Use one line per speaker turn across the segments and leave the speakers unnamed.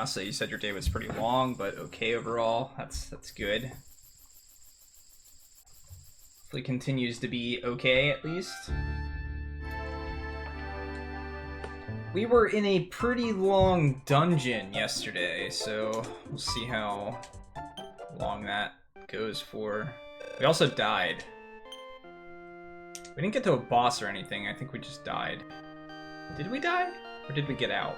Masa, you said your day was pretty long, but okay overall. That's good. Hopefully continues to be okay, at least. We were in a pretty long dungeon yesterday, so we'll see how long that goes for. We also died. We didn't get to a boss or anything. I think we just died. Did we die? Or did we get out?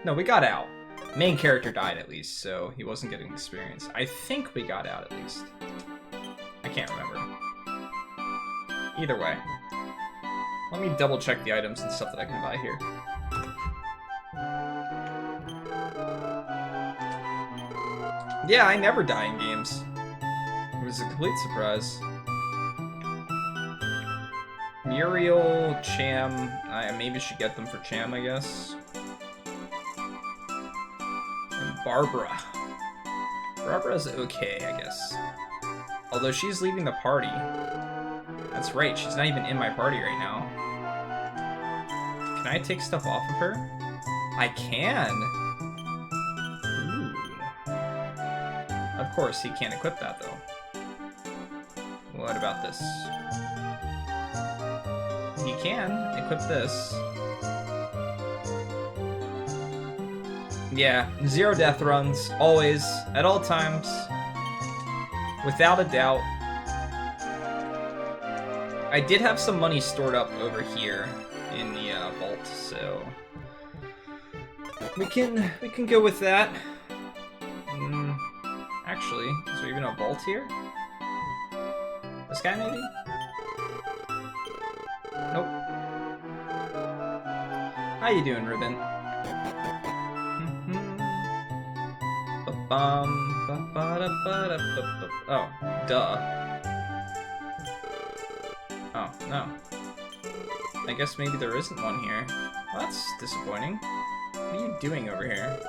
No, we got out. Main character died at least, so he wasn't getting experience. I think we got out at least. I can't remember. Either way. Let me double check the items and stuff that I can buy here. Yeah, I never die in games. It was a complete surprise. Muriel, Cham, I maybe should get them for Cham, I guess. And Barbara. Barbara's okay, I guess. Although she's leaving the party. That's right, she's not even in my party right now. Can I take stuff off of her? I can! Ooh. Of course, he can't equip that, though. What about this? He can equip this. Yeah, 0 death runs, always, at all times, without a doubt. I did have some money stored up over here in the vault, so we can go with that. Actually, is there even a vault here? This guy maybe? Nope. How you doing, Ruben? Oh, duh. Oh, no. I guess maybe there isn't one here. Well, that's disappointing. What are you doing over here?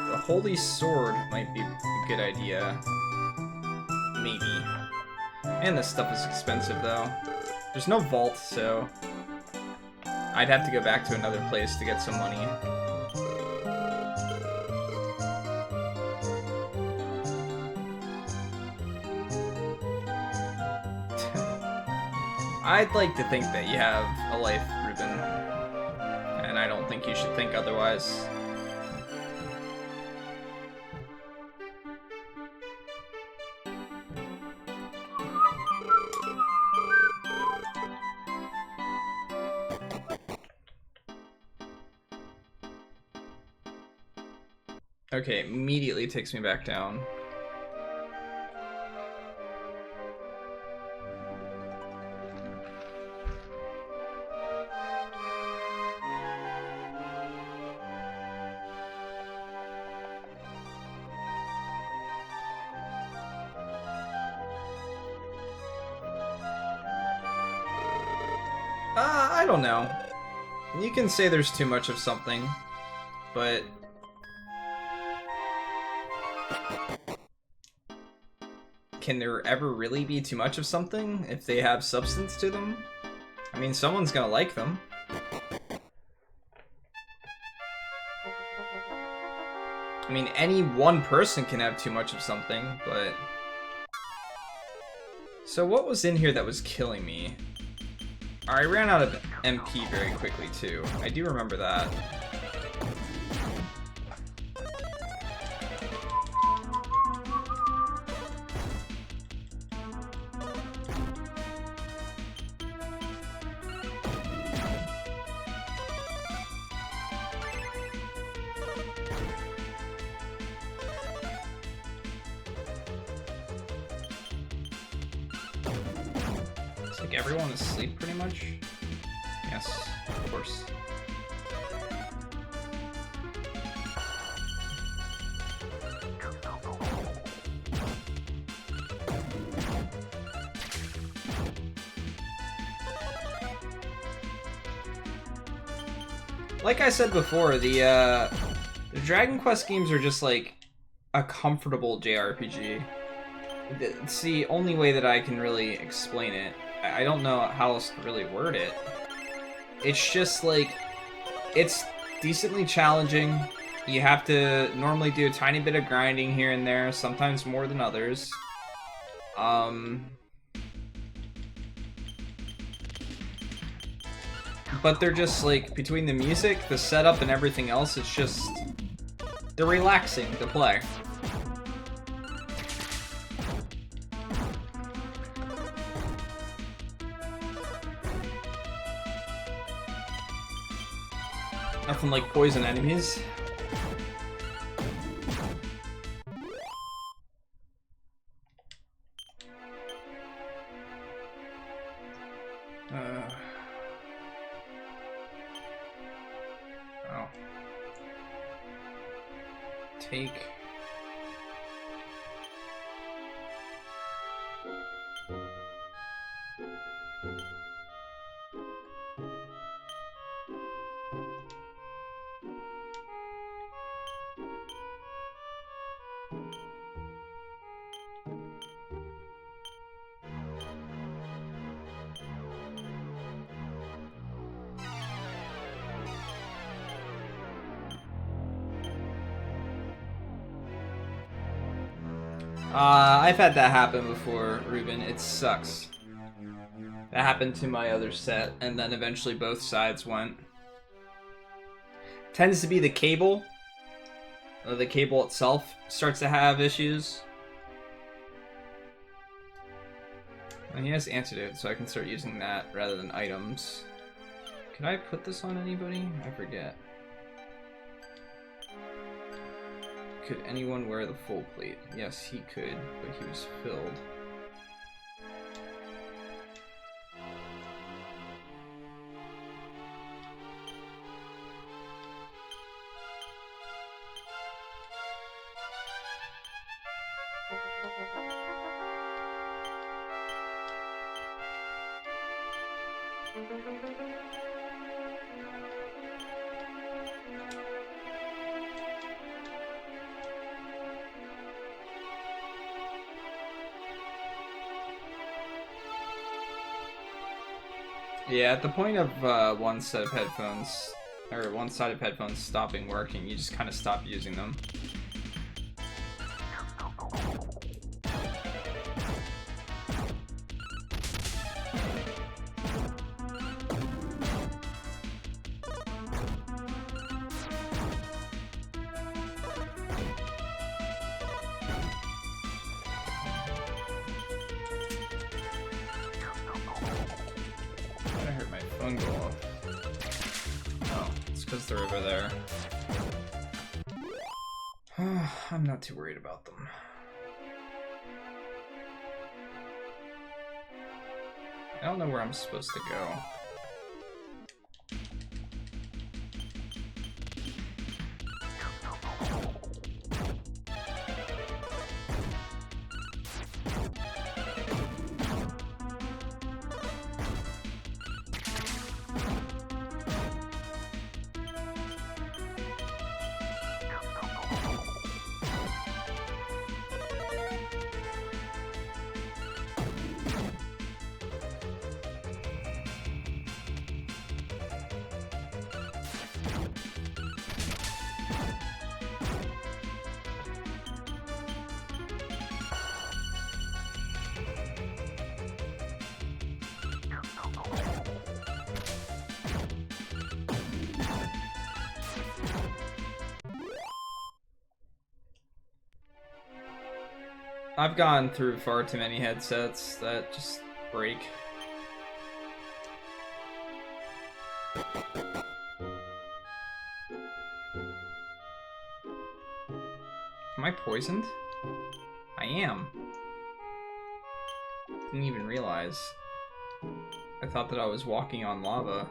The Holy Sword might be a good idea. Maybe. And this stuff is expensive, though. There's no vault, so I'd have to go back to another place to get some money. I'd like to think that you have a life, Ruben. And I don't think you should think otherwise. Okay, immediately takes me back down. I don't know. You can say there's too much of something, but can there ever really be too much of something if they have substance to them? I mean, someone's gonna like them. I mean, any one person can have too much of something, but... So what was in here that was killing me? I ran out of MP very quickly, too. I do remember that. It's like everyone is asleep, pretty much. Yes, of course. Like I said before, the Dragon Quest games are just like a comfortable JRPG. It's the only way that I can really explain it. I don't know how else to really word it. It's just like, it's decently challenging. You have to normally do a tiny bit of grinding here and there, sometimes more than others. But they're just like, between the music, the setup, and everything else, it's just, they're relaxing to play. Nothing like poison enemies. Oh. Take... I've had that happen before, Ruben. It sucks. That happened to my other set, and then eventually both sides went. Tends to be the cable. The cable itself starts to have issues. And he has antidote, so I can start using that rather than items. Can I put this on anybody? I forget. Could anyone wear the full plate? Yes, he could, but he was filled. Yeah, at the point of one set of headphones, or one side of headphones stopping working, you just kind of stop using them. They're over there. I'm not too worried about them. I don't know where I'm supposed to go. I've gone through far too many headsets that just break. Am I poisoned? I am. Didn't even realize. I thought that I was walking on lava.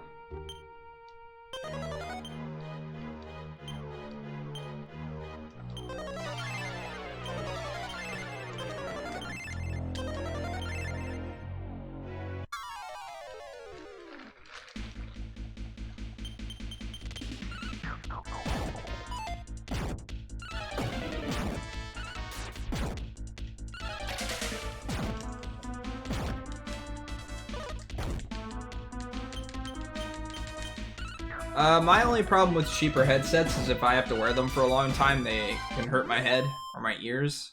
My only problem with cheaper headsets is if I have to wear them for a long time, they can hurt my head or my ears.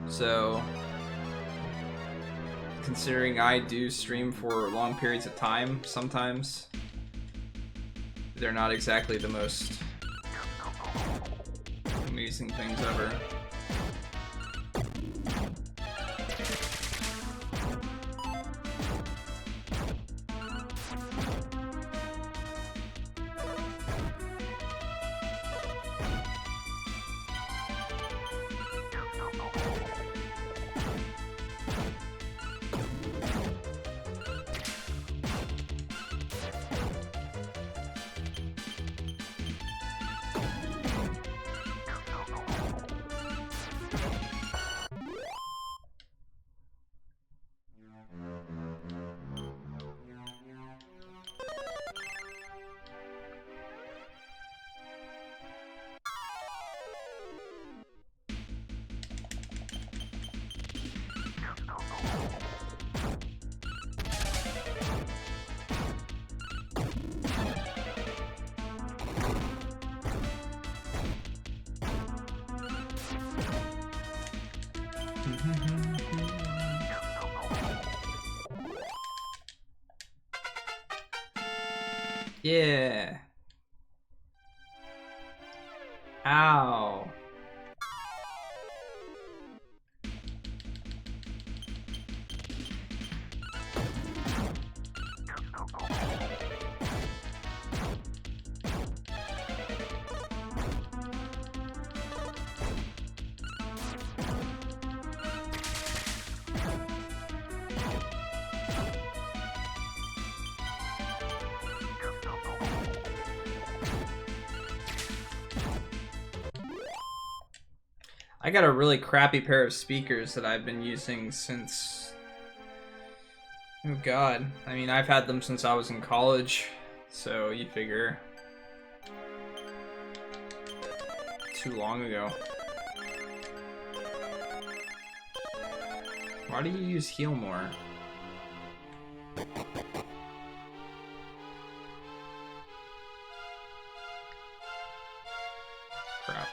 So, considering I do stream for long periods of time, sometimes they're not exactly the most amazing things ever. Yeah. Ow. I got a really crappy pair of speakers that I've been using since... Oh god. I mean, I've had them since I was in college, so you figure... Too long ago. Why do you use heal more? Crap.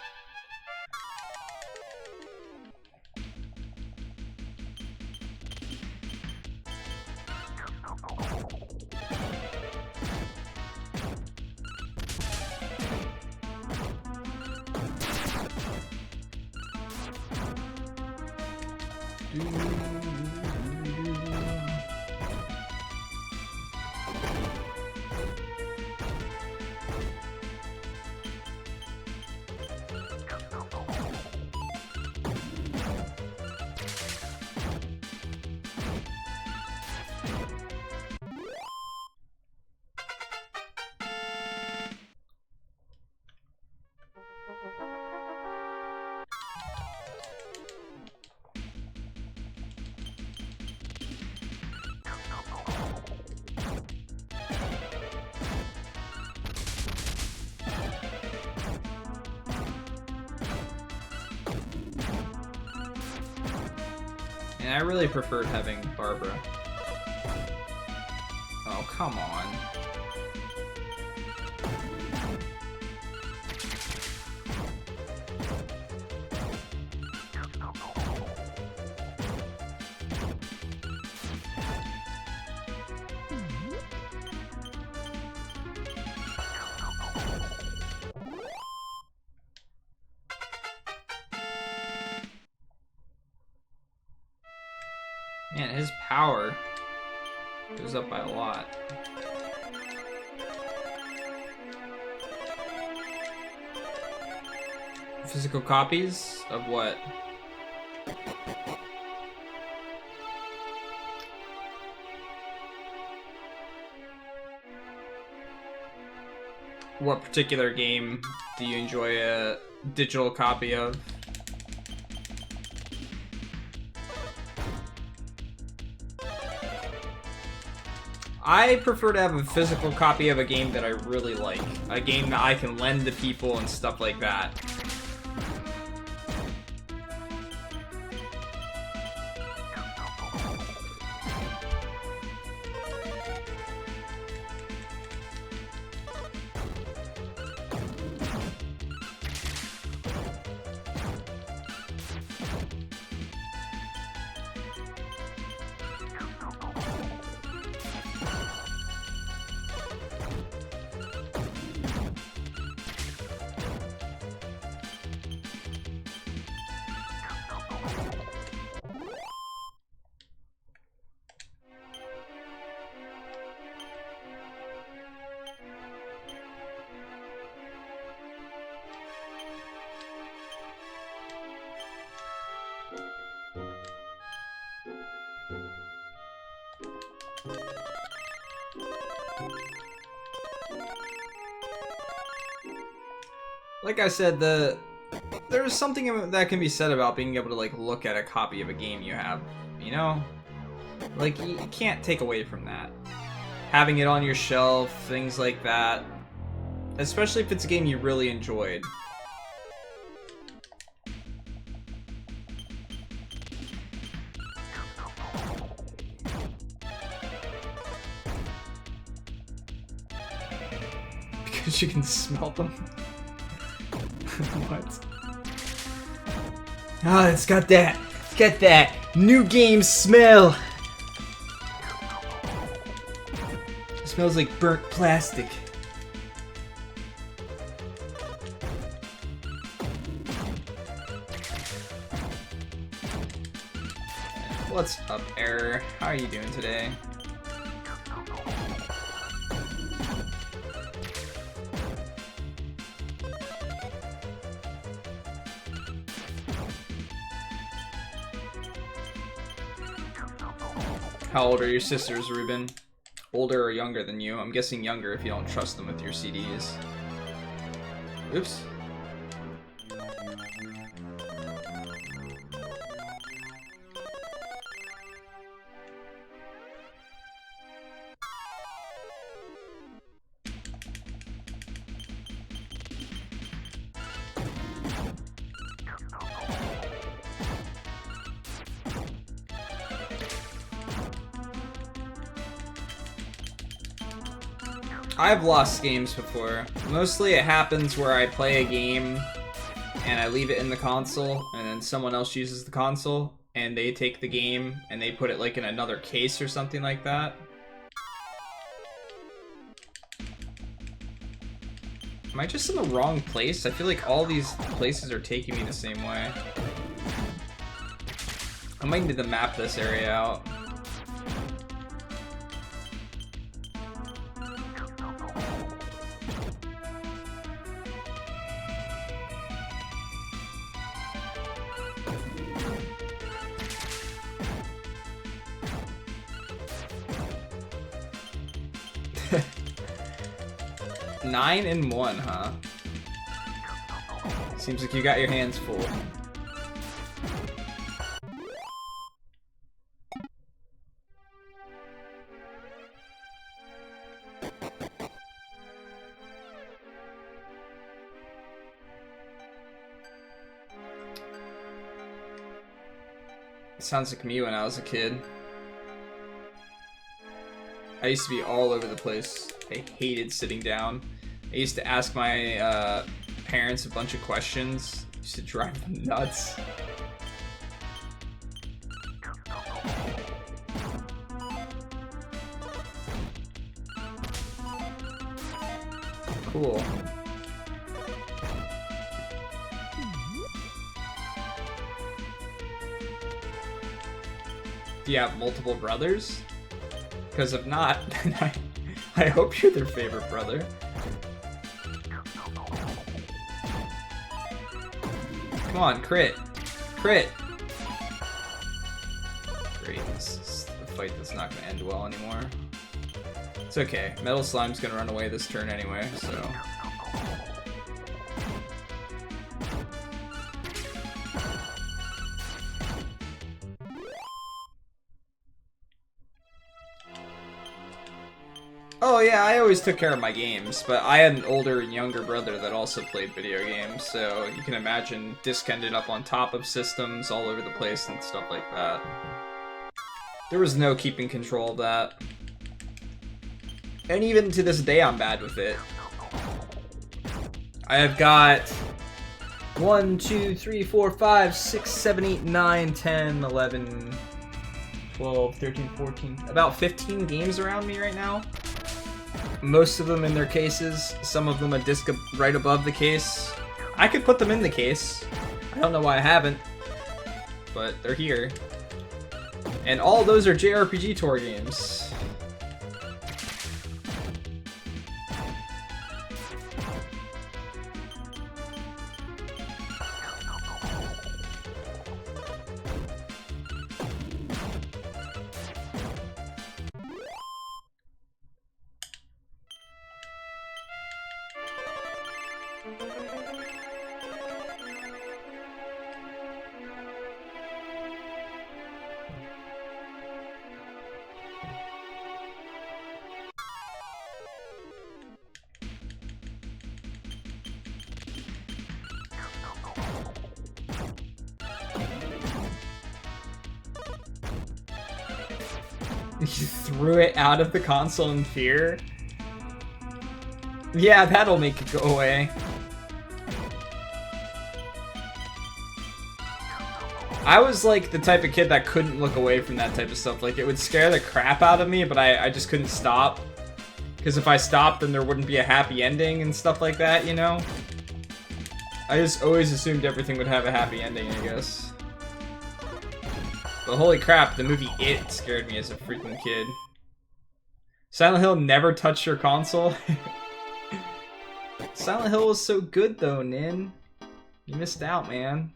And I really preferred having Barbara. Oh, come on. Man, his power goes up by a lot. Physical copies of what? What particular game do you enjoy a digital copy of? I prefer to have a physical copy of a game that I really like. A game that I can lend to people and stuff like that. like I said, there's something that can be said about being able to like look at a copy of a game you have, you know? Like you can't take away from that. Having it on your shelf, things like that. Especially if it's a game you really enjoyed. Because you can smell them. What? Ah, it's got that new game smell. It smells like burnt plastic. What's up, Error? How are you doing today? How old are your sisters, Ruben? Older or younger than you? I'm guessing younger if you don't trust them with your CDs. Oops. I've lost games before. Mostly it happens where I play a game and I leave it in the console and then someone else uses the console and they take the game and they put it like in another case or something like that. Am I just in the wrong place? I feel like all these places are taking me the same way. I might need to map this area out. Nine and 1, huh? Seems like you got your hands full. It sounds like me when I was a kid. I used to be all over the place. I hated sitting down. I used to ask my parents a bunch of questions. It used to drive them nuts. Cool. Do you have multiple brothers? Because if not, then I hope you're their favorite brother. Come on, crit. Crit! Great, this is a fight that's not going to end well anymore. It's okay. Metal Slime's going to run away this turn anyway, so... Oh yeah, I always took care of my games, but I had an older and younger brother that also played video games, so you can imagine disc ended up on top of systems all over the place and stuff like that. There was no keeping control of that. And even to this day, I'm bad with it. I have got 1, 2, 3, 4, 5, 6, 7, 8, 9, 10, 11, 12, 13, 14, about 15 games around me right now. Most of them in their cases, some of them a disc right above the case. I could put them in the case. I don't know why I haven't, but they're here. And all those are JRPG Tour games. You threw it out of the console in fear? Yeah, that'll make it go away. I was like the type of kid that couldn't look away from that type of stuff. Like, it would scare the crap out of me, but I just couldn't stop. Because if I stopped, then there wouldn't be a happy ending and stuff like that, you know? I just always assumed everything would have a happy ending, I guess. But holy crap, the movie It scared me as a freaking kid. Silent Hill never touched your console? Silent Hill was so good though, Nin. You missed out, man.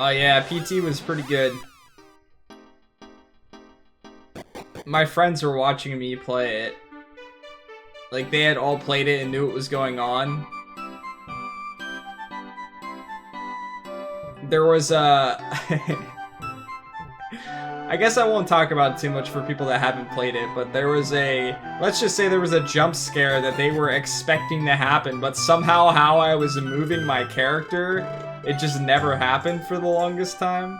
Oh yeah, PT was pretty good. My friends were watching me play it. Like, they had all played it and knew what was going on. There was a... I guess I won't talk about it too much for people that haven't played it, but there was a... Let's just say there was a jump scare that they were expecting to happen, but somehow how I was moving my character, it just never happened for the longest time.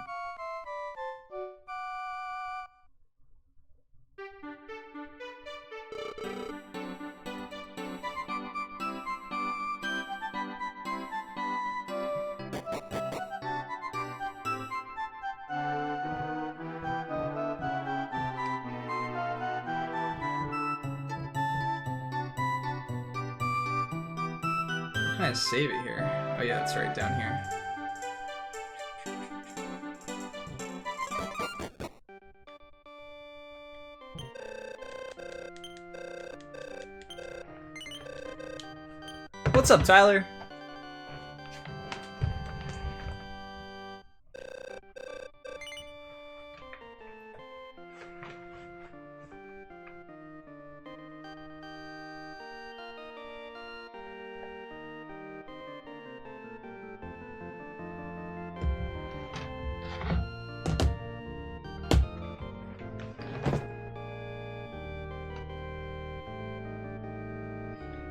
I'm trying to save it here. Oh yeah, it's right down here. What's up, Tyler?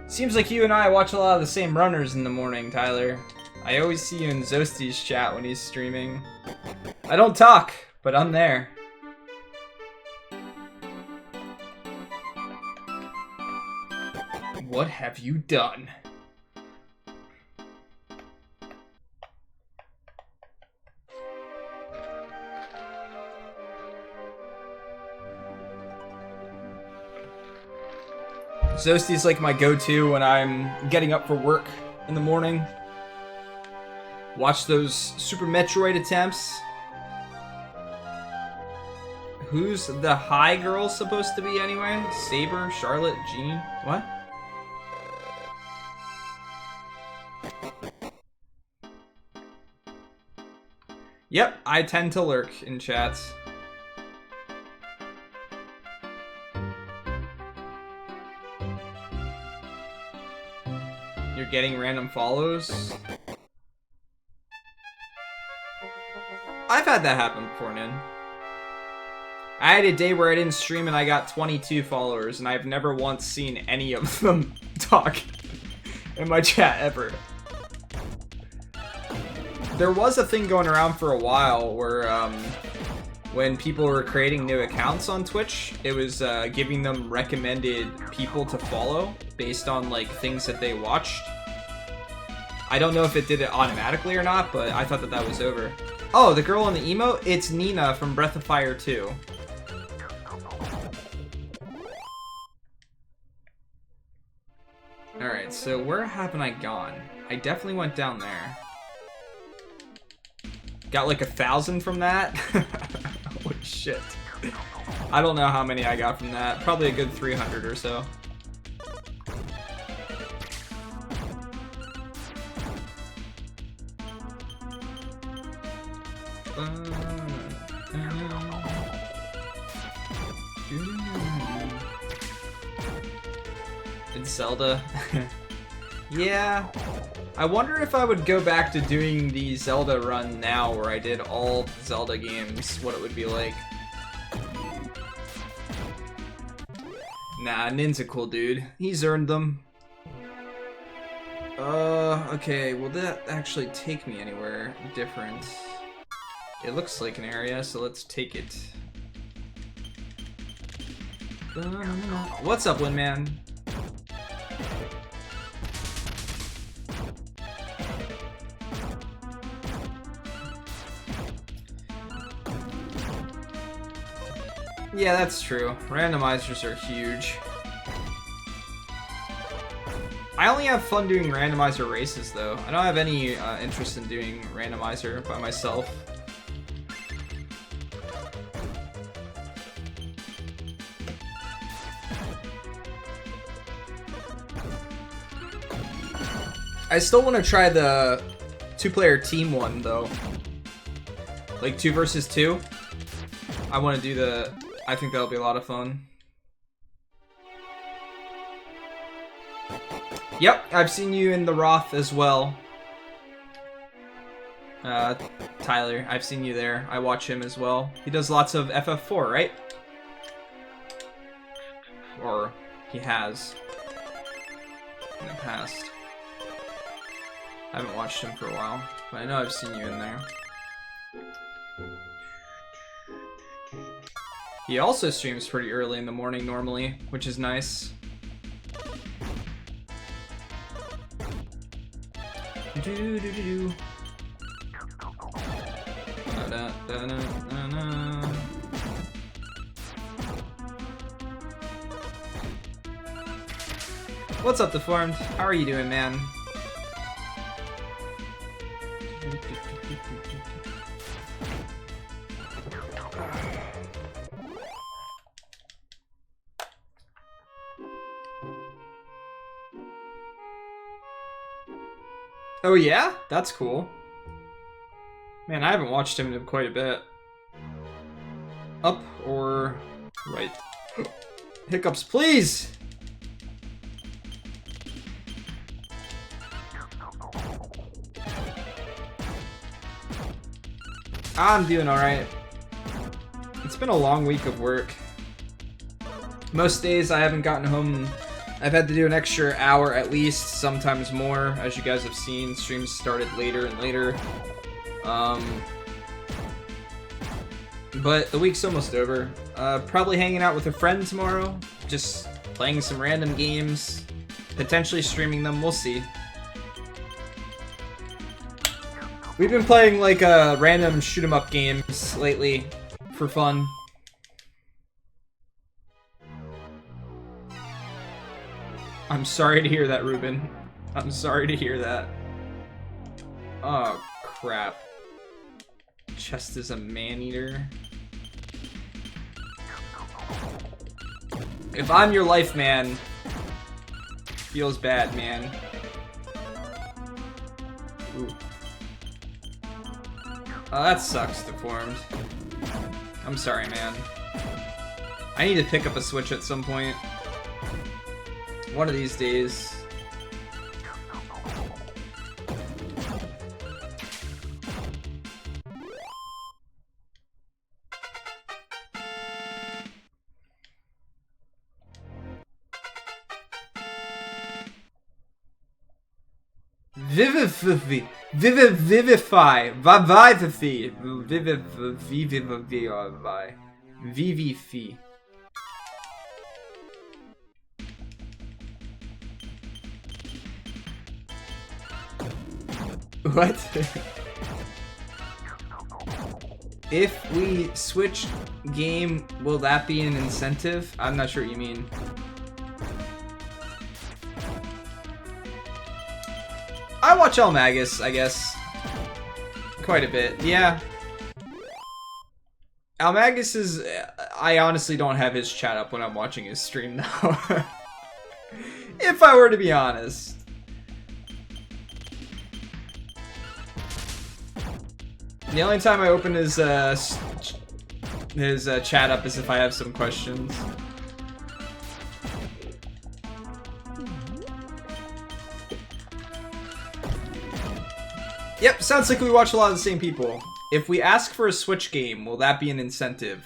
Seems like you and I watch a lot of the same runners in the morning, Tyler. I always see you in Zosti's chat when he's streaming. I don't talk, but I'm there. What have you done? Zosti's like my go-to when I'm getting up for work in the morning. Watch those Super Metroid attempts. Who's the high girl supposed to be anyway? Saber, Charlotte, Jean? What? Yep, I tend to lurk in chats. You're getting random follows? I've had that happen before, Nin. I had a day where I didn't stream and I got 22 followers, and I've never once seen any of them talk in my chat ever. There was a thing going around for a while where when people were creating new accounts on Twitch, it was giving them recommended people to follow based on like things that they watched. I don't know if it did it automatically or not, but I thought that that was over. Oh, the girl on the emote? It's Nina from Breath of Fire 2. Alright, so where haven't I gone? I definitely went down there. Got like 1,000 from that? Holy shit. I don't know how many I got from that. Probably a good 300 or so. It's Zelda. Yeah. I wonder if I would go back to doing the Zelda run now where I did all Zelda games, what it would be like. Nah, Nin's a cool dude. He's earned them. Okay, will that actually take me anywhere different? It looks like an area, so let's take it. What's up, Windman? Yeah, that's true. Randomizers are huge. I only have fun doing randomizer races, though. I don't have any interest in doing randomizer by myself. I still want to try the 2-player team one, though. Like 2 versus 2. I want to do the... I think that'll be a lot of fun. Yep, I've seen you in the Roth as well. Tyler, I've seen you there. I watch him as well. He does lots of FF4, right? Or he has in the past. I haven't watched him for a while, but I know I've seen you in there. He also streams pretty early in the morning normally, which is nice. Do-do-do-do-do. Da-da-da-da-da-da. What's up, Deformed? How are you doing, man? Oh yeah? That's cool. Man, I haven't watched him in quite a bit. Up or right? Hiccups, please! I'm doing alright. It's been a long week of work. Most days I haven't gotten home. I've had to do an extra hour at least, sometimes more. As you guys have seen, streams started later and later. But the week's almost over. Probably hanging out with a friend tomorrow. Just playing some random games. Potentially streaming them, we'll see. We've been playing like random shoot 'em up games lately for fun. I'm sorry to hear that, Ruben. I'm sorry to hear that. Oh, crap. Chest is a man-eater. If I'm your life, man, feels bad, man. Ooh. Oh, that sucks, Deformed. I'm sorry, man. I need to pick up a Switch at some point. One of these days. Vivify, vivify, vivify, vivify, vivify. What? If we switch game, will that be an incentive? I'm not sure what you mean. I watch Almagus, I guess. Quite a bit, yeah. Almagus is... I honestly don't have his chat up when I'm watching his stream now. If I were to be honest. The only time I open his chat up is if I have some questions. Yep, sounds like we watch a lot of the same people. If we ask for a Switch game, will that be an incentive?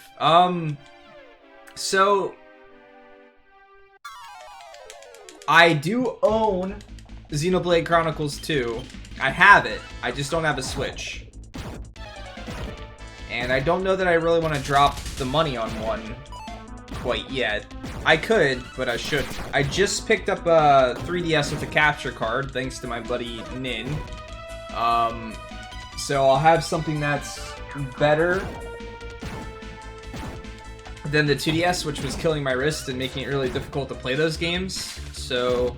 So I do own Xenoblade Chronicles 2. I have it. I just don't have a Switch. And I don't know that I really want to drop the money on one quite yet. I could, but I shouldn't. I just picked up a 3DS with a capture card, thanks to my buddy Nin. So I'll have something that's better than the 2DS, which was killing my wrist and making it really difficult to play those games. So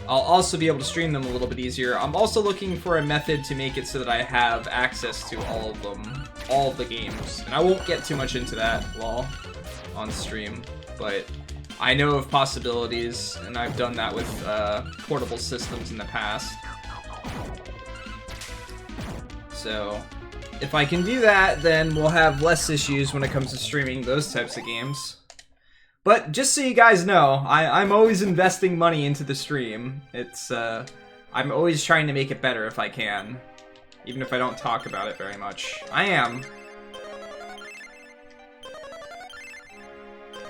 I'll also be able to stream them a little bit easier. I'm also looking for a method to make it so that I have access to all of them, all of the games. And I won't get too much into that while on stream, but I know of possibilities, and I've done that with portable systems in the past. So if I can do that, then we'll have less issues when it comes to streaming those types of games. But just so you guys know, I'm always investing money into the stream. It's I'm always trying to make it better if I can, even if I don't talk about it very much. I am.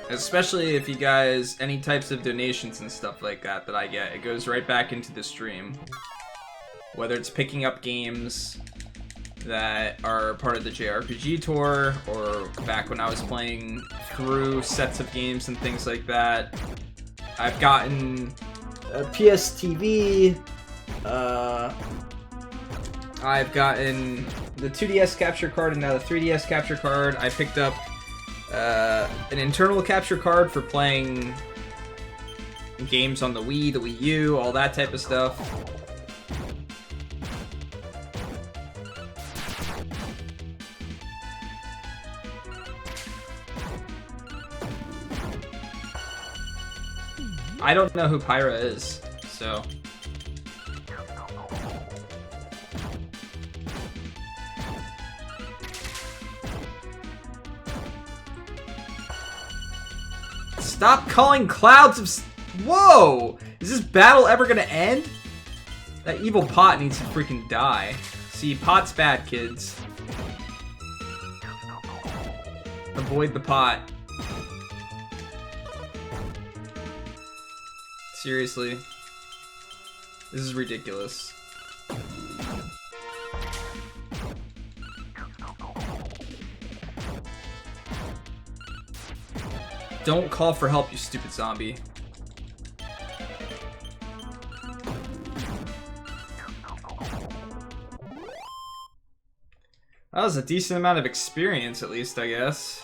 Especially if you guys, any types of donations and stuff like that I get, it goes right back into the stream. Whether it's picking up games that are part of the JRPG tour, or back when I was playing through sets of games and things like that. I've gotten a PS TV, I've gotten the 2DS capture card and now the 3DS capture card. I picked up an internal capture card for playing games on the Wii, the Wii U, all that type of stuff. I don't know who Pyra is, so... Stop calling clouds of... Whoa! Is this battle ever gonna end? That evil pot needs to freaking die. See, pot's bad, kids. Avoid the pot. Seriously. This is ridiculous. Don't call for help, you stupid zombie. That was a decent amount of experience, at least, I guess.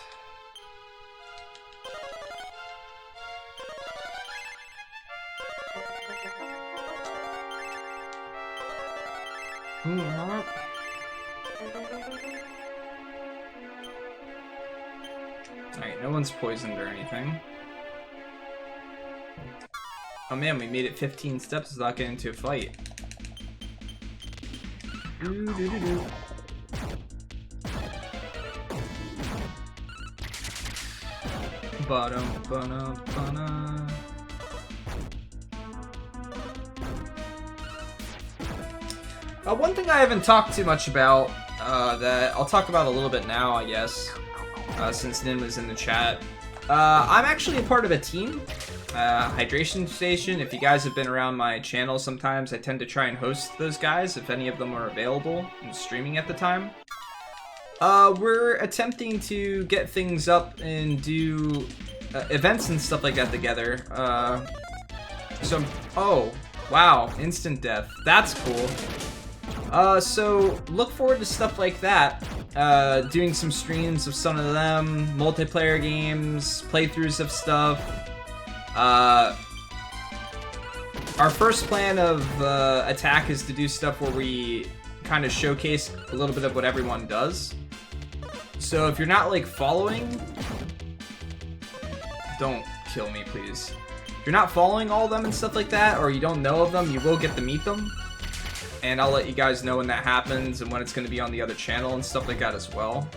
Alright, no one's poisoned or anything. Oh man, we made it 15 steps without getting into a fight. One thing I haven't talked too much about, that I'll talk about a little bit now, I guess, since Nin was in the chat. I'm actually a part of a team, Hydration Station. If you guys have been around my channel sometimes, I tend to try and host those guys, if any of them are available and streaming at the time. We're attempting to get things up and do events and stuff like that together. Oh, wow, instant death. That's cool. So look forward to stuff like that. Doing some streams of some of them, multiplayer games, playthroughs of stuff. Our first plan of attack is to do stuff where we kind of showcase a little bit of what everyone does. So if you're not like following, don't kill me, please. If you're not following all of them and stuff like that, or you don't know of them, you will get to meet them. And I'll let you guys know when that happens and when it's going to be on the other channel and stuff like that as well.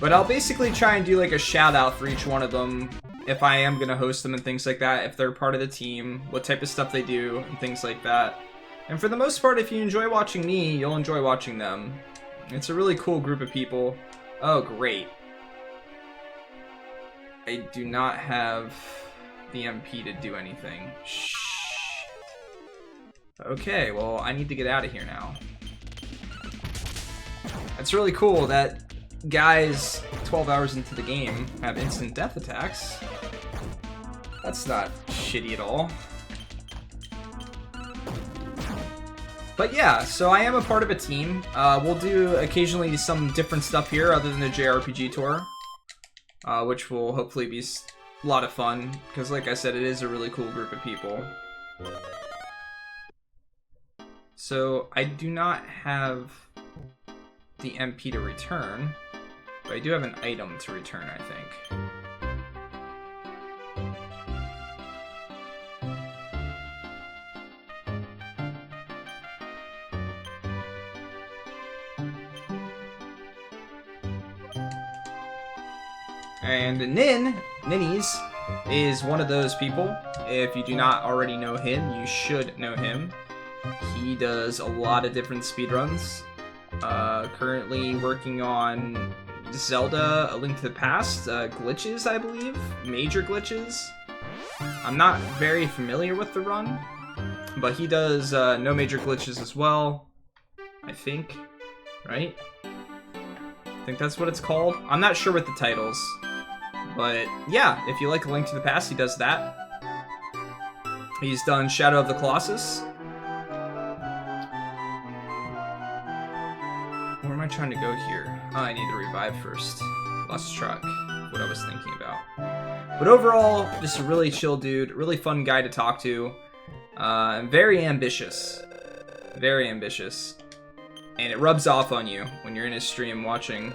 But I'll basically try and do like a shout out for each one of them if I am going to host them and things like that, if they're part of the team, what type of stuff they do and things like that. And for the most part, if you enjoy watching me, you'll enjoy watching them. It's a really cool group of people. Oh, great. I do not have the MP to do anything. Shh. Okay, well, I need to get out of here now. It's really cool that guys 12 hours into the game have instant death attacks. That's not shitty at all. But yeah, so I am a part of a team. We'll do occasionally some different stuff here other than the JRPG tour, which will hopefully be a lot of fun, because like I said, it is a really cool group of people. So I do not have the MP to return, but I do have an item to return, I think. And Ninnies is one of those people. If you do not already know him, you should know him. He does a lot of different speedruns. Currently working on Zelda: A Link to the Past, glitches, I believe. Major glitches. I'm not very familiar with the run, but he does no major glitches as well, I think, right? I think that's what it's called. I'm not sure with the titles, but yeah, if you like A Link to the Past, he does that. He's done Shadow of the Colossus. Where am I trying to go here? Oh, I need to revive first. Lost track what I was thinking about. But overall, just a really chill dude, really fun guy to talk to. Very ambitious. Very ambitious. And it rubs off on you when you're in his stream watching.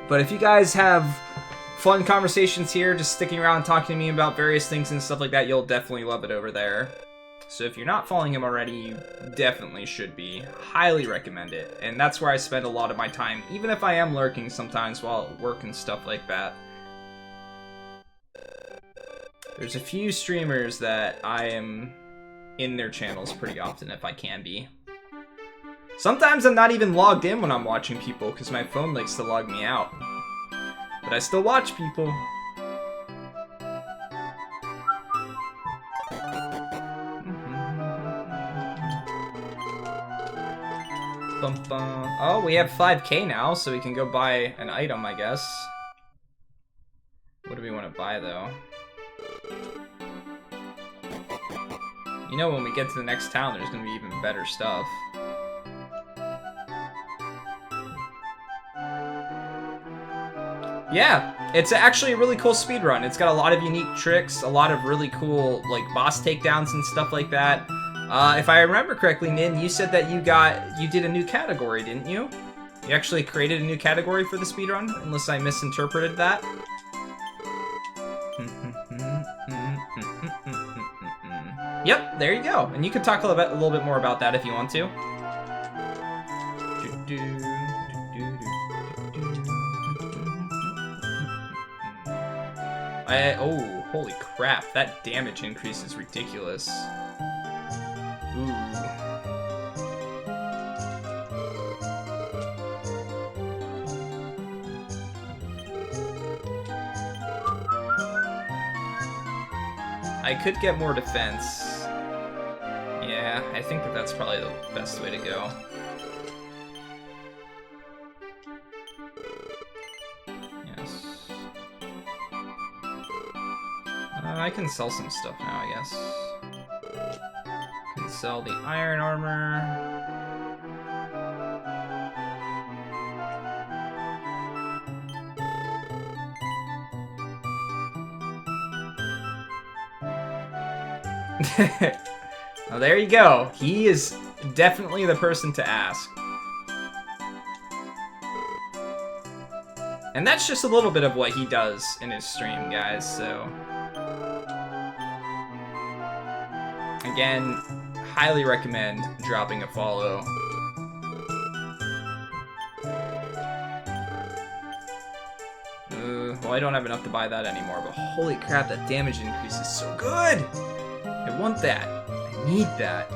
But if you guys have fun conversations here, just sticking around talking to me about various things and stuff like that, you'll definitely love it over there. So if you're not following him already, you definitely should be. Highly recommend it. And that's where I spend a lot of my time, even if I am lurking sometimes while at work and stuff like that. There's a few streamers that I am in their channels pretty often if I can be. Sometimes I'm not even logged in when I'm watching people because my phone likes to log me out. But I still watch people. Oh, we have 5K now, so we can go buy an item, I guess. What do we want to buy, though? You know, when we get to the next town, there's going to be even better stuff. Yeah, it's actually a really cool speedrun. It's got a lot of unique tricks, a lot of really cool, like, boss takedowns and stuff like that. If I remember correctly, Nin, you said that you did a new category, didn't you? You actually created a new category for the speedrun, unless I misinterpreted that. Yep, there you go. And you can talk a little bit more about that if you want to. Oh, holy crap, that damage increase is ridiculous. Ooh. I could get more defense. Yeah, I think that that's probably the best way to go. Yes. I can sell some stuff now, I guess. Can sell the iron armor. Well, there you go. He is definitely the person to ask. And that's just a little bit of what he does in his stream, guys, so... Again, highly recommend dropping a follow. Well, I don't have enough to buy that anymore, but holy crap, that damage increase is so good! I want that. I need that.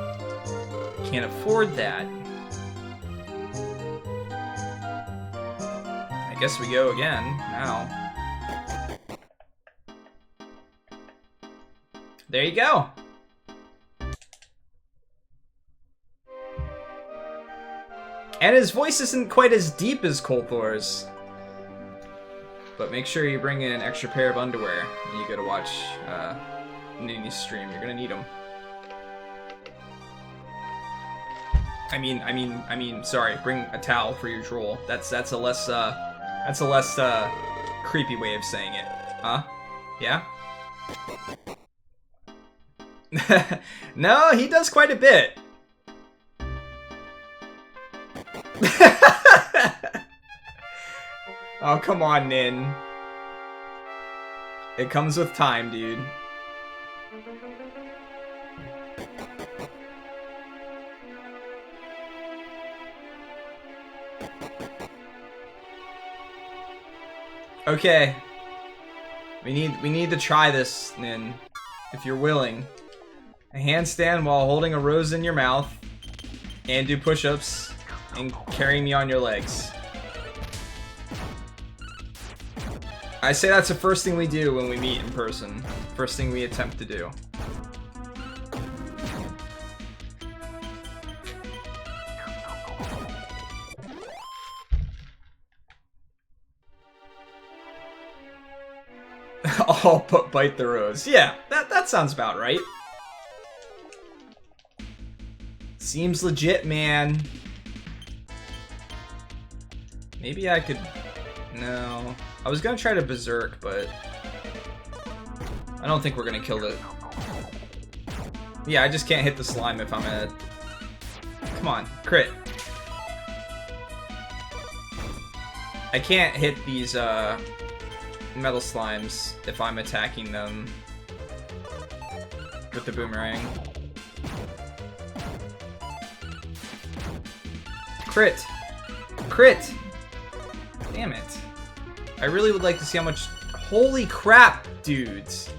Can't afford that. I guess we go again now. There you go. And his voice isn't quite as deep as Kolthor's. But make sure you bring in an extra pair of underwear when you go to watch Nini's stream. You're gonna need them. I mean, sorry. Bring a towel for your drool. That's a less creepy way of saying it. Huh? Yeah? No, he does quite a bit. Oh, come on, Nin. It comes with time, dude. Okay. We need to try this, Nin. If you're willing. A handstand while holding a rose in your mouth. And do push-ups. And carry me on your legs. I say that's the first thing we do when we meet in person. First thing we attempt to do. Oh, but bite the rose. Yeah, that sounds about right. Seems legit, man. Maybe I could... No. I was gonna try to berserk, but... I don't think we're gonna kill the... Yeah, I just can't hit the slime if I'm at... Come on, crit. I can't hit these, metal slimes if I'm attacking them with the boomerang. Crit! Crit! Damn it. I really would like to see how much... Holy crap, dudes!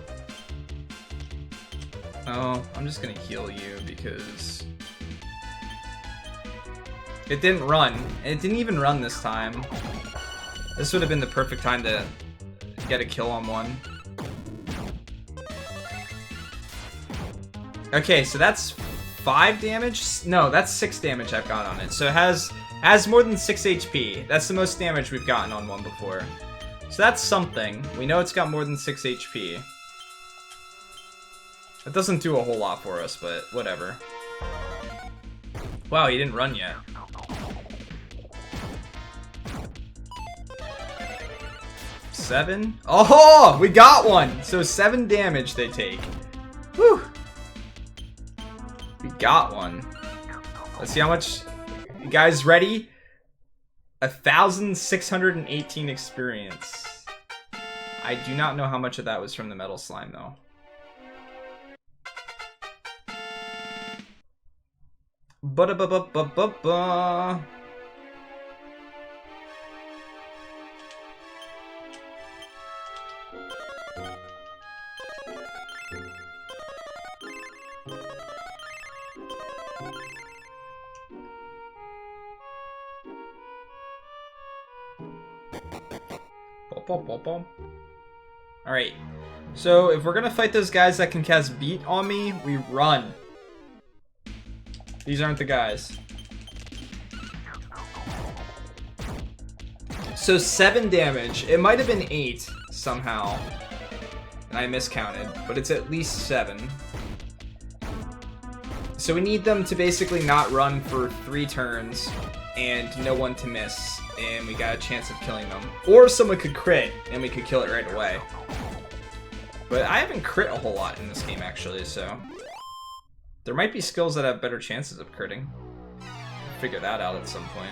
Oh, I'm just gonna heal you because... It didn't run. It didn't even run this time. This would have been the perfect time to get a kill on one. Okay, so that's 5 damage? No, that's 6 damage I've got on it. So it has more than 6 HP. That's the most damage we've gotten on one before. So that's something. We know it's got more than 6 HP. It doesn't do a whole lot for us, but whatever. Wow, he didn't run yet. 7? Oh, we got one! So 7 damage they take. Whew. We got one. Let's see how much... You guys ready? 1,618 experience. I do not know how much of that was from the metal slime, though. Ba-da-ba-ba-ba-ba-ba. Alright, so if we're gonna fight those guys that can cast beat on me, we run. These aren't the guys. So 7 damage. It might have been 8 somehow. And I miscounted, but it's at least 7. So we need them to basically not run for 3 turns and no one to miss. And we got a chance of killing them. Or someone could crit, and we could kill it right away. But I haven't crit a whole lot in this game, actually, so... There might be skills that have better chances of critting. Figure that out at some point.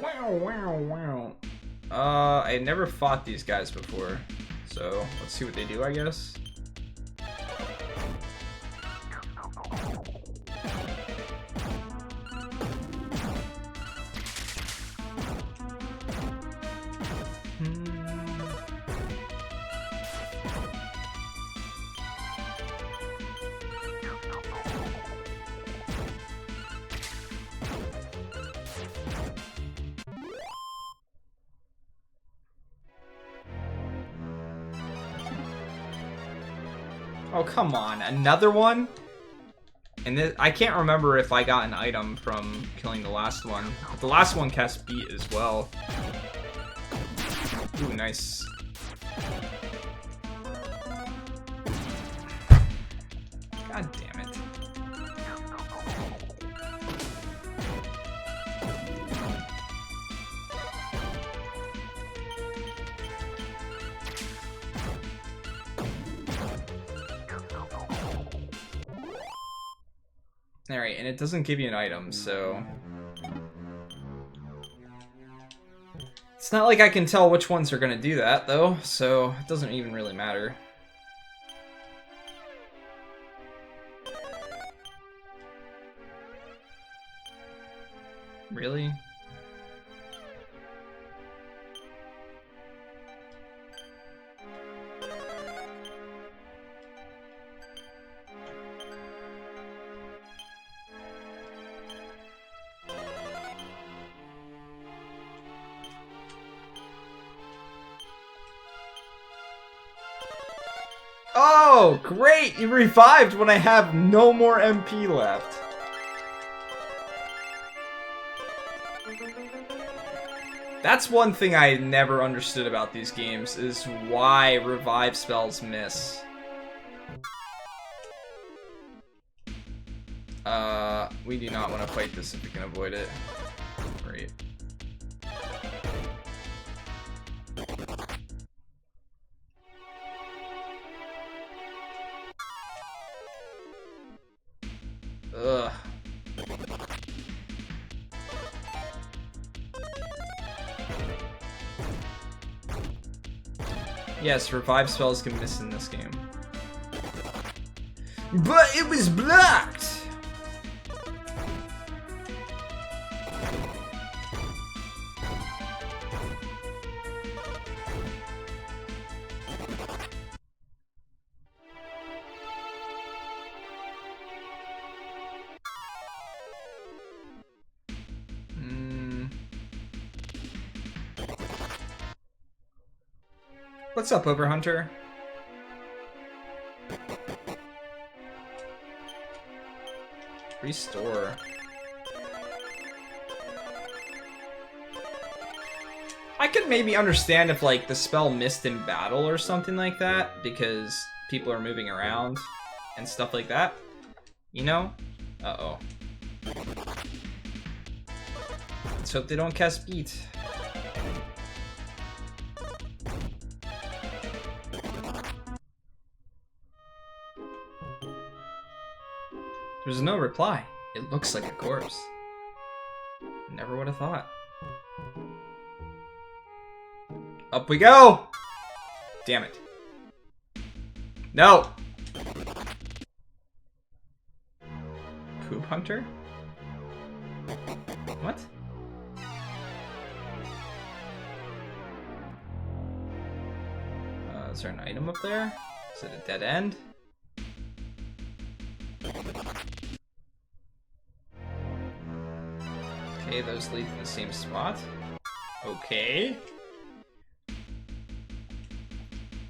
Wow, wow, wow. I never fought these guys before. So, let's see what they do, I guess. Oh, come on. Another one? And I can't remember if I got an item from killing the last one. But the last one cast beat as well. Ooh, nice. God damn it. Alright, and it doesn't give you an item, so... It's not like I can tell which ones are gonna do that, though, so it doesn't even really matter. Really? Oh, great! You revived when I have no more MP left. That's one thing I never understood about these games, is why revive spells miss. We do not want to fight this if we can avoid it. Great. Ugh. Yes, revive spells can miss in this game. But it was blocked! What's up, Overhunter? Restore. I could maybe understand if, like, the spell missed in battle or something like that, because people are moving around and stuff like that. You know? Uh-oh. Let's hope they don't cast beat. There's no reply. It looks like a corpse. Never would have thought. Up we go! Damn it. No! Poop Hunter? What? Is there an item up there? Is it a dead end? Okay, those lead to the same spot. Okay.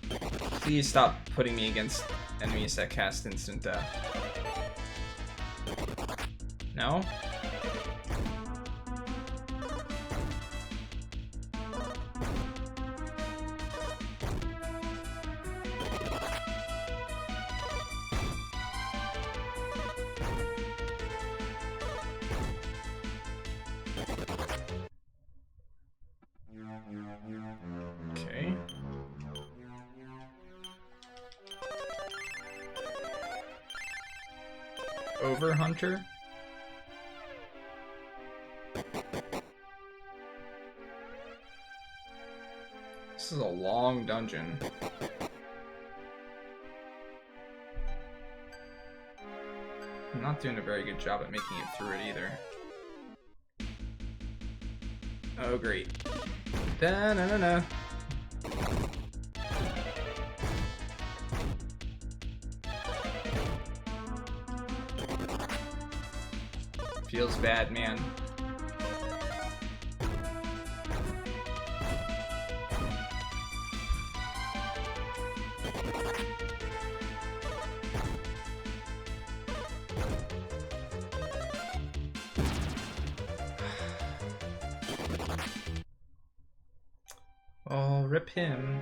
Please stop putting me against enemies that cast instant death. No? Okay. Overhunter? This is a long dungeon. I'm not doing a very good job at making it through it either. Oh, great. Da-na-na-na. Feels bad, man. rip him.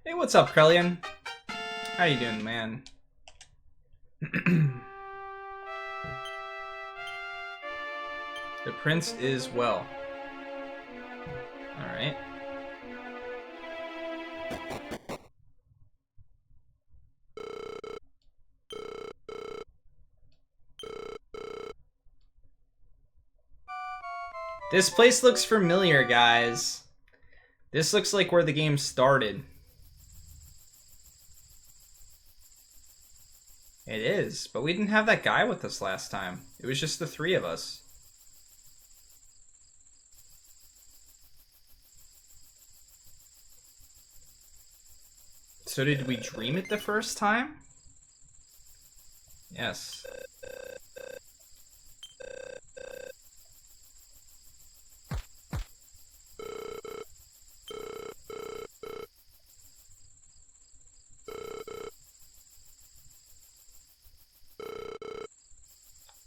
Hey, what's up, Krellian? How you doing, man? The prince is well. Alright. This place looks familiar, guys. This looks like where the game started. It is, but we didn't have that guy with us last time. It was just the three of us. So did we dream it the first time? Yes.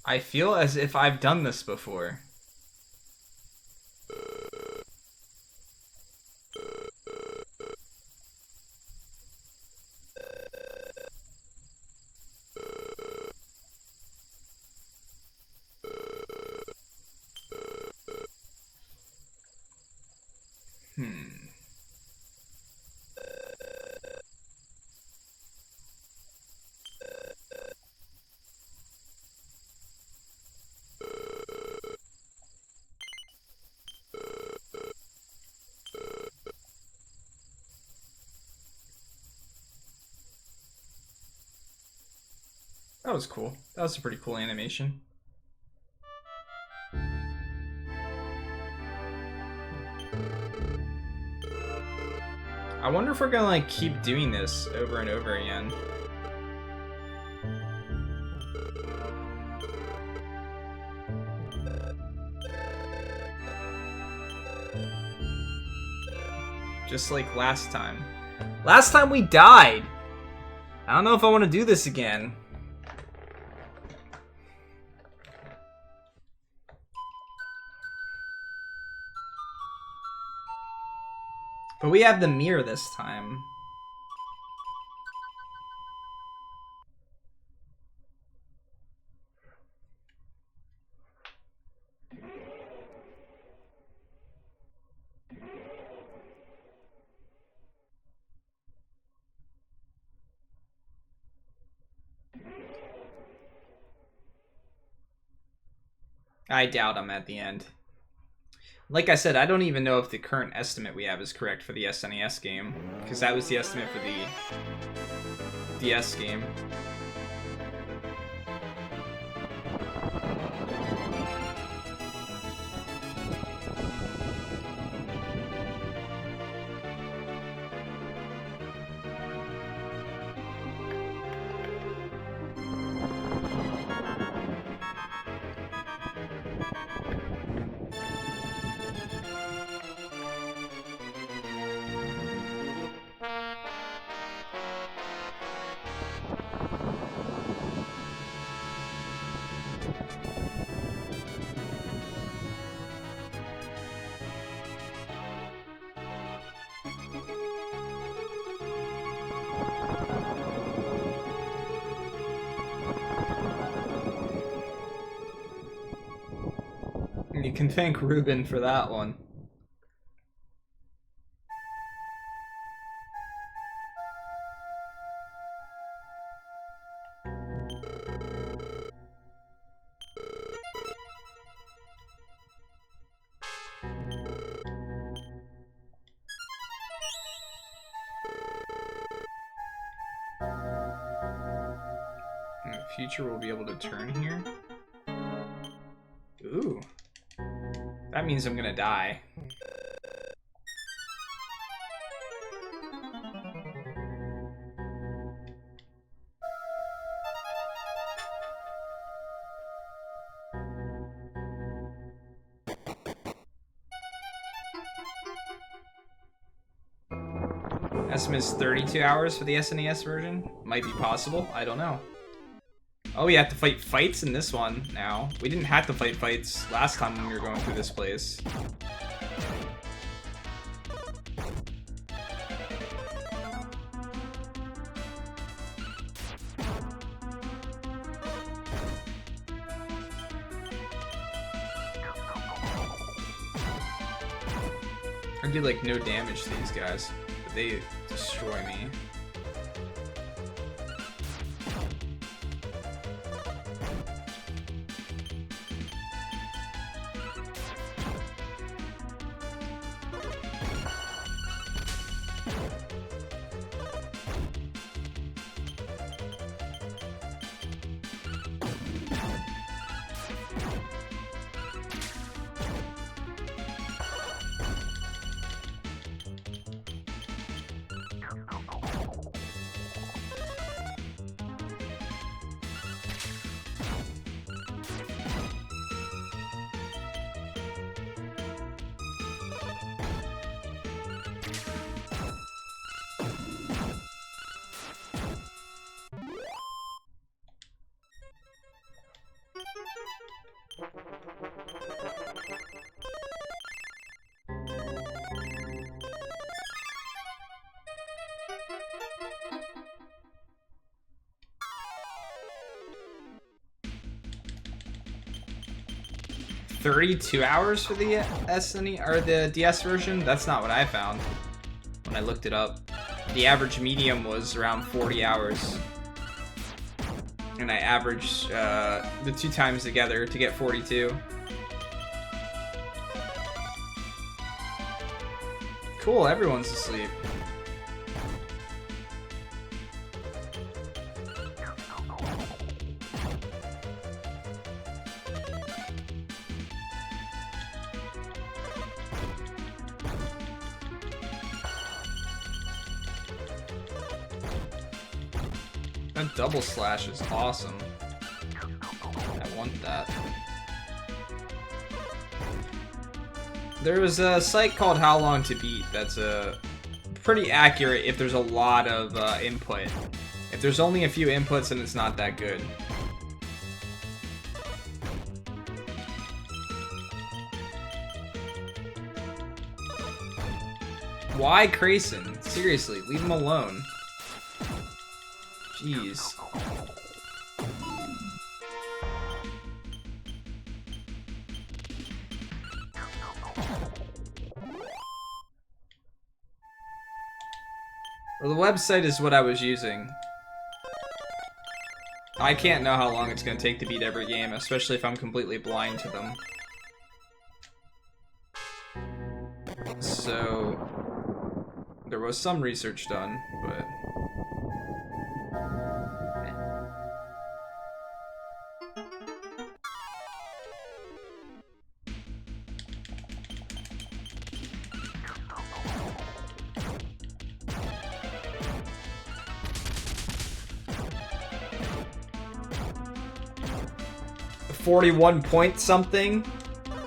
I feel as if I've done this before. That was cool. That was a pretty cool animation. I wonder if we're gonna like keep doing this over and over again. Just like last time. Last time we died! I don't know if I want to do this again. But we have the mirror this time. I doubt I'm at the end. Like I said, I don't even know if the current estimate we have is correct for the SNES game, because that was the estimate for the DS game. You can thank Ruben for that one. Future will be able to turn here. Ooh. That means I'm gonna die. Estimate is 32 hours for the SNES version. Might be possible. I don't know. Oh, we have to fight fights in this one now. We didn't have to fight fights last time when we were going through this place. I do like no damage to these guys, but they destroy me. $32 hours for the SNE or the DS version? That's not what I found when I looked it up. The average medium was around 40 hours. And I averaged the two times together to get 42. Cool, everyone's asleep. That double slash is awesome. I want that. There was a site called How Long to Beat that's pretty accurate if there's a lot of input. If there's only a few inputs, then it's not that good. Why Crayson? Seriously, leave him alone. Jeez. Well, the website is what I was using. I can't know how long it's going to take to beat every game, especially if I'm completely blind to them. So, there was some research done, but... 41 point something?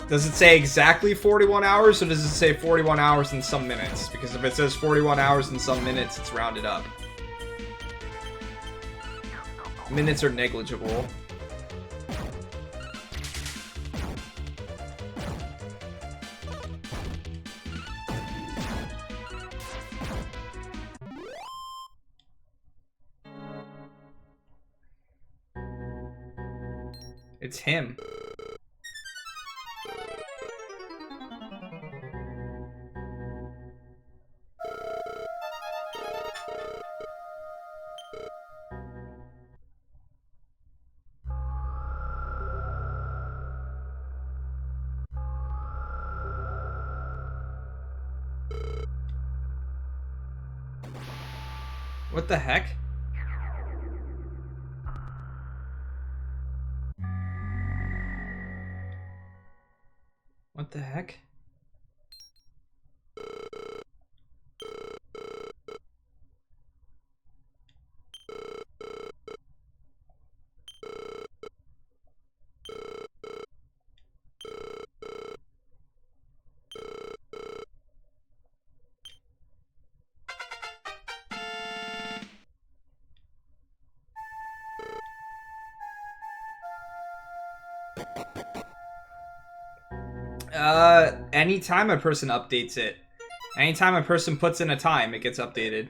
Does it say exactly 41 hours, or does it say 41 hours and some minutes? Because if it says 41 hours and some minutes, it's rounded up. Minutes are negligible. It's him. What the heck? What the heck? Anytime a person updates it. Anytime a person puts in a time, it gets updated.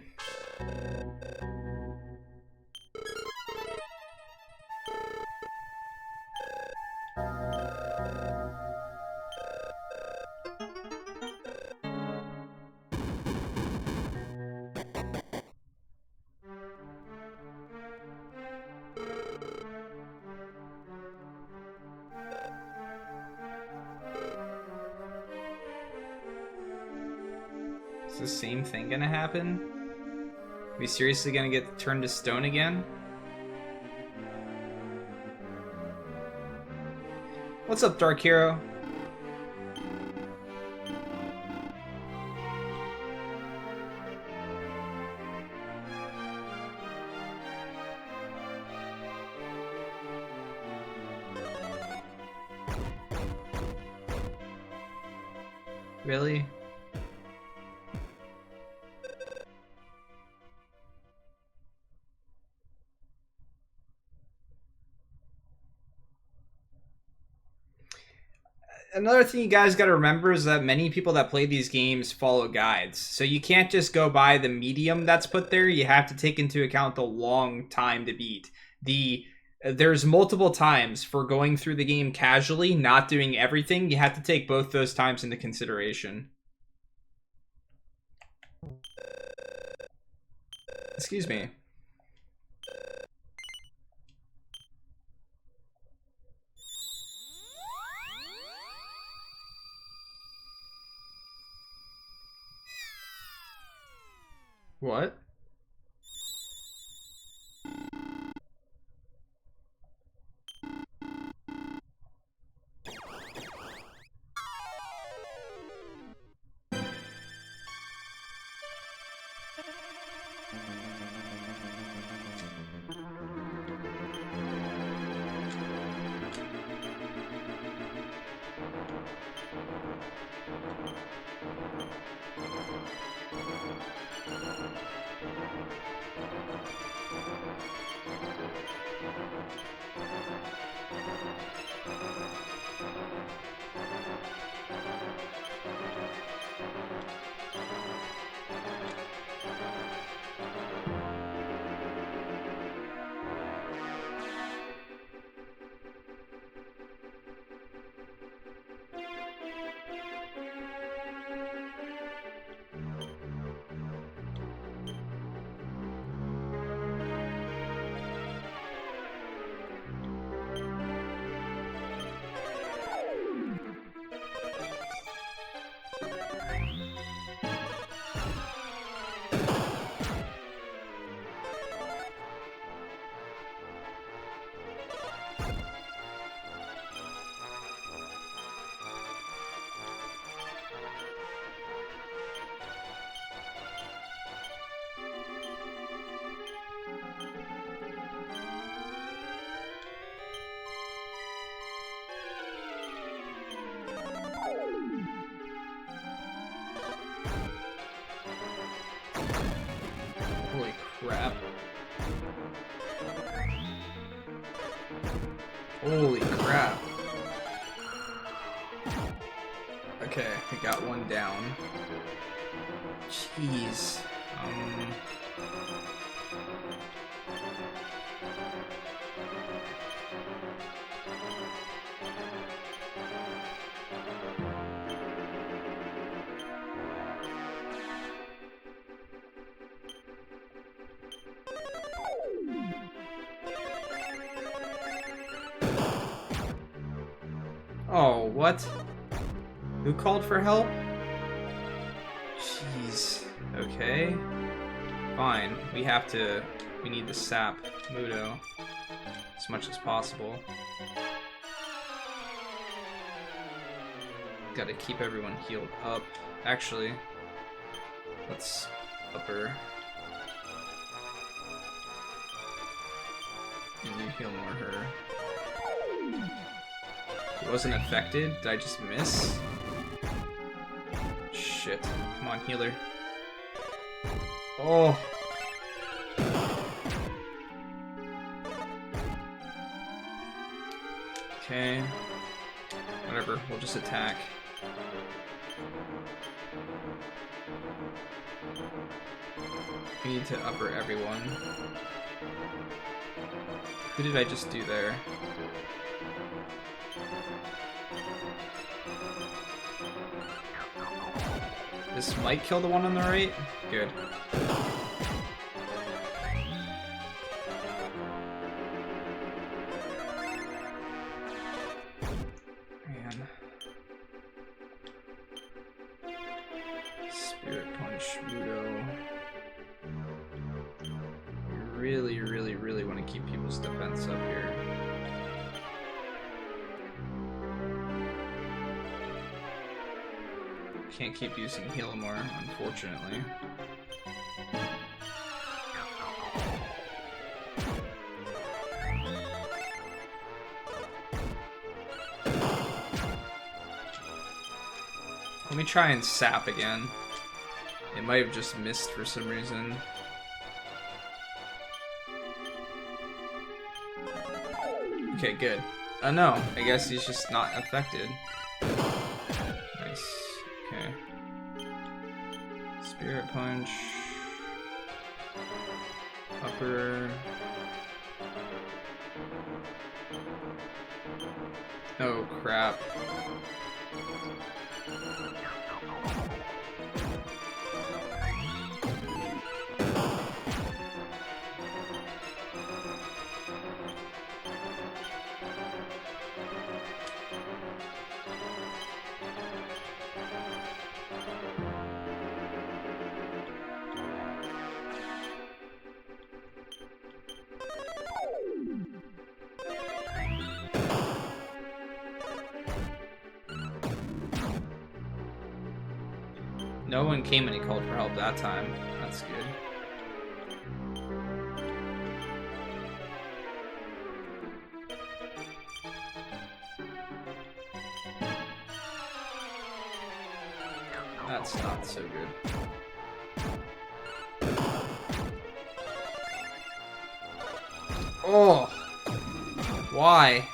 Is the same thing gonna happen? Are we seriously gonna get turned to stone again? What's up, Dark Hero? Really? Another thing you guys got to remember is that many people that play these games follow guides. So you can't just go by the medium that's put there. You have to take into account the long time to beat. There's multiple times for going through the game casually, not doing everything. You have to take both those times into consideration. Excuse me. What? Holy crap. Holy crap. Okay, I got one down. Jeez. Oh, what? Who called for help? Jeez. Okay. Fine. We need to sap Mudo as much as possible. Gotta keep everyone healed up. Actually, let's upper. And you heal more her. It wasn't affected? Did I just miss? Shit. Come on, healer. Oh. Okay. Whatever, we'll just attack. We need to upper everyone. Who did I just do there? This might kill the one on the right? Good. Man. Spirit Punch, Rudo. Really want to keep people's defense up here. Can't keep using Healamore, unfortunately. Let me try and sap again. It might have just missed for some reason. Okay, good. Oh no, I guess he's just not affected. Nice. Okay. Spirit Punch. Upper. Oh crap. No one came and he called for help that time. That's good. That's not so good. Oh! Why?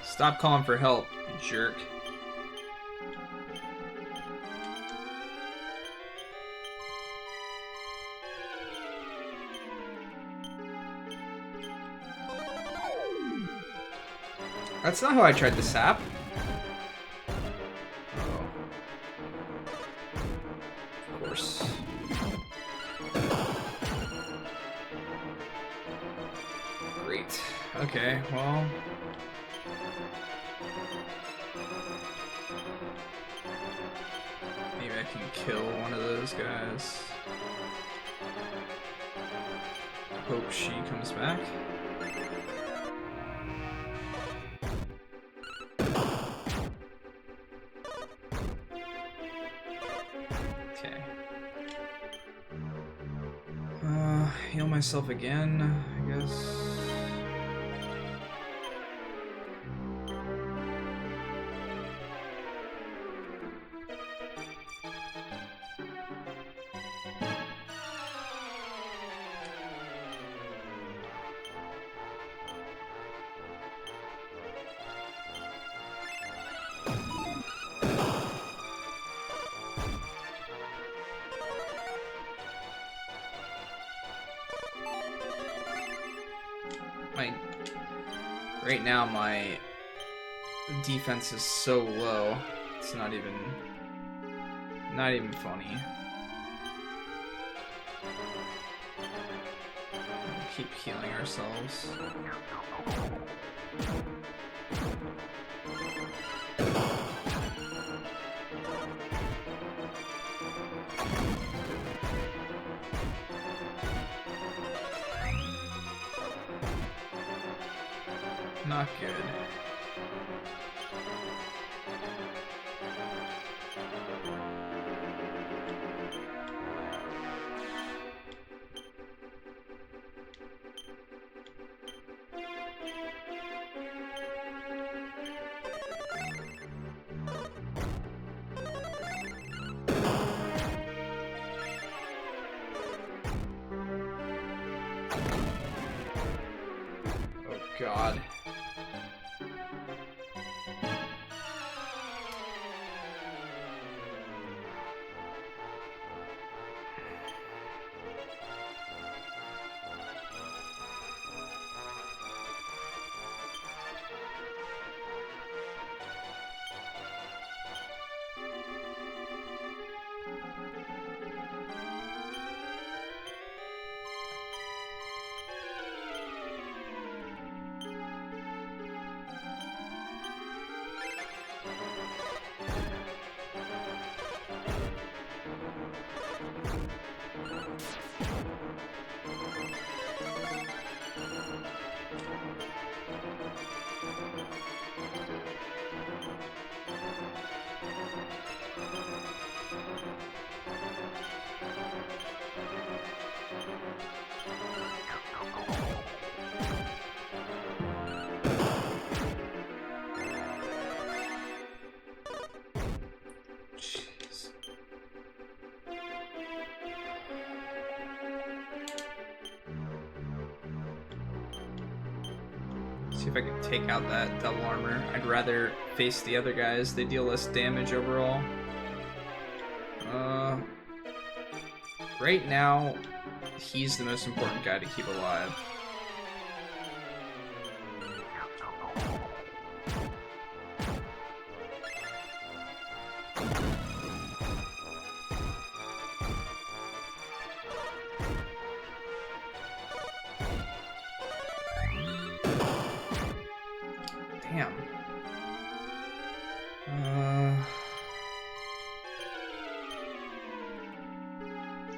Stop calling for help, you jerk. That's not how I tried to sap. Oh. Of course. Great. Okay, well... kill one of those guys. Hope she comes back. Okay. Heal myself again, I guess. Right now my defense is so low, it's not even funny. We'll keep healing ourselves. Not good. Oh God. See if I can take out that double armor. I'd rather face the other guys. They deal less damage overall. Right now, he's the most important guy to keep alive. Damn.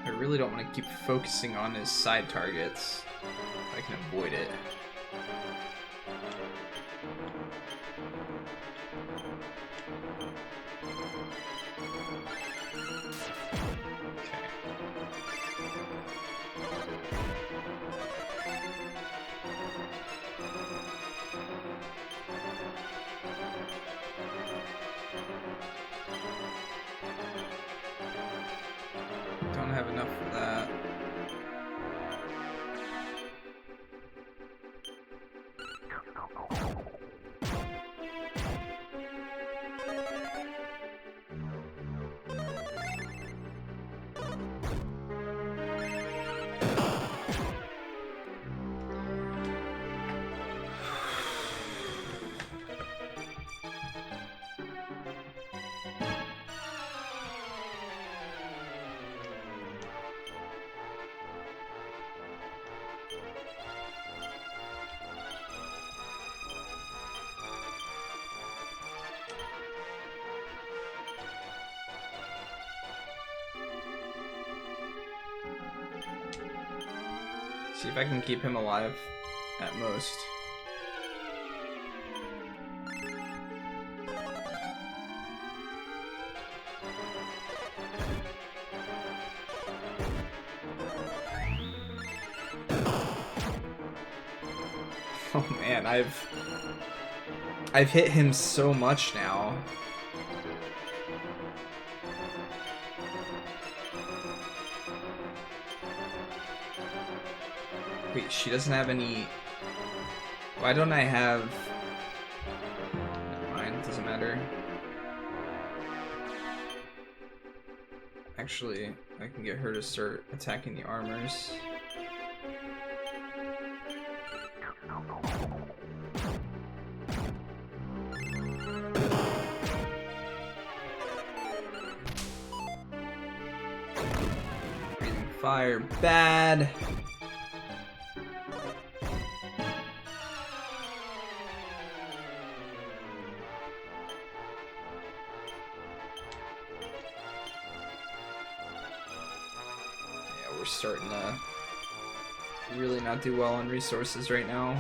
I really don't want to keep focusing on his side targets if I can avoid it. Don't have enough for that. See if I can keep him alive at most. Oh man, I've hit him so much now. Wait, she doesn't have any... Why don't I have... Never mind, doesn't matter. Actually, I can get her to start attacking the armors. Breathing fire, bad. We're starting to really not do well on resources right now.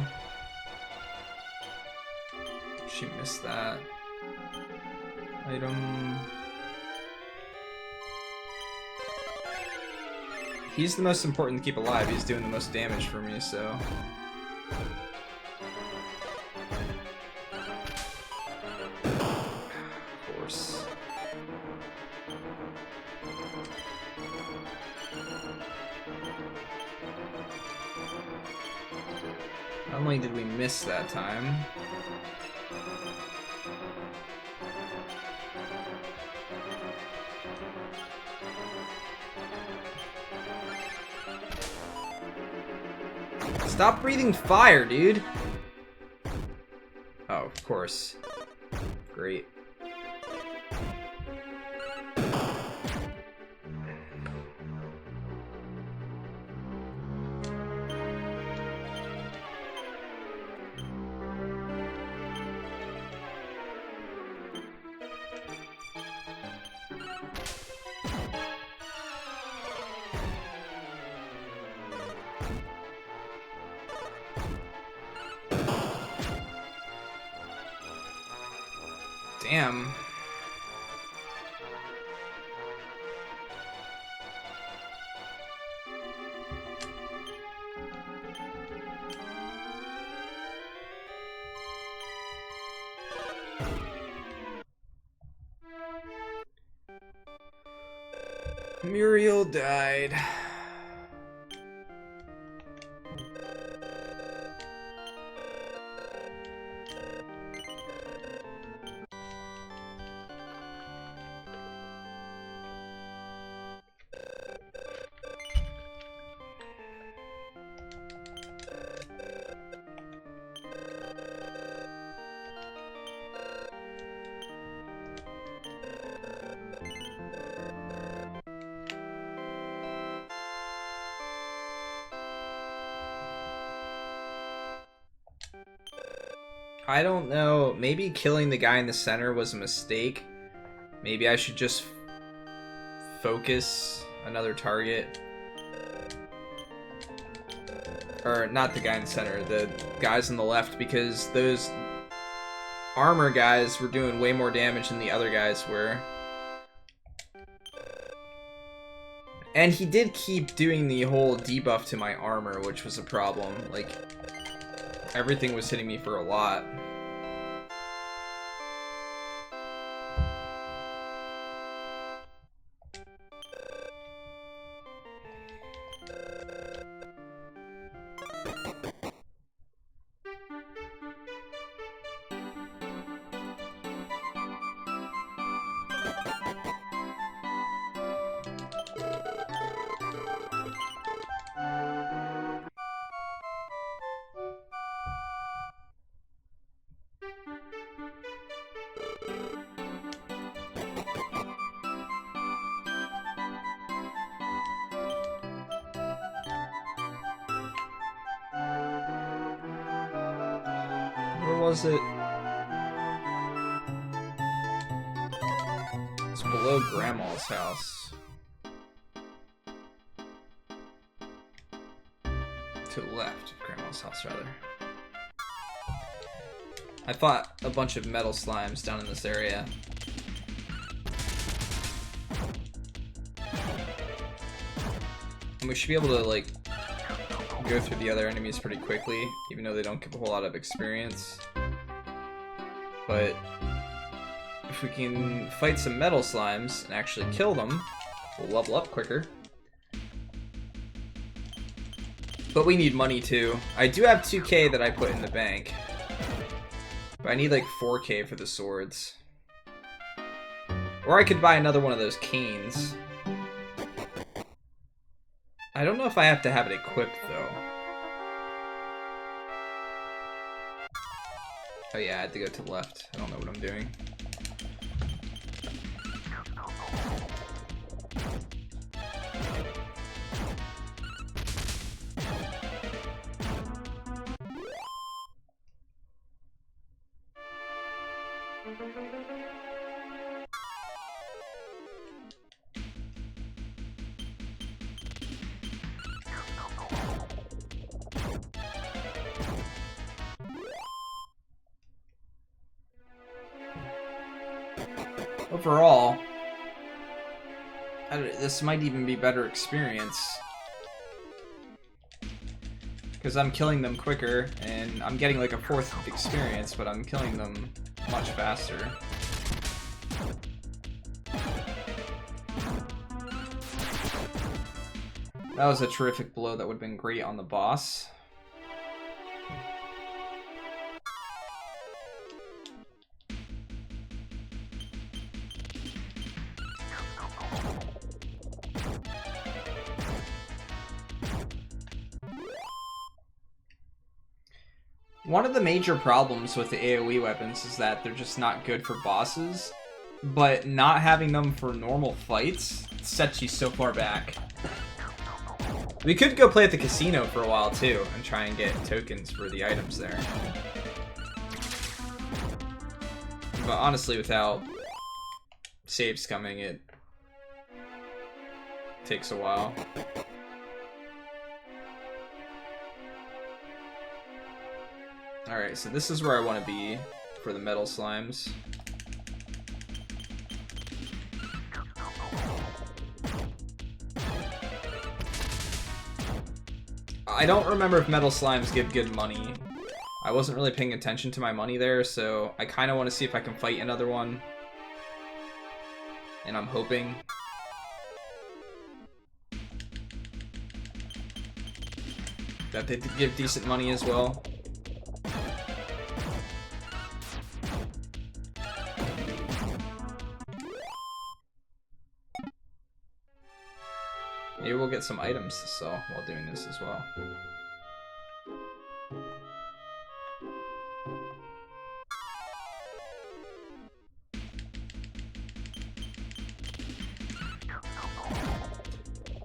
She missed that item. He's the most important to keep alive. He's doing the most damage for me, so... Of course. Not only did we miss that time... Stop breathing fire, dude! Oh, of course. Great. Damn. Muriel died. I don't know. Maybe killing the guy in the center was a mistake. Maybe I should just focus another target. Or not the guy in the center, the guys on the left, because those armor guys were doing way more damage than the other guys were. And he did keep doing the whole debuff to my armor, which was a problem. Like, everything was hitting me for a lot. Where was it? It's below Grandma's house. To the left of Grandma's house, rather. I fought a bunch of metal slimes down in this area. And we should be able to, like, go through the other enemies pretty quickly, even though they don't give a whole lot of experience. But if we can fight some metal slimes and actually kill them, we'll level up quicker. But we need money too. I do have 2K that I put in the bank. But I need like 4K for the swords. Or I could buy another one of those canes. I don't know if I have to have it equipped though. Oh yeah, I had to go to the left. I don't know what I'm doing. Overall, this might even be better experience. Because I'm killing them quicker, and I'm getting like a fourth of experience, but I'm killing them much faster. That was a terrific blow that would have been great on the boss. One of the major problems with the AoE weapons is that they're just not good for bosses, but not having them for normal fights sets you so far back. We could go play at the casino for a while too, and try and get tokens for the items there. But honestly, without saves coming, it takes a while. Alright, so this is where I want to be for the metal slimes. I don't remember if metal slimes give good money. I wasn't really paying attention to my money there, so I kind of want to see if I can fight another one. And I'm hoping. That they give decent money as well. Maybe we'll get some items to sell while doing this as well.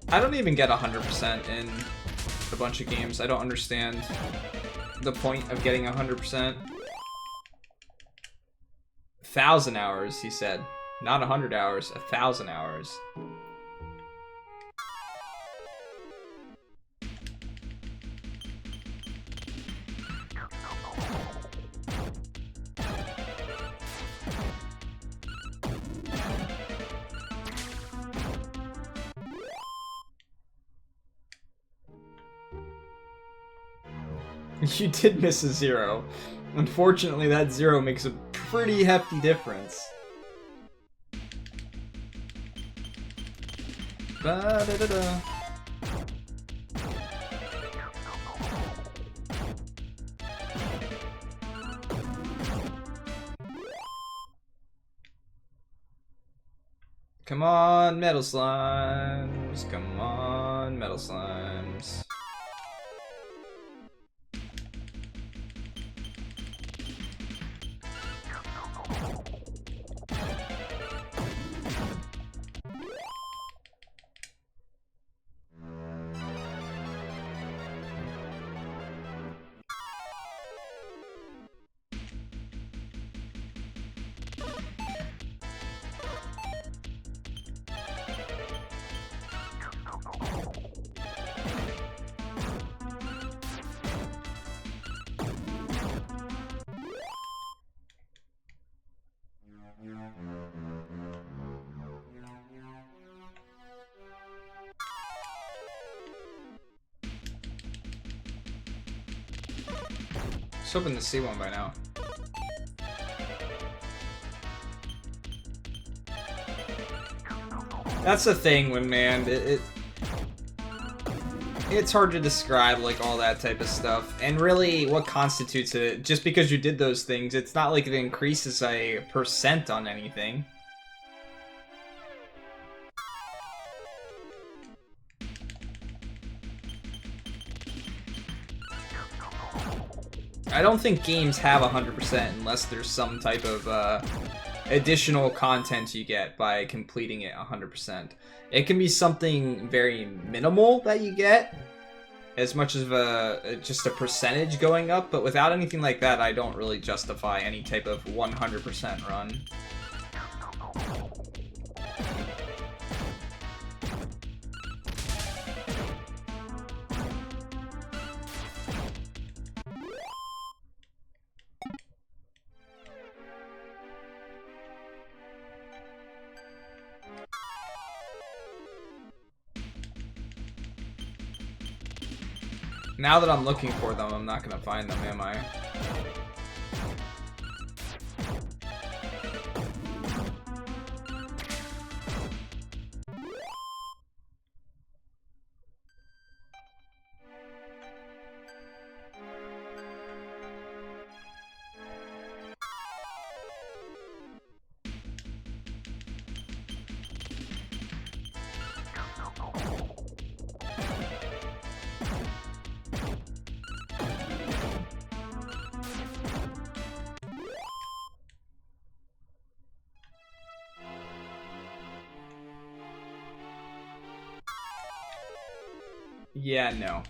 I don't even get 100% in a bunch of games. I don't understand the point of getting 100%. 1,000 hours, he said. Not 100 hours, 1,000 hours. You did miss a 0. Unfortunately, that 0 makes a pretty hefty difference. Ba-da-da-da. Come on, metal slimes. Come on, metal slimes. hoping to see one by now. That's the thing when, man, it's hard to describe, like, all that type of stuff. And really, what constitutes it? Just because you did those things, it's not like it increases a % on anything. I don't think games have 100% unless there's some type of additional content you get by completing it 100%. It can be something very minimal that you get, as much as just a percentage going up, but without anything like that, I don't really justify any type of 100% run. Now that I'm looking for them, I'm not gonna find them, am I? Yeah, no.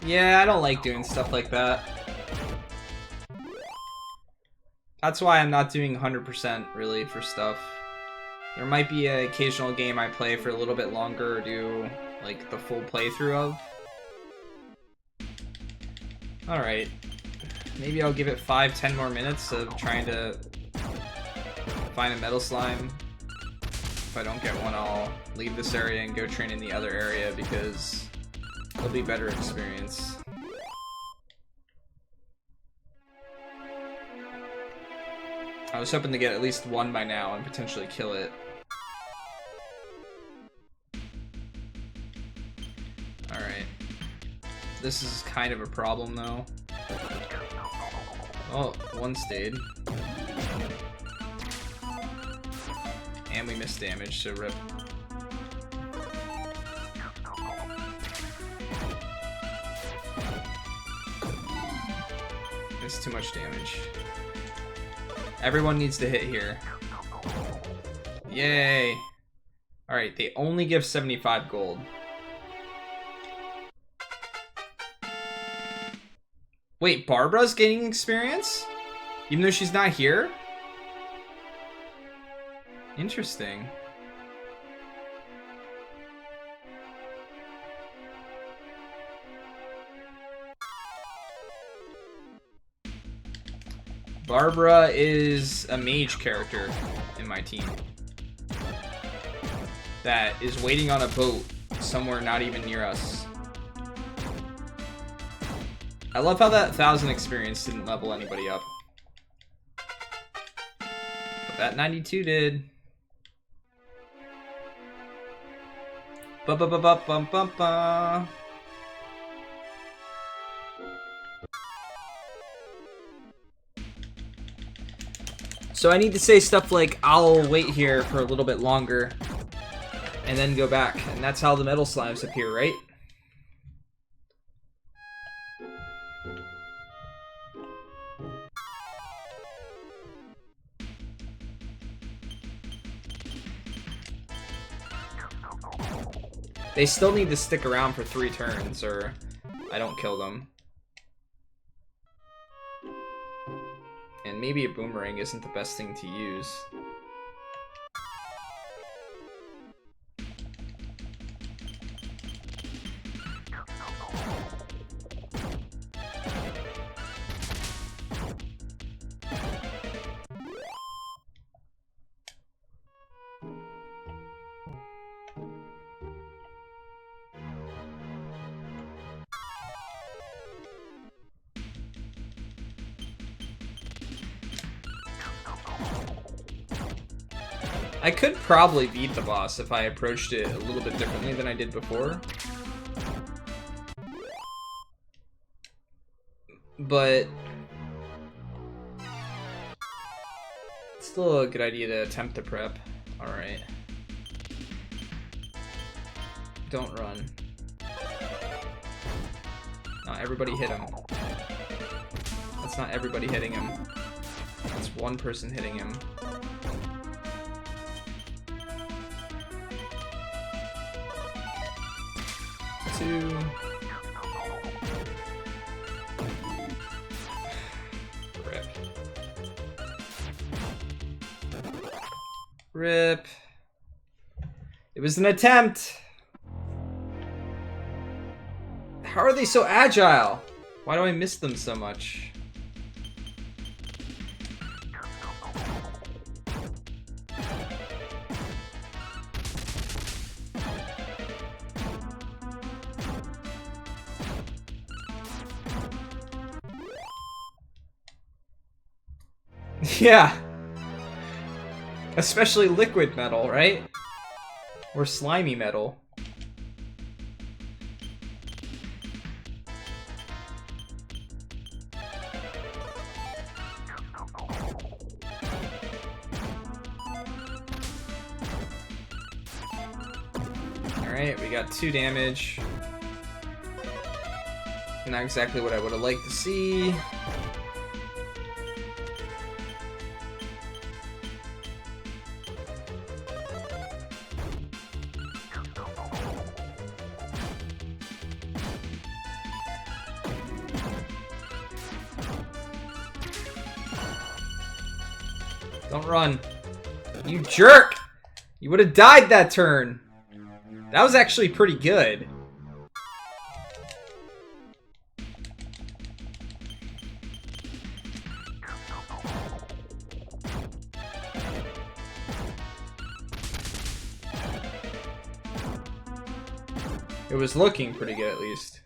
Yeah, I don't like doing stuff like that. That's why I'm not doing 100% really for stuff. There might be an occasional game I play for a little bit longer or do like the full playthrough of. Alright. Maybe I'll give it 5-10 more minutes of trying to find a metal slime. If I don't get one, I'll leave this area and go train in the other area because it'll be better experience. I was hoping to get at least one by now and potentially kill it. Alright. This is kind of a problem though. Oh, one stayed. And we missed damage, so rip. It's too much damage. Everyone needs to hit here. Yay! Alright, they only give 75 gold. Wait, Barbara's gaining experience? Even though she's not here? Interesting. Barbara is a mage character in my team that is waiting on a boat somewhere not even near us. I love how that 1,000 experience didn't level anybody up. But that 92 did. Ba-ba-ba-ba-bum-bum-ba. So I need to say stuff like, I'll wait here for a little bit longer, and then go back. And that's how the metal slimes appear, right? They still need to stick around for 3 turns, or I don't kill them. maybe a boomerang isn't the best thing to use. I could probably beat the boss if I approached it a little bit differently than I did before. But it's still a good idea to attempt to prep. Alright. Don't run. Not everybody hit him. That's not everybody hitting him. That's one person hitting him. Two. Rip. Rip. It was an attempt. How are they so agile? Why do I miss them so much? Yeah. Especially liquid metal, right? Or slimy metal. Alright, we got 2 damage. Not exactly what I would have liked to see. Don't run. You jerk! You would have died that turn. That was actually pretty good. It was looking pretty good, at least.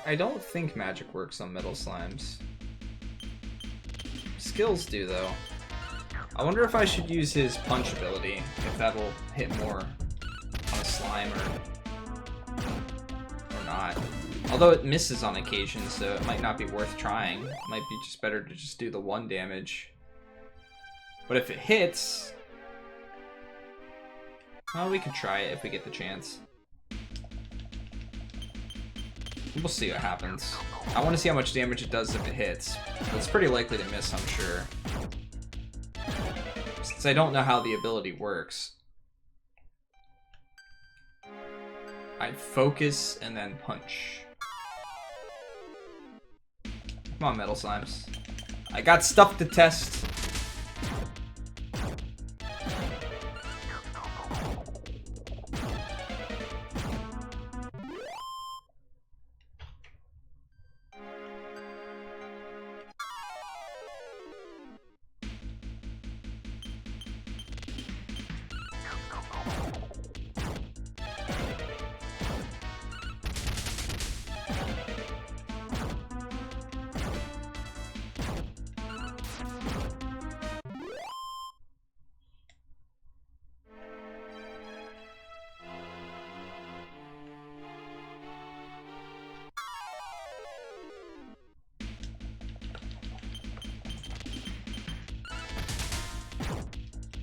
I don't think magic works on metal slimes. Skills do, though. I wonder if I should use his punch ability, if that'll hit more on a slime or not. Although it misses on occasion, so it might not be worth trying. It might be just better to just do the 1 damage. But if it hits... well, we could try it if we get the chance. We'll see what happens. I want to see how much damage it does if it hits. It's pretty likely to miss, I'm sure. Since I don't know how the ability works. I focus and then punch. Come on, metal slimes. I got stuff to test.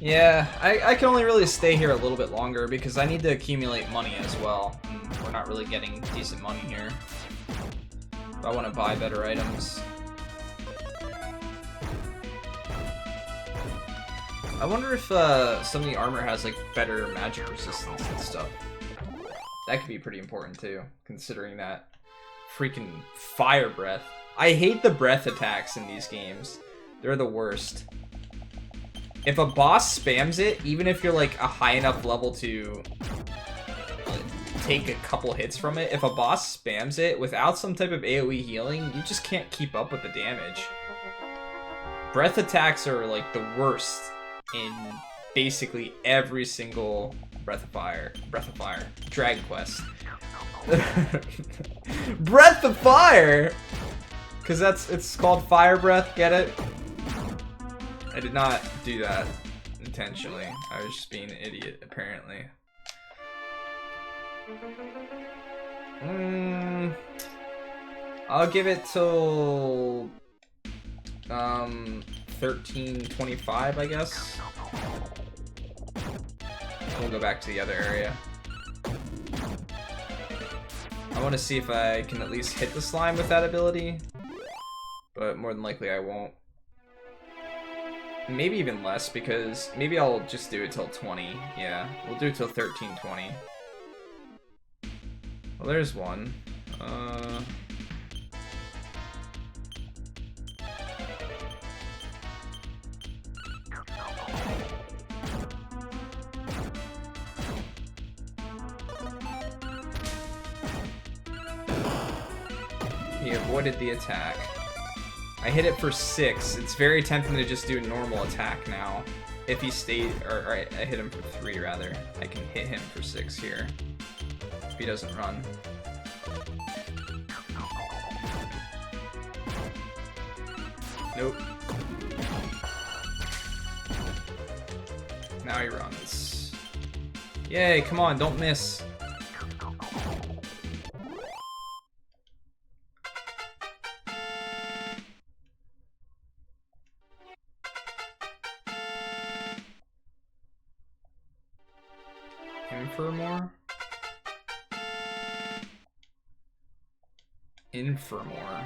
Yeah, I can only really stay here a little bit longer because I need to accumulate money as well. And we're not really getting decent money here. If I want to buy better items. I wonder if some of the armor has like better magic resistance and stuff. That could be pretty important too, considering that freaking fire breath. I hate the breath attacks in these games. They're the worst. If a boss spams it, even if you're like a high enough level to take a couple hits from it, if a boss spams it without some type of AoE healing, you just can't keep up with the damage. Breath attacks are like the worst in basically every single Breath of Fire, Dragon Quest. Breath of Fire! Because it's called Fire Breath, get it? I did not do that intentionally. I was just being an idiot, apparently. I'll give it till 13:25, I guess. We'll go back to the other area. I want to see if I can at least hit the slime with that ability, but more than likely I won't. Maybe even less, because maybe I'll just do it till 20. Yeah, we'll do it till 13:20. Well, there's one. He avoided the attack. I hit it for 6. It's very tempting to just do a normal attack now. If he stayed, or I hit him for 3 rather. I can hit him for 6 here. If he doesn't run. Nope. Now he runs. Yay, come on, don't miss. Infirmore.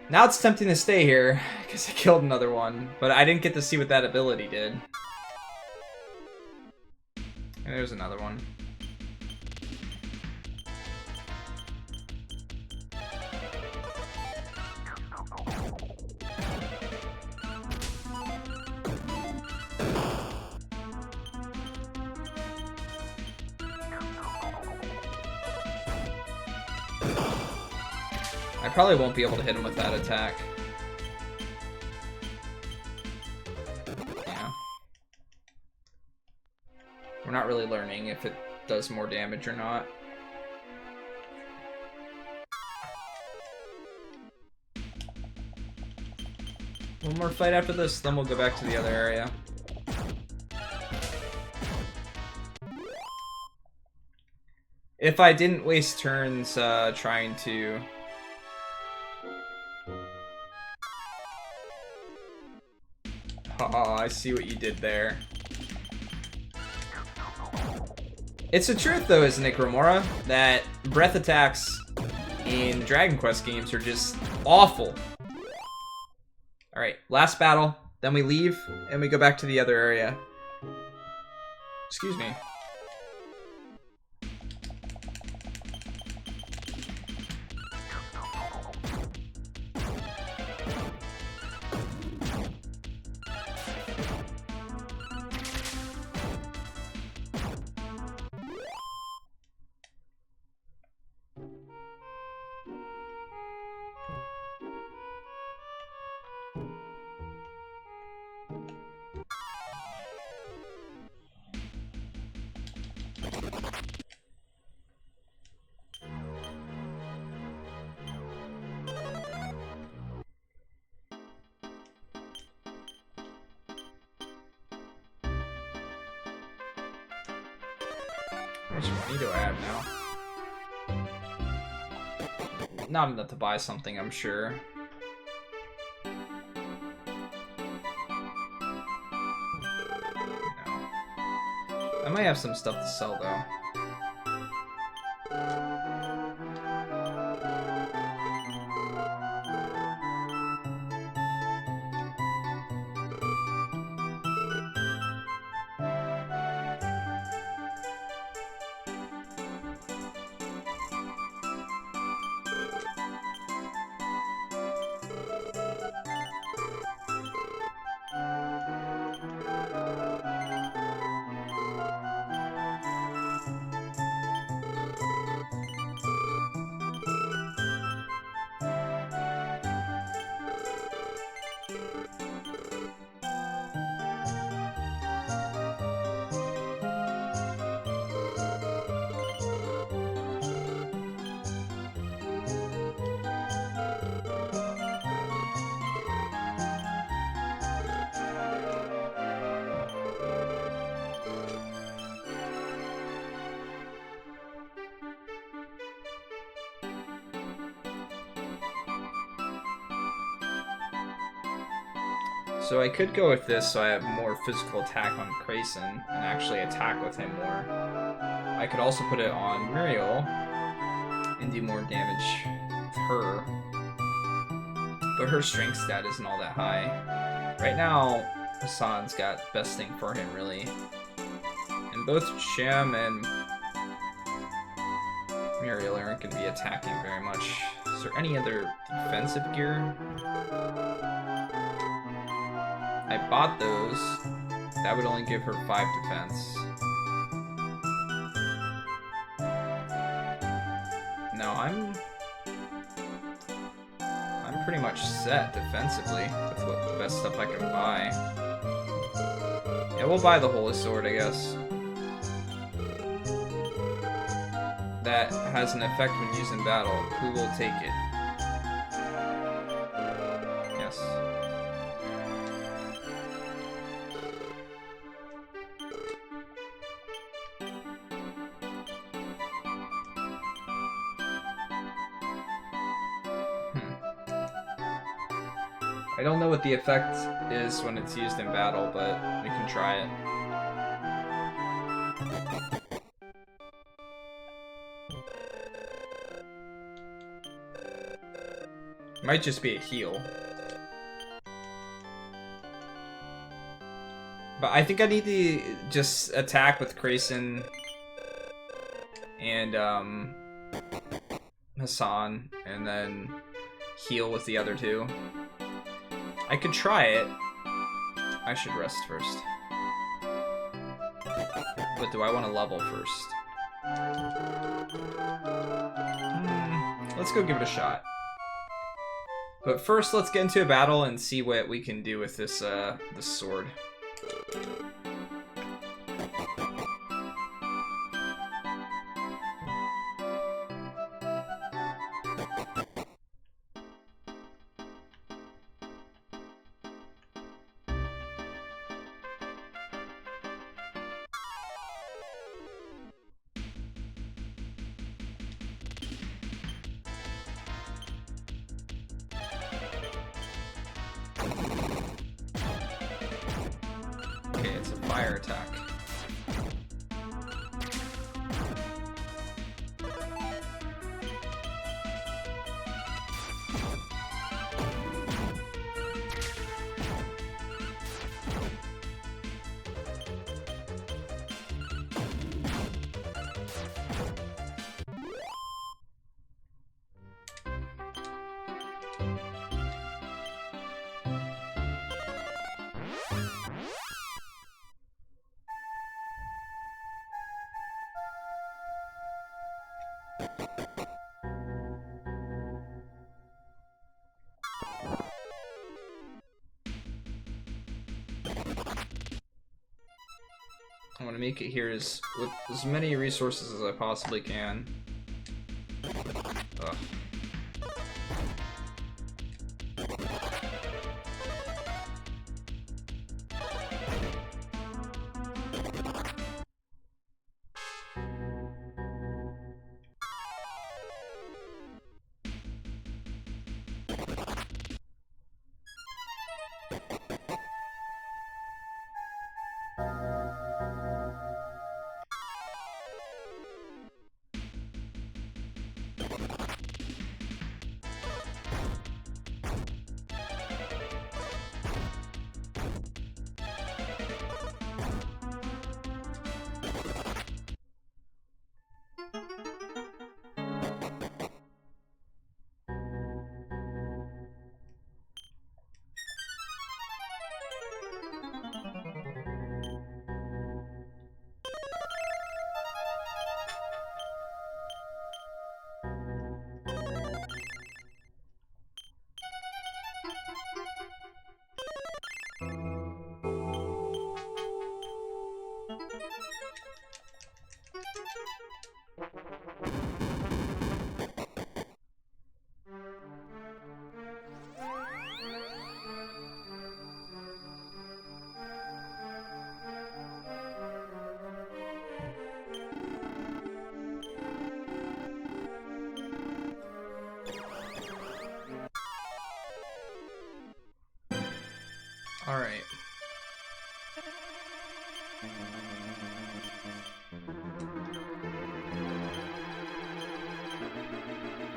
Now it's tempting to stay here, because I killed another one, but I didn't get to see what that ability did. And there's another one. I probably won't be able to hit him with that attack. Yeah. We're not really learning if it does more damage or not. One more fight after this, then we'll go back to the other area. If I didn't waste turns trying to... Oh, I see what you did there. It's the truth, though, isn't it, Gromora? That breath attacks in Dragon Quest games are just awful. Alright, last battle. Then we leave, and we go back to the other area. Excuse me. How much money do I have now? Not enough to buy something, I'm sure. I might have some stuff to sell though. So I could go with this so I have more physical attack on Grayson and actually attack with him more. I could also put it on Muriel and do more damage with her. But her strength stat isn't all that high. Right now, Hassan's got best thing for him, really. And both Shem and Muriel aren't going to be attacking very much. Is there any other defensive gear? I bought those. That would only give her 5 defense. No, I'm pretty much set defensively with what the best stuff I can buy. Yeah, we'll buy the Holy Sword, I guess. That has an effect when used in battle. Who will take it? Yes. I don't know what the effect is when it's used in battle, but we can try it. Might just be a heal. But I think I need to just attack with Grayson and Hassan, and then heal with the other two. I could try it. I should rest first. But do I want to level first? Let's go give it a shot. But first, let's get into a battle and see what we can do with this this sword. Okay, it's a fire attack. I want to make it here with as many resources as I possibly can. Ugh.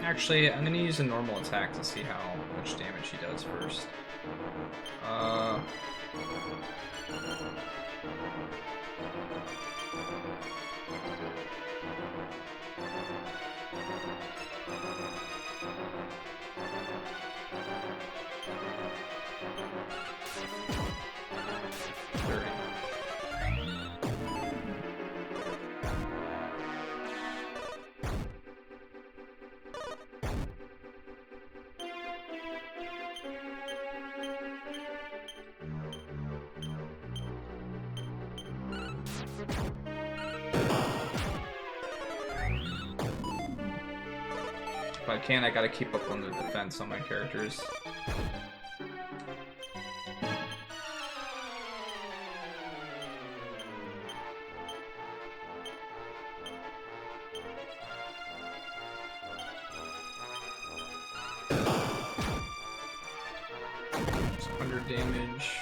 Actually, I'm gonna use a normal attack to see how much damage he does first. If I can, I gotta keep up on the defense on my characters. It's 100 damage.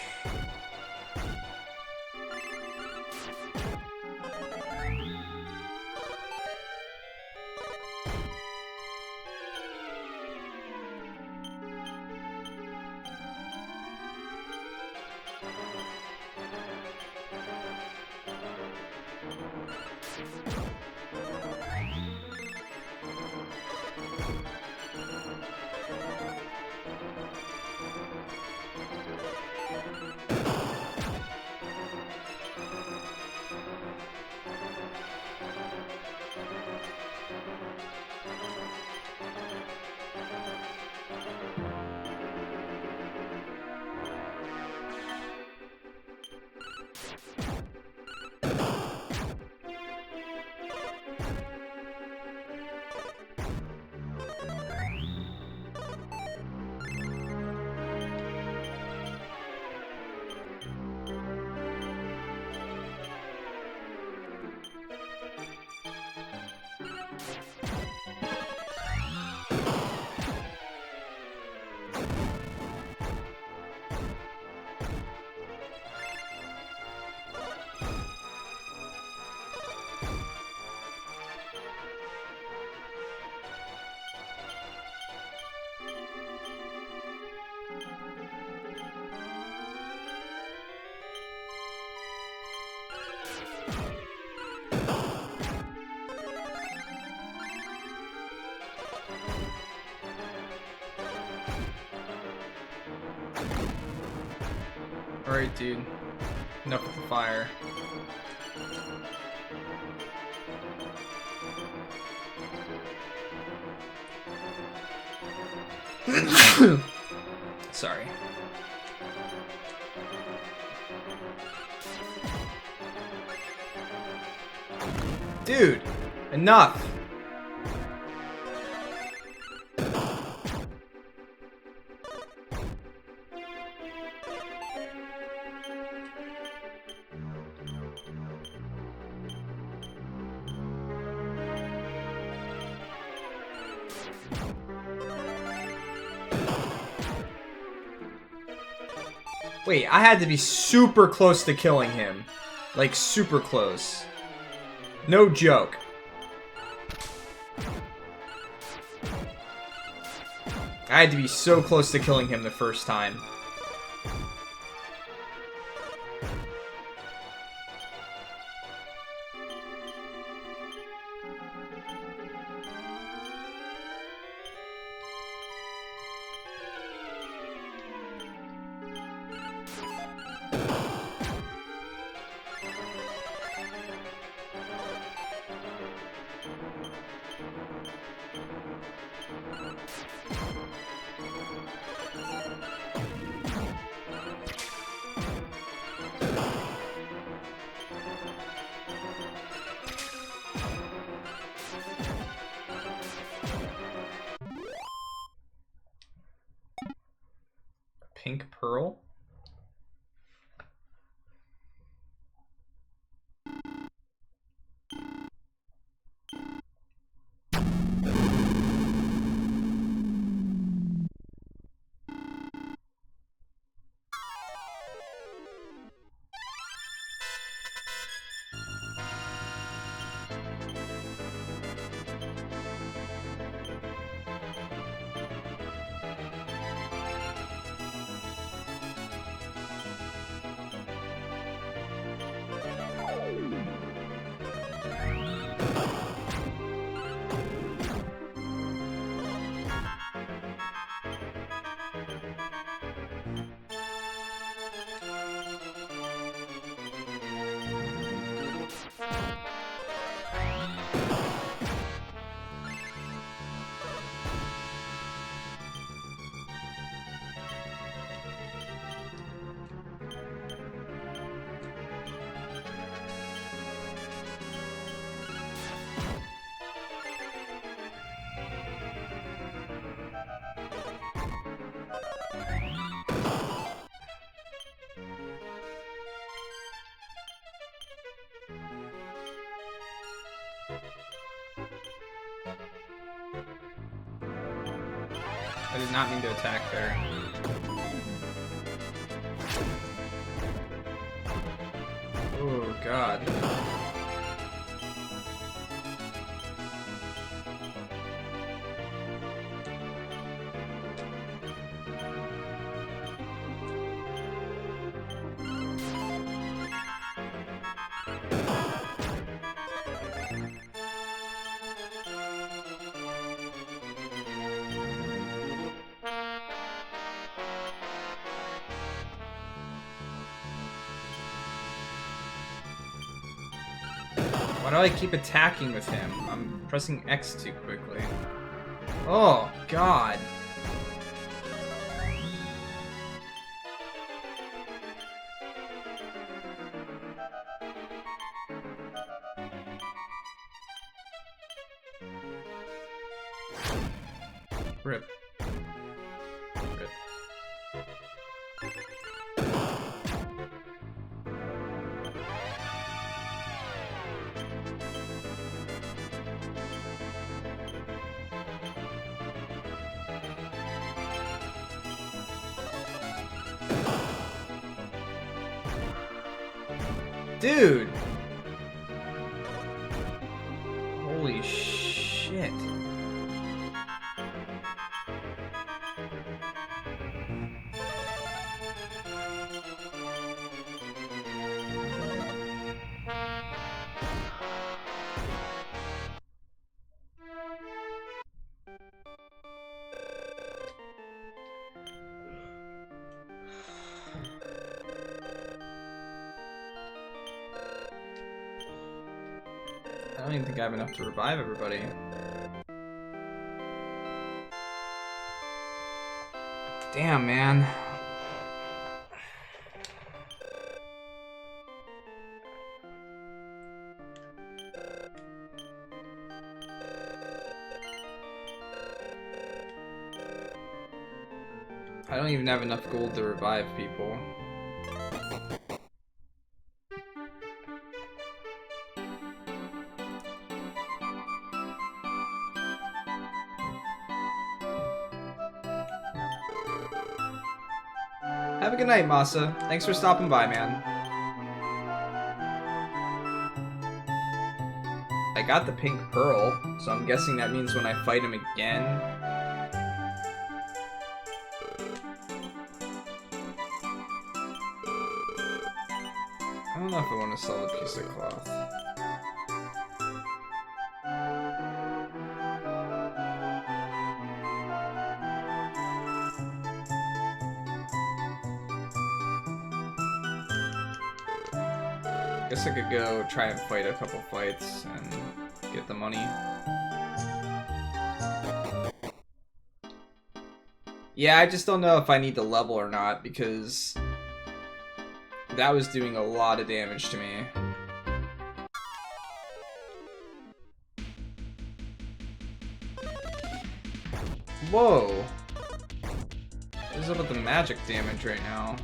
Alright, dude. Enough with the fire. Sorry. Dude, enough. Wait, I had to be super close to killing him. Like, super close. No joke. I had to be so close to killing him the first time. Pink pearl? I did not mean to attack there. Oh, God. Why do I keep attacking with him? I'm pressing X too quickly. Oh, God. Rip. Rip. Dude! Holy shit. I don't even think I have enough to revive everybody. Damn, man. I don't even have enough gold to revive people. Have a good night, Masa. Thanks for stopping by, man. I got the pink pearl, so I'm guessing that means when I fight him again. I don't know if I want to sell a piece of cloth. Guess I could go try and fight a couple fights and get the money. Yeah, I just don't know if I need to level or not because that was doing a lot of damage to me. Whoa! What is up with the magic damage right now?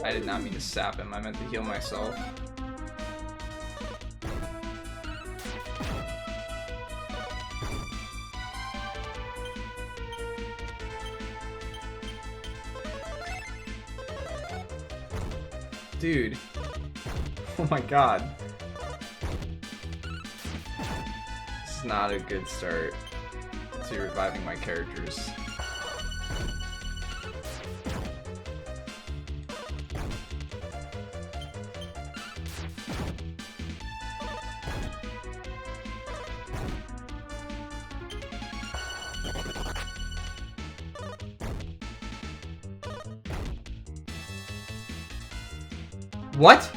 I did not mean to sap him, I meant to heal myself. Dude. Oh my god. This is not a good start to reviving my characters. What?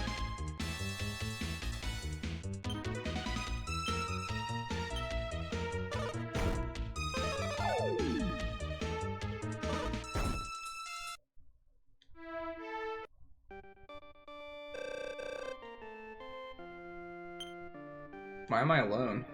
Why am I alone?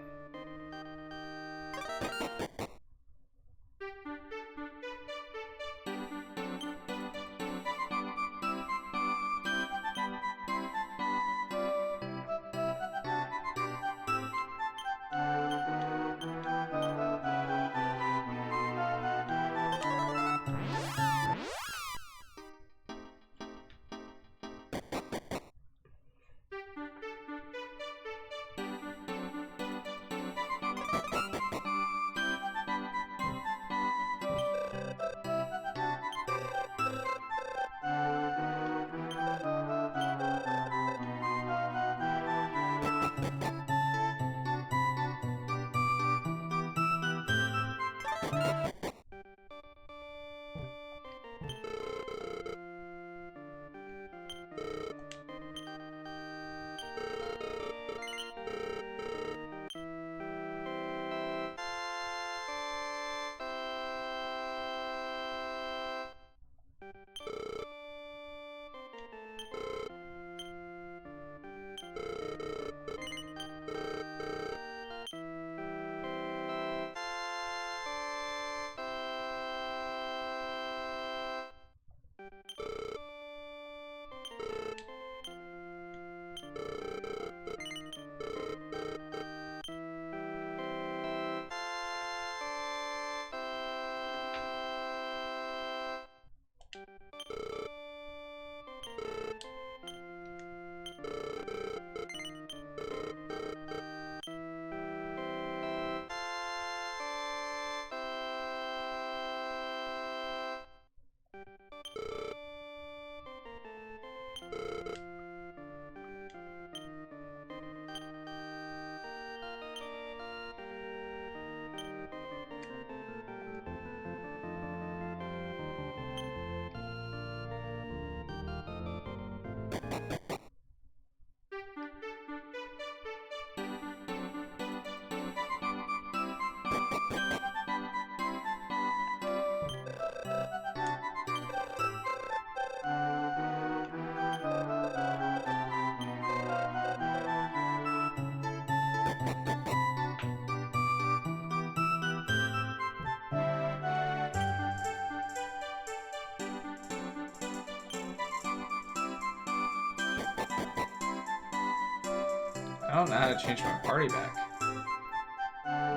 don't know how to change my party back.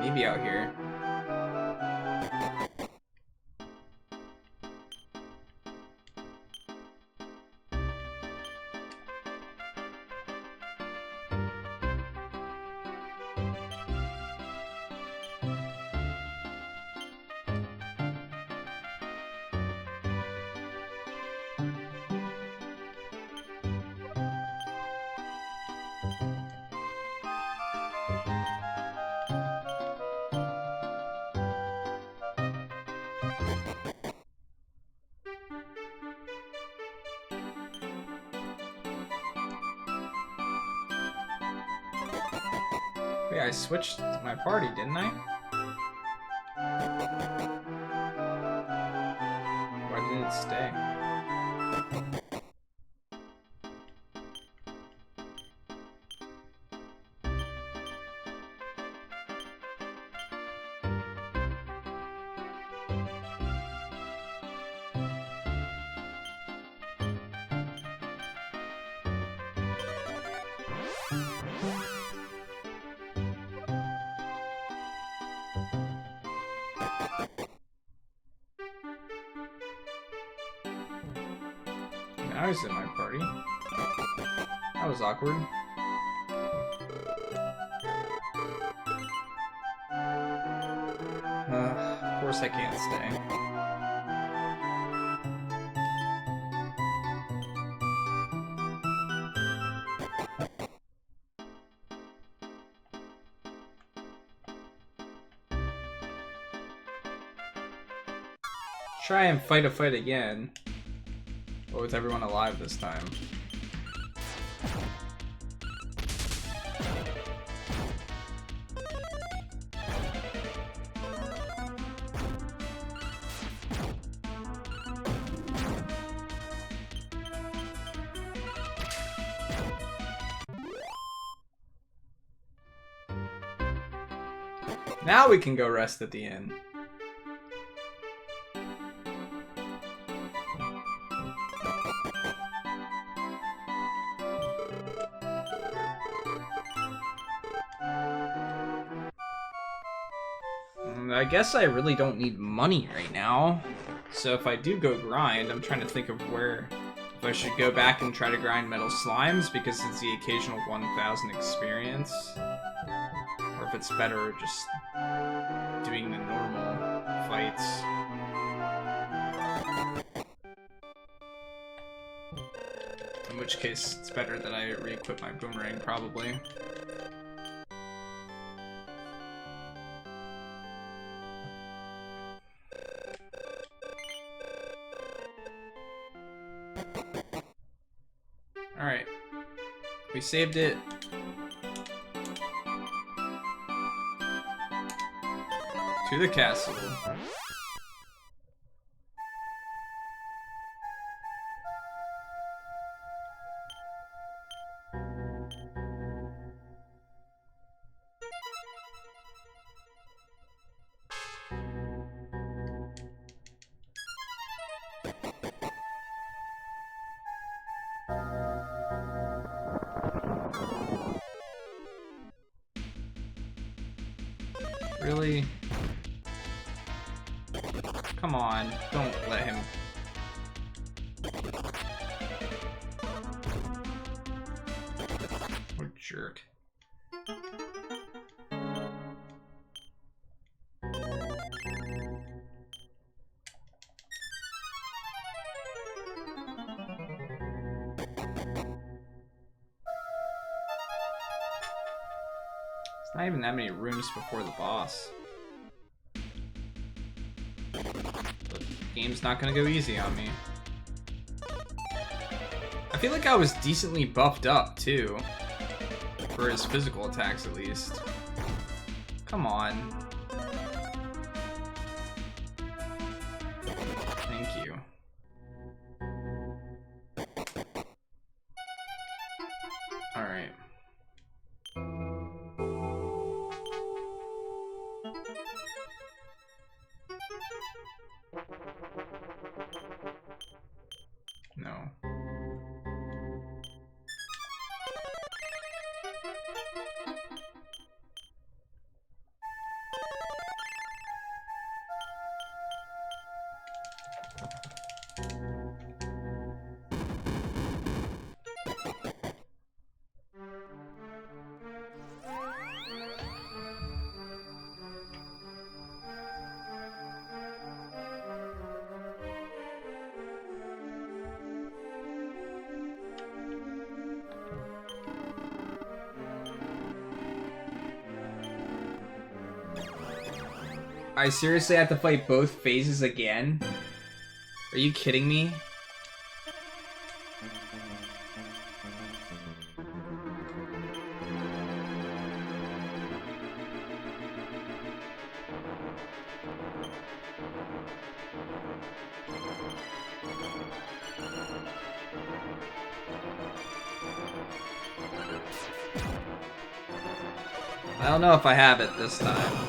Maybe out here. Wait, I switched my party, didn't I? Why didn't it stay? I was in my party. That was awkward. Of course I can't stay. Try and fight a fight again. But with everyone alive this time. Now we can go rest at the inn. I guess I really don't need money right now. So if I do go grind, I'm trying to think of where... If I should go back and try to grind metal slimes because it's the occasional 1,000 experience. Or if it's better just doing the normal fights. In which case, it's better that I re-equip my boomerang, probably. Alright. We saved it. To the castle. Really? Come on, don't let him. What a jerk. It's not even that many rooms before the boss. The game's not gonna go easy on me. I feel like I was decently buffed up, too. For his physical attacks, at least. Come on. Thank you. Alright. No. I seriously have to fight both phases again? Are you kidding me? I don't know if I have it this time.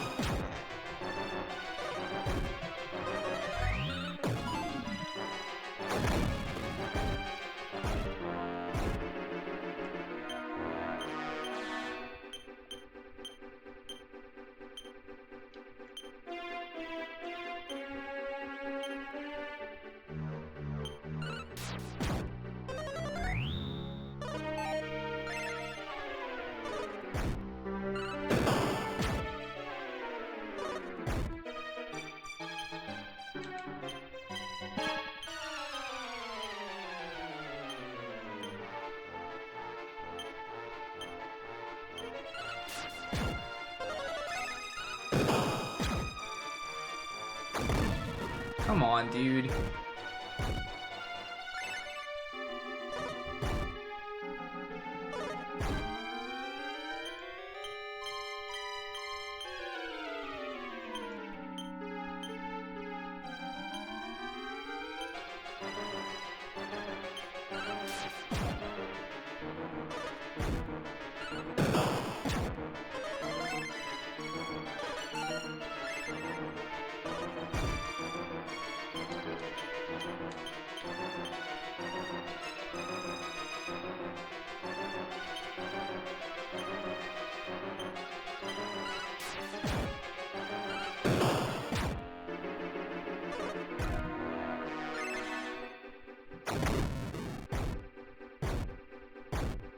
Come on, dude.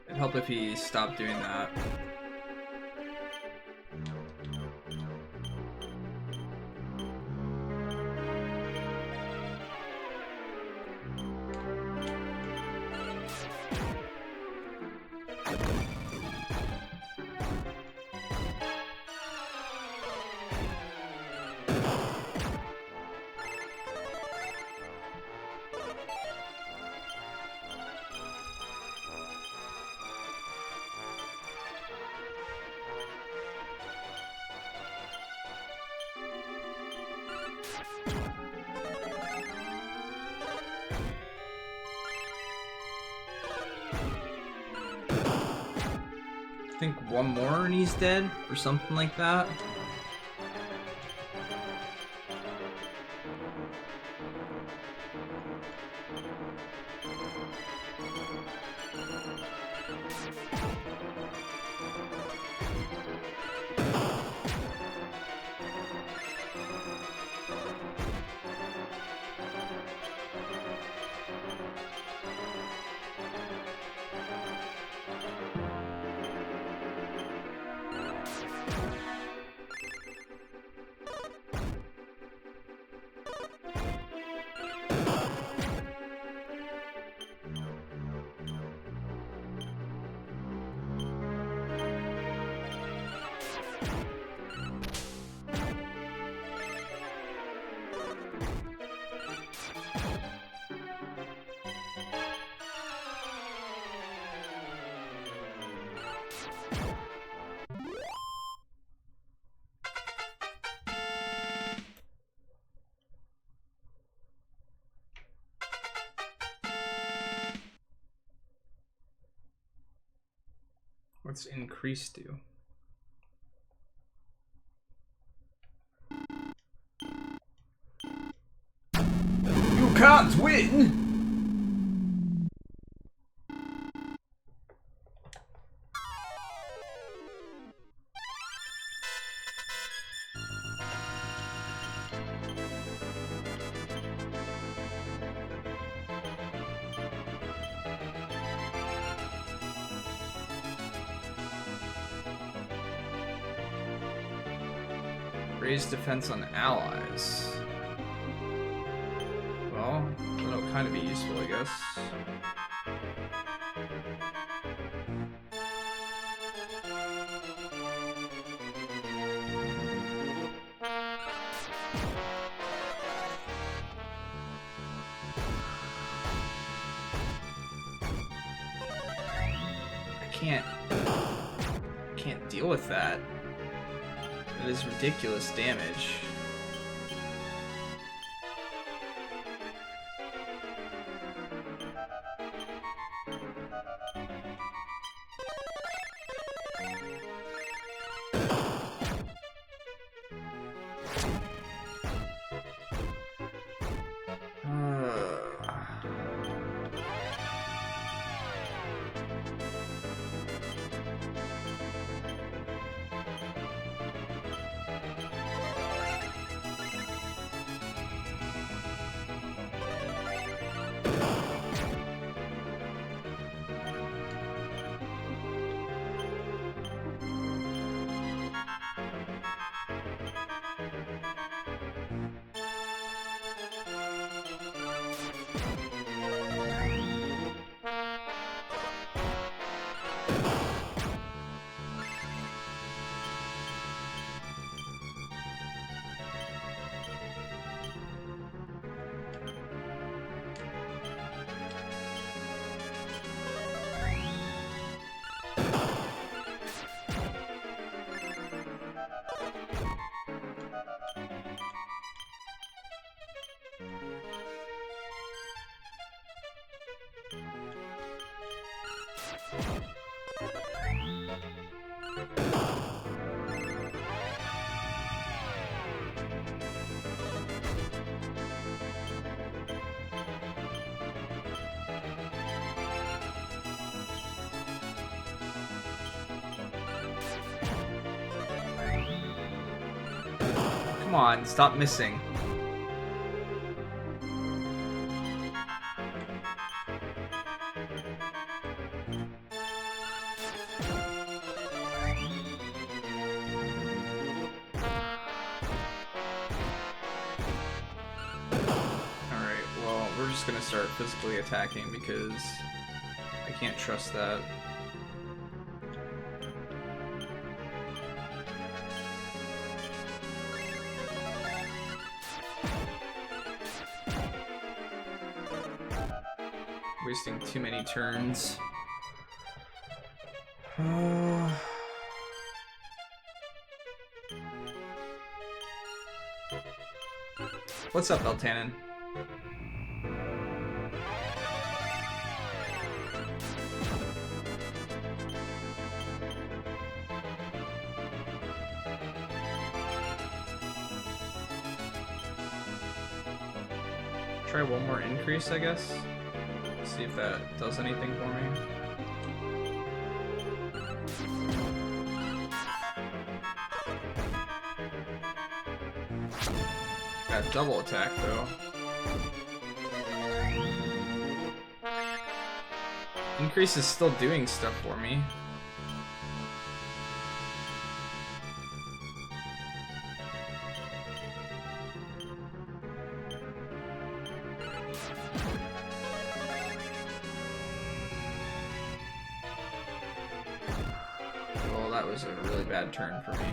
It'd help if he stopped doing that. I think one more and he's dead, or something like that. What's increase do? You can't win! Raise defense on allies. Well, that'll kind of be useful, I guess. can't deal with that. It is ridiculous damage. Come on, stop missing. We're just gonna start physically attacking because I can't trust that. Wasting too many turns. What's up, Eltanin? Try one more increase, I guess. See if that does anything for me. Got double attack though. Increase is still doing stuff for me. Well, that was a really bad turn for me.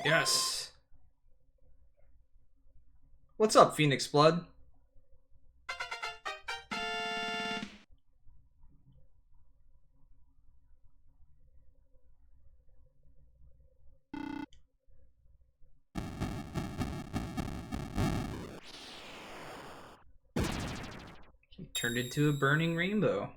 Yes. What's up, Phoenix Blood? He turned into a burning rainbow.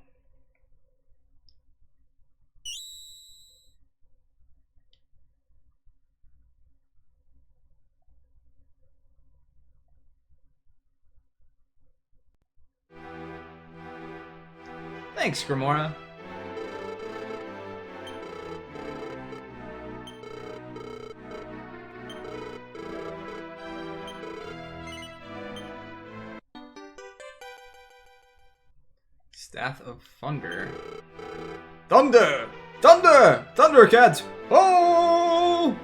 Thanks, Grimora. Staff of Thunder. Thunder! Thunder! Thundercats! Oh!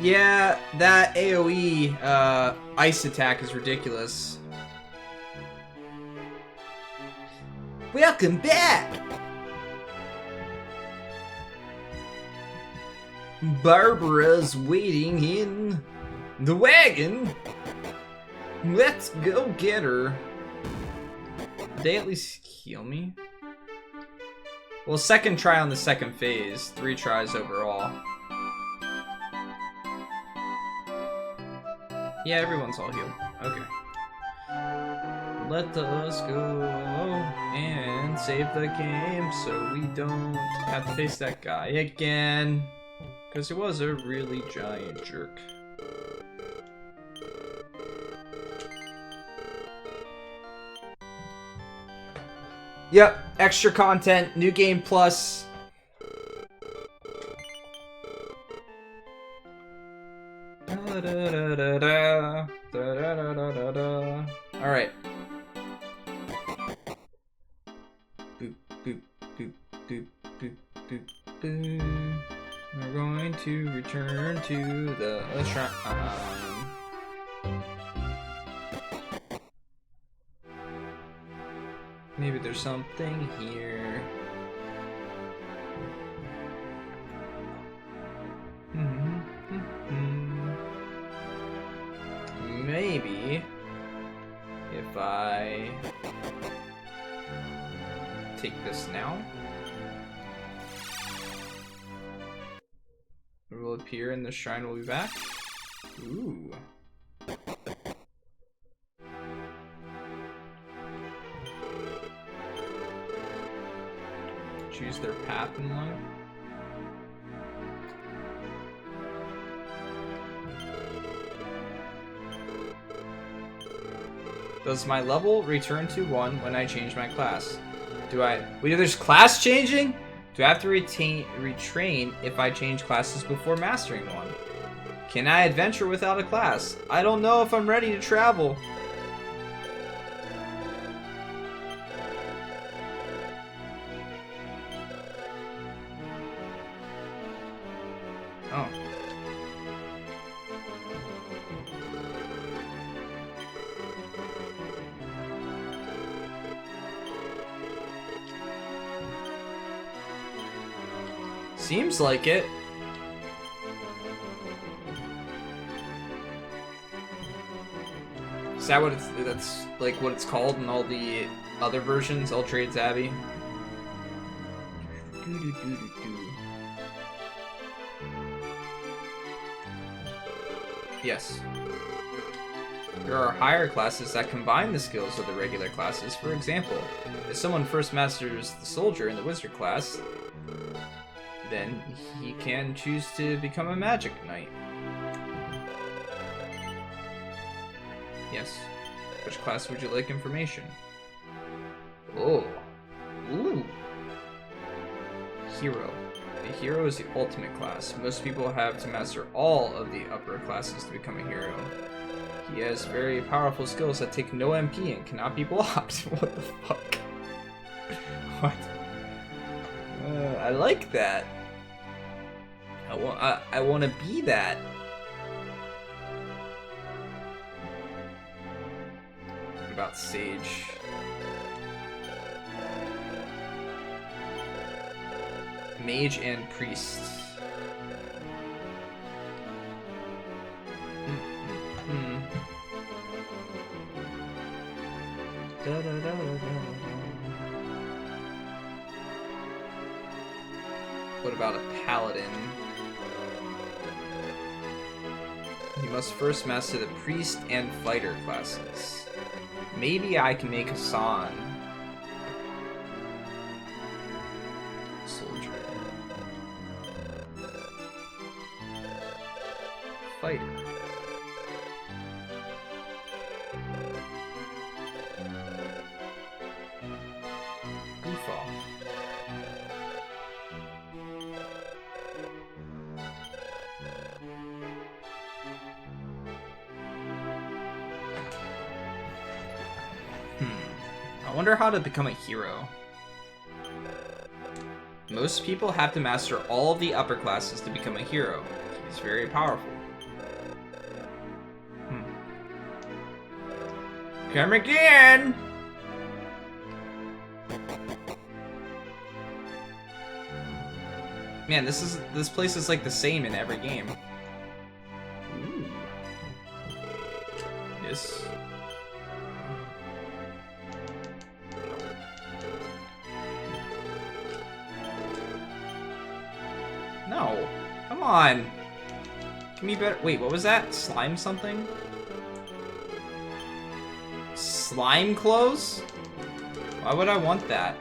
Yeah, that AoE ice attack is ridiculous. Welcome back! Barbara's waiting in the wagon. Let's go get her. Did they at least heal me? Well, second try on the second phase. 3 tries overall. Yeah, everyone's all healed. Okay. Let us go and save the game so we don't have to face that guy again. Because he was a really giant jerk. Yep, extra content, new game plus. Alright. Boop, boop, boop, boop, boop, boop, boop. We're going to return to the shrine. Maybe there's something here. Maybe if I take this now, it will appear and the shrine will be back. Ooh. Choose their path in life. Does my level return to 1 when I change my class? Do I... Wait, there's class changing? Do I have to retrain if I change classes before mastering one? Can I adventure without a class? I don't know if I'm ready to travel. Oh. Seems like it. that what that's like what it's called in all the other versions? Eltrade's Abbey? Yes. There are higher classes that combine the skills of the regular classes. For example, if someone first masters the soldier in the wizard class, then he can choose to become a magic knight. Yes. Which class would you like information? Oh. Ooh. Hero. The hero is the ultimate class. Most people have to master all of the upper classes to become a hero. He has very powerful skills that take no MP and cannot be blocked. What the fuck? What? I like that. I want to be that. What about Sage? Mage and Priest. What about a Paladin? You must first master the Priest and Fighter classes. Maybe I can make Hassan. Soldier. Fighter. Goof off. I wonder how to become a hero. Most people have to master all of the upper classes to become a hero. He's very powerful. Come again! Man, this place is like the same in every game. Ooh. Yes. No. Come on. Give me better. Wait, what was that? Slime something? Slime clothes? Why would I want that?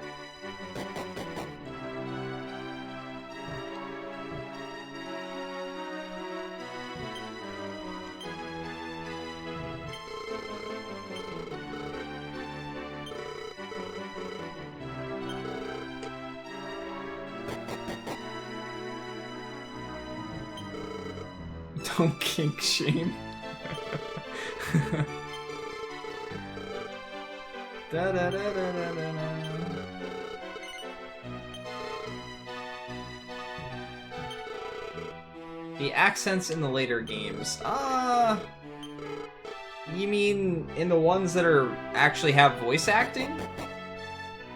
Don't kink shame. Da, da, da, da, da, da. The accents in the later games. You mean in the ones that are actually have voice acting?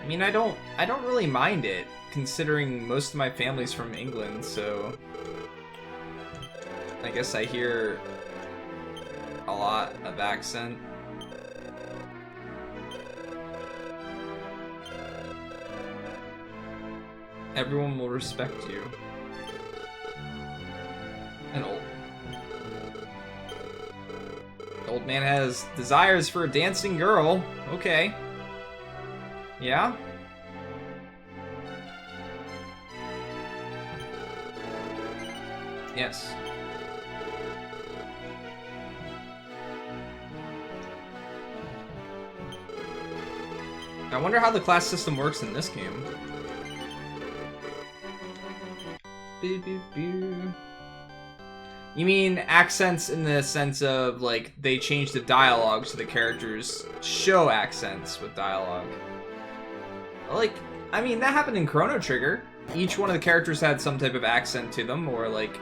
I mean, I don't really mind it, considering most of my family's from England, so I guess I hear a lot of accent. Everyone will respect you. An old man has desires for a dancing girl. Okay. Yeah? Yes. I wonder how the class system works in this game. You mean accents in the sense of, like, they change the dialogue so the characters show accents with dialogue. Like, I mean, that happened in Chrono Trigger. Each one of the characters had some type of accent to them, or, like,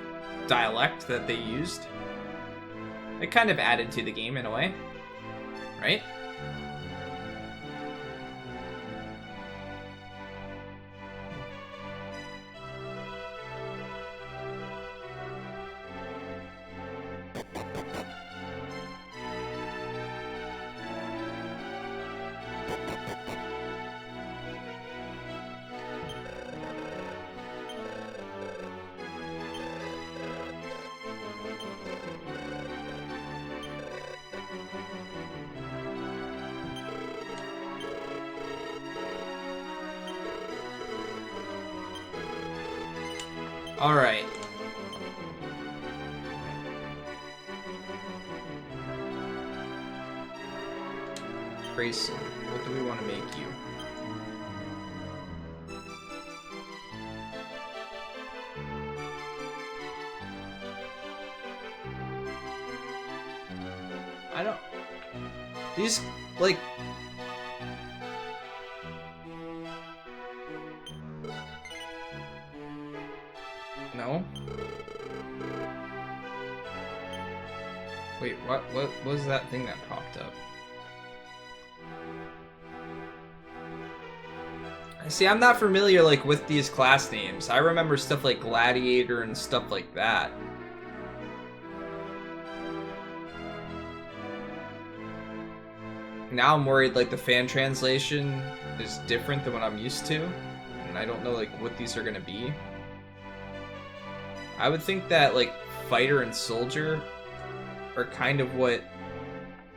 dialect that they used. It kind of added to the game in a way. Right? Alright. Grayson, what do we want to make you? I don't... These, like... No? Wait, what was that thing that popped up? See, I'm not familiar, like, with these class names. I remember stuff like Gladiator and stuff like that. Now I'm worried, like, the fan translation is different than what I'm used to. And I don't know, like, what these are gonna be. I would think that, like, Fighter and Soldier are kind of what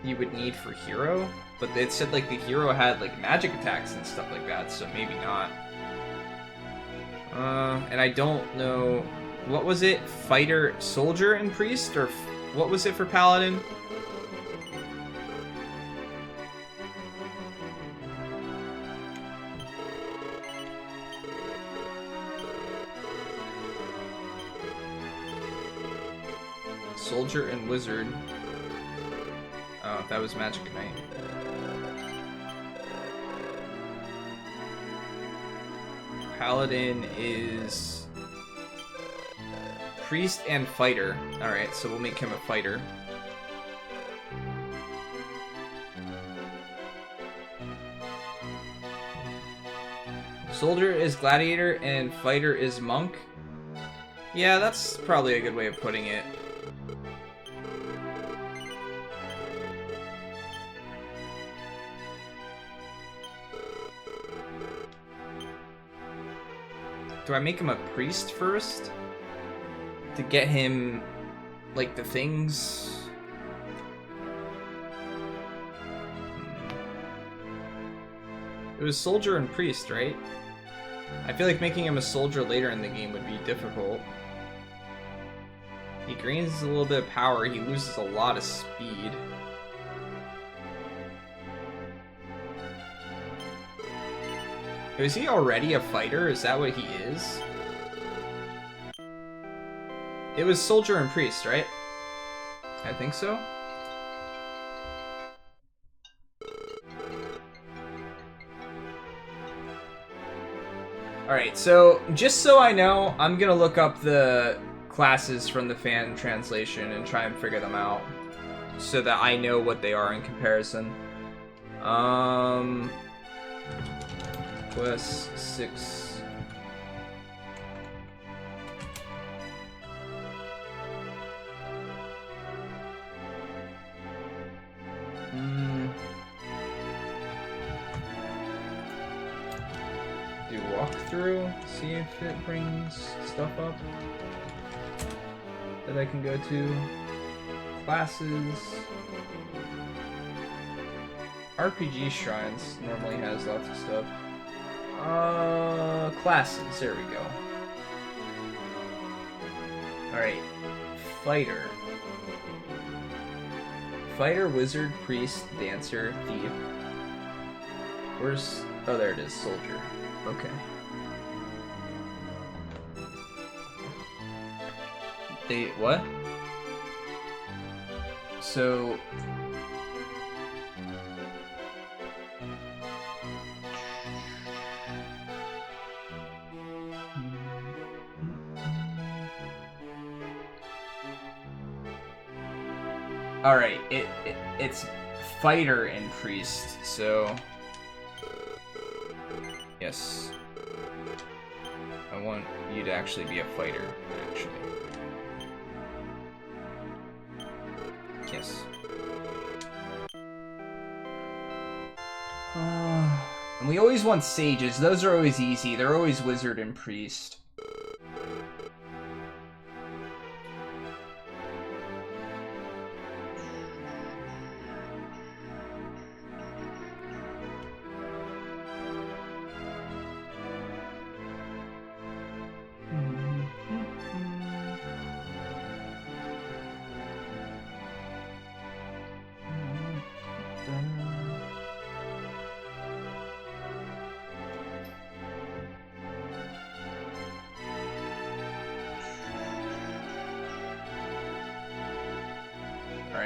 you would need for Hero. But it said, like, the Hero had, like, magic attacks and stuff like that, so maybe not. And I don't know... What was it? Fighter, Soldier, and Priest? Or what was it for Paladin? Soldier and Wizard. Oh, that was Magic Knight. Paladin is Priest and Fighter. Alright, so we'll make him a Fighter. Soldier is Gladiator and Fighter is Monk. Yeah, that's probably a good way of putting it. Do I make him a priest first? To get him, like, the things? It was soldier and priest, right? I feel like making him a soldier later in the game would be difficult. He gains a little bit of power, he loses a lot of speed. Is he already a fighter? Is that what he is? It was soldier and priest, right? I think so. Alright, so just so I know, I'm gonna look up the classes from the fan translation and try and figure them out so that I know what they are in comparison. Quest 6. Do walkthrough, see if it brings stuff up that I can go to. Classes. RPG Shrines normally has lots of stuff. Classes, there we go. Alright. Fighter. Fighter, Wizard, Priest, Dancer, Thief. Where's... oh, there it is, Soldier. Okay. They... what? So... alright, it's fighter and priest, so... yes. I want you to actually be a fighter, actually. Yes. And we always want sages. Those are always easy. They're always wizard and priest.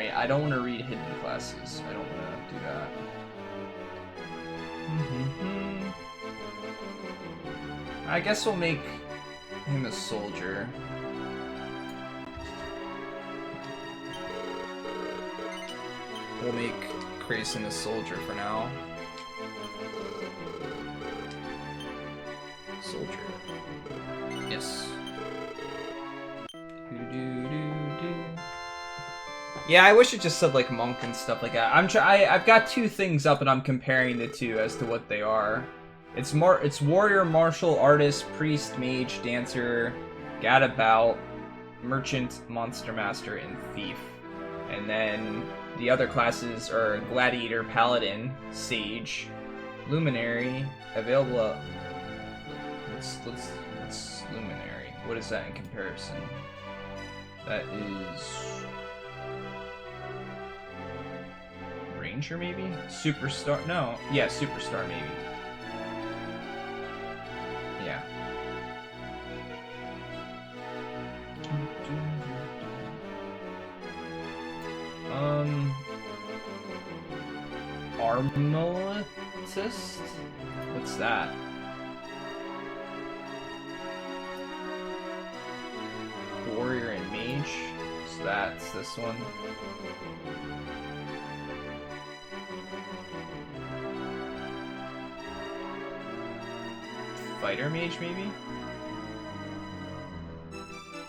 Alright, I don't want to read hidden classes. I don't want to do that. I guess we'll make him a soldier. We'll make Grayson a soldier for now. Soldier. Yes. Yeah, I wish it just said like monk and stuff like that. I've got two things up and I'm comparing the two as to what they are. It's warrior, martial, artist, priest, mage, dancer, gadabout, merchant, monster master, and thief. And then the other classes are gladiator, paladin, sage, luminary, available. Let's luminary. What is that in comparison? That is ranger maybe? Superstar? No. Yeah, superstar maybe. Yeah. Armaletist? What's that? Warrior and mage? So that's this one. Fighter mage, maybe?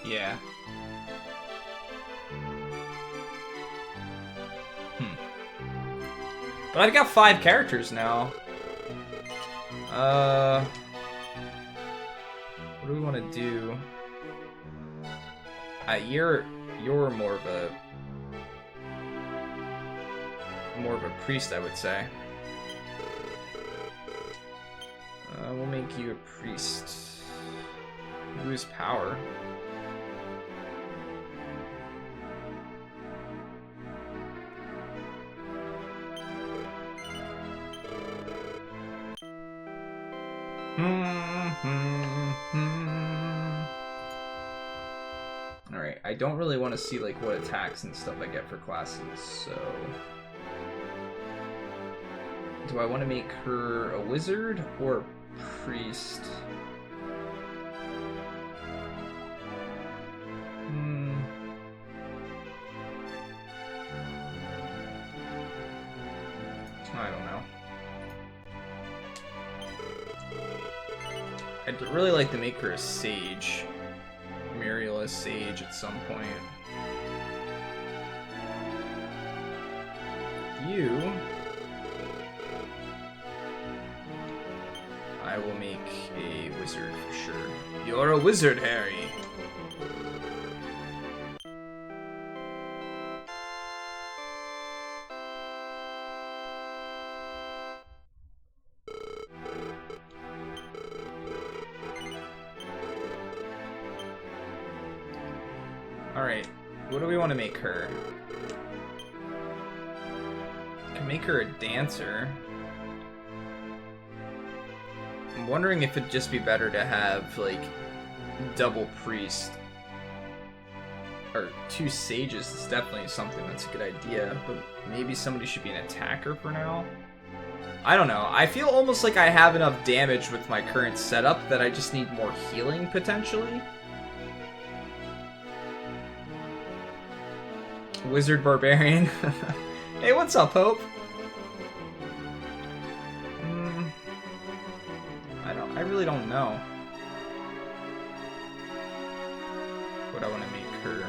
Yeah. But I've got 5 characters now. What do we want to do? You're more of a priest, I would say. We'll make you a priest. Lose power. Alright, I don't really want to see like what attacks and stuff I get for classes, so... Do I want to make her a wizard or a priest? I don't know. I'd really like to make her a sage. Muriel as sage at some point. You... I will make a wizard for sure. You're a wizard, Harry! Alright, what do we want to make her? I can make her a dancer. I'm wondering if it'd just be better to have, like, double priest. Or 2 sages is definitely something that's a good idea, but maybe somebody should be an attacker for now? I don't know. I feel almost like I have enough damage with my current setup that I just need more healing, potentially. Wizard Barbarian. Hey, what's up, Hope? I really don't know what I want to make her.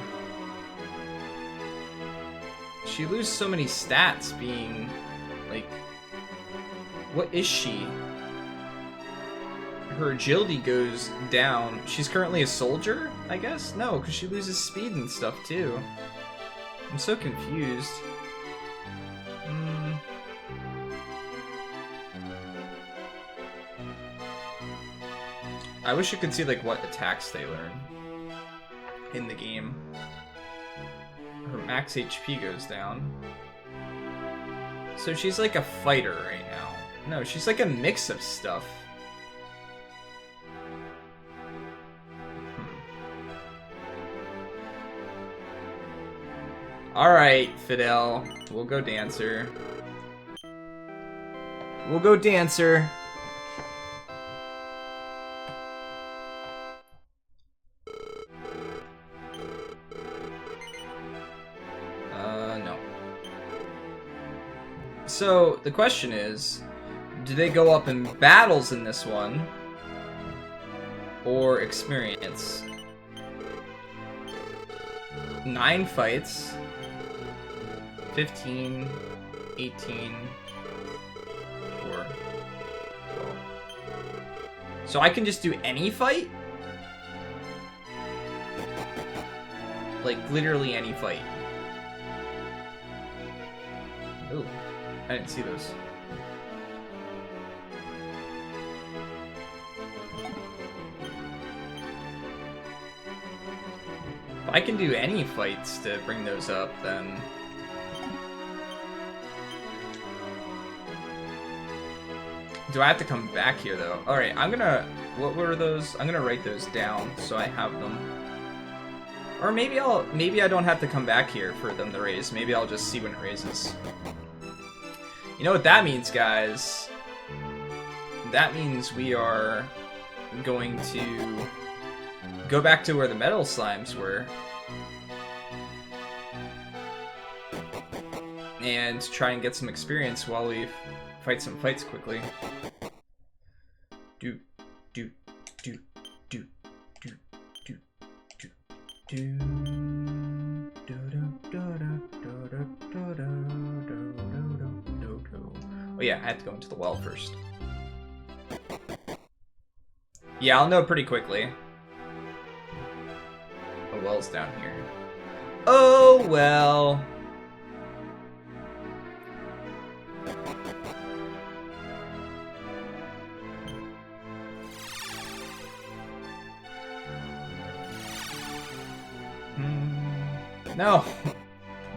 She loses so many stats being, like, what is she? Her agility goes down. She's currently a soldier, I guess? No, because she loses speed and stuff, too. I'm so confused. I wish you could see like what attacks they learn in the game. Her max HP goes down. So she's like a fighter right now. No, she's like a mix of stuff. Alright, Fidel. We'll go Dancer. We'll go Dancer. No. So, the question is, do they go up in battles in this one? Or experience? 9 fights. 15, 18, 4, 12. So I can just do any fight? Like, literally any fight. Ooh, I didn't see those. If I can do any fights to bring those up, then... Do I have to come back here, though? Alright, I'm gonna... What were those? I'm gonna write those down so I have them. Or maybe I don't have to come back here for them to raise. Maybe I'll just see when it raises. You know what that means, guys? That means we are going to go back to where the metal slimes were. And try and get some experience while we fight some fights quickly. Do. Oh yeah, I have to go into the well first. Yeah, I'll know pretty quickly. The well's down here. Oh well. No!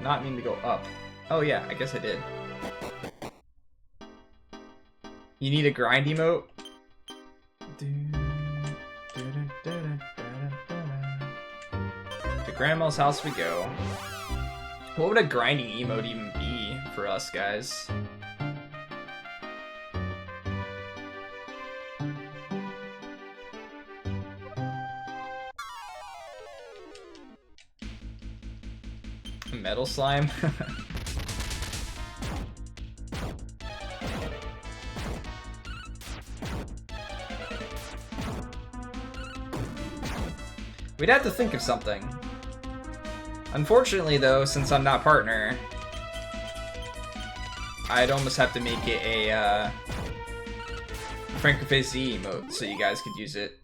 Not mean to go up. Oh yeah, I guess I did. You need a grind emote? To Grandma's house we go. What would a grinding emote even be for us, guys? Metal slime? We'd have to think of something. Unfortunately, though, since I'm not partner, I'd almost have to make it a Francophase Z emote so you guys could use it.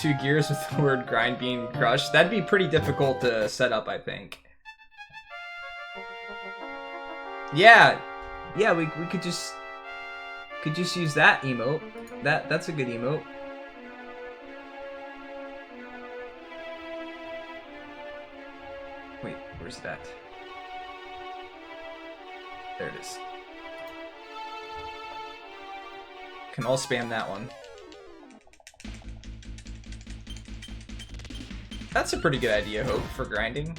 2 gears with the word grind being crushed. That'd be pretty difficult to set up, I think. Yeah, we could just use that emote. That's a good emote. Wait, where's that? There it is. Can all spam that one. That's a pretty good idea, Hope, for grinding.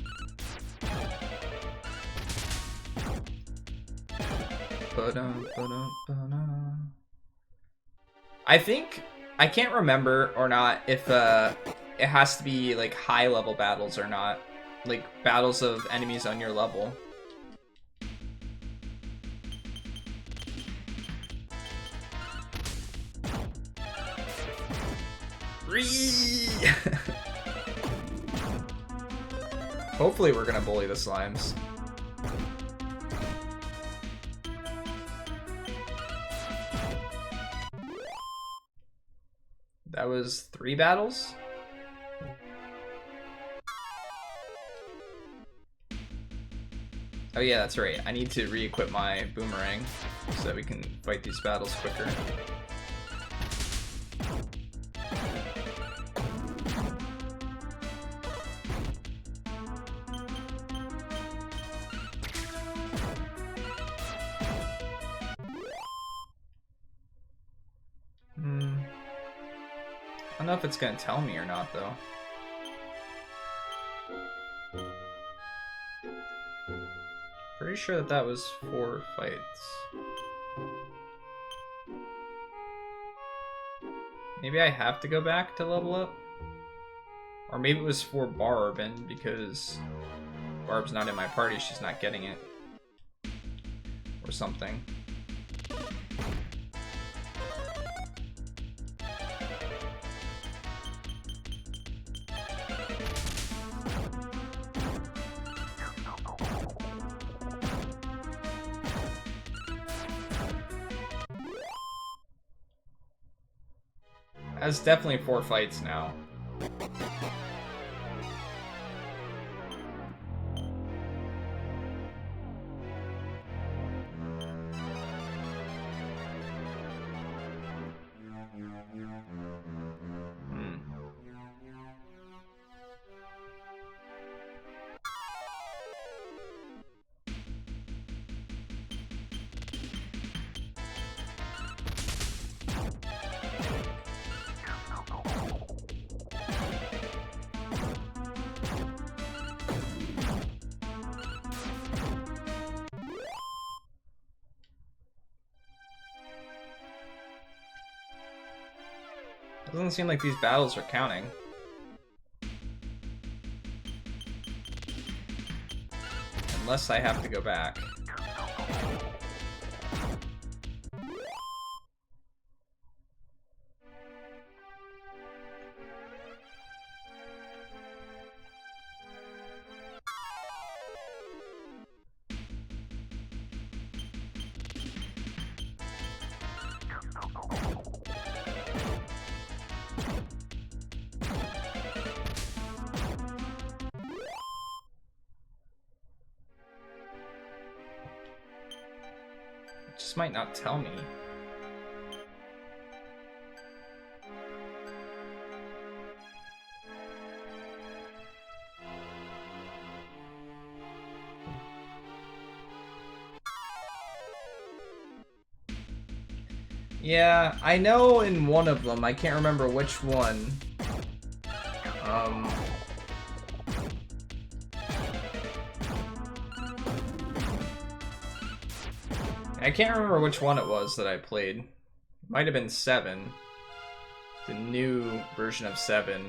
I think, I can't remember or not if it has to be like high level battles or not. Like battles of enemies on your level. Hopefully we're gonna bully the slimes. That was 3 battles? Oh yeah, that's right. I need to re-equip my boomerang so that we can fight these battles quicker. I don't know if it's gonna tell me or not, though. Pretty sure that that was 4 fights. Maybe I have to go back to level up? Or maybe it was for Barb, and because Barb's not in my party, she's not getting it. Or something. That's definitely 4 fights now. Doesn't seem like these battles are counting. Unless I have to go back. Just might not tell me. Yeah, I know in one of them, I can't remember which one. I can't remember which one it was that I played. It might have been 7. The new version of 7.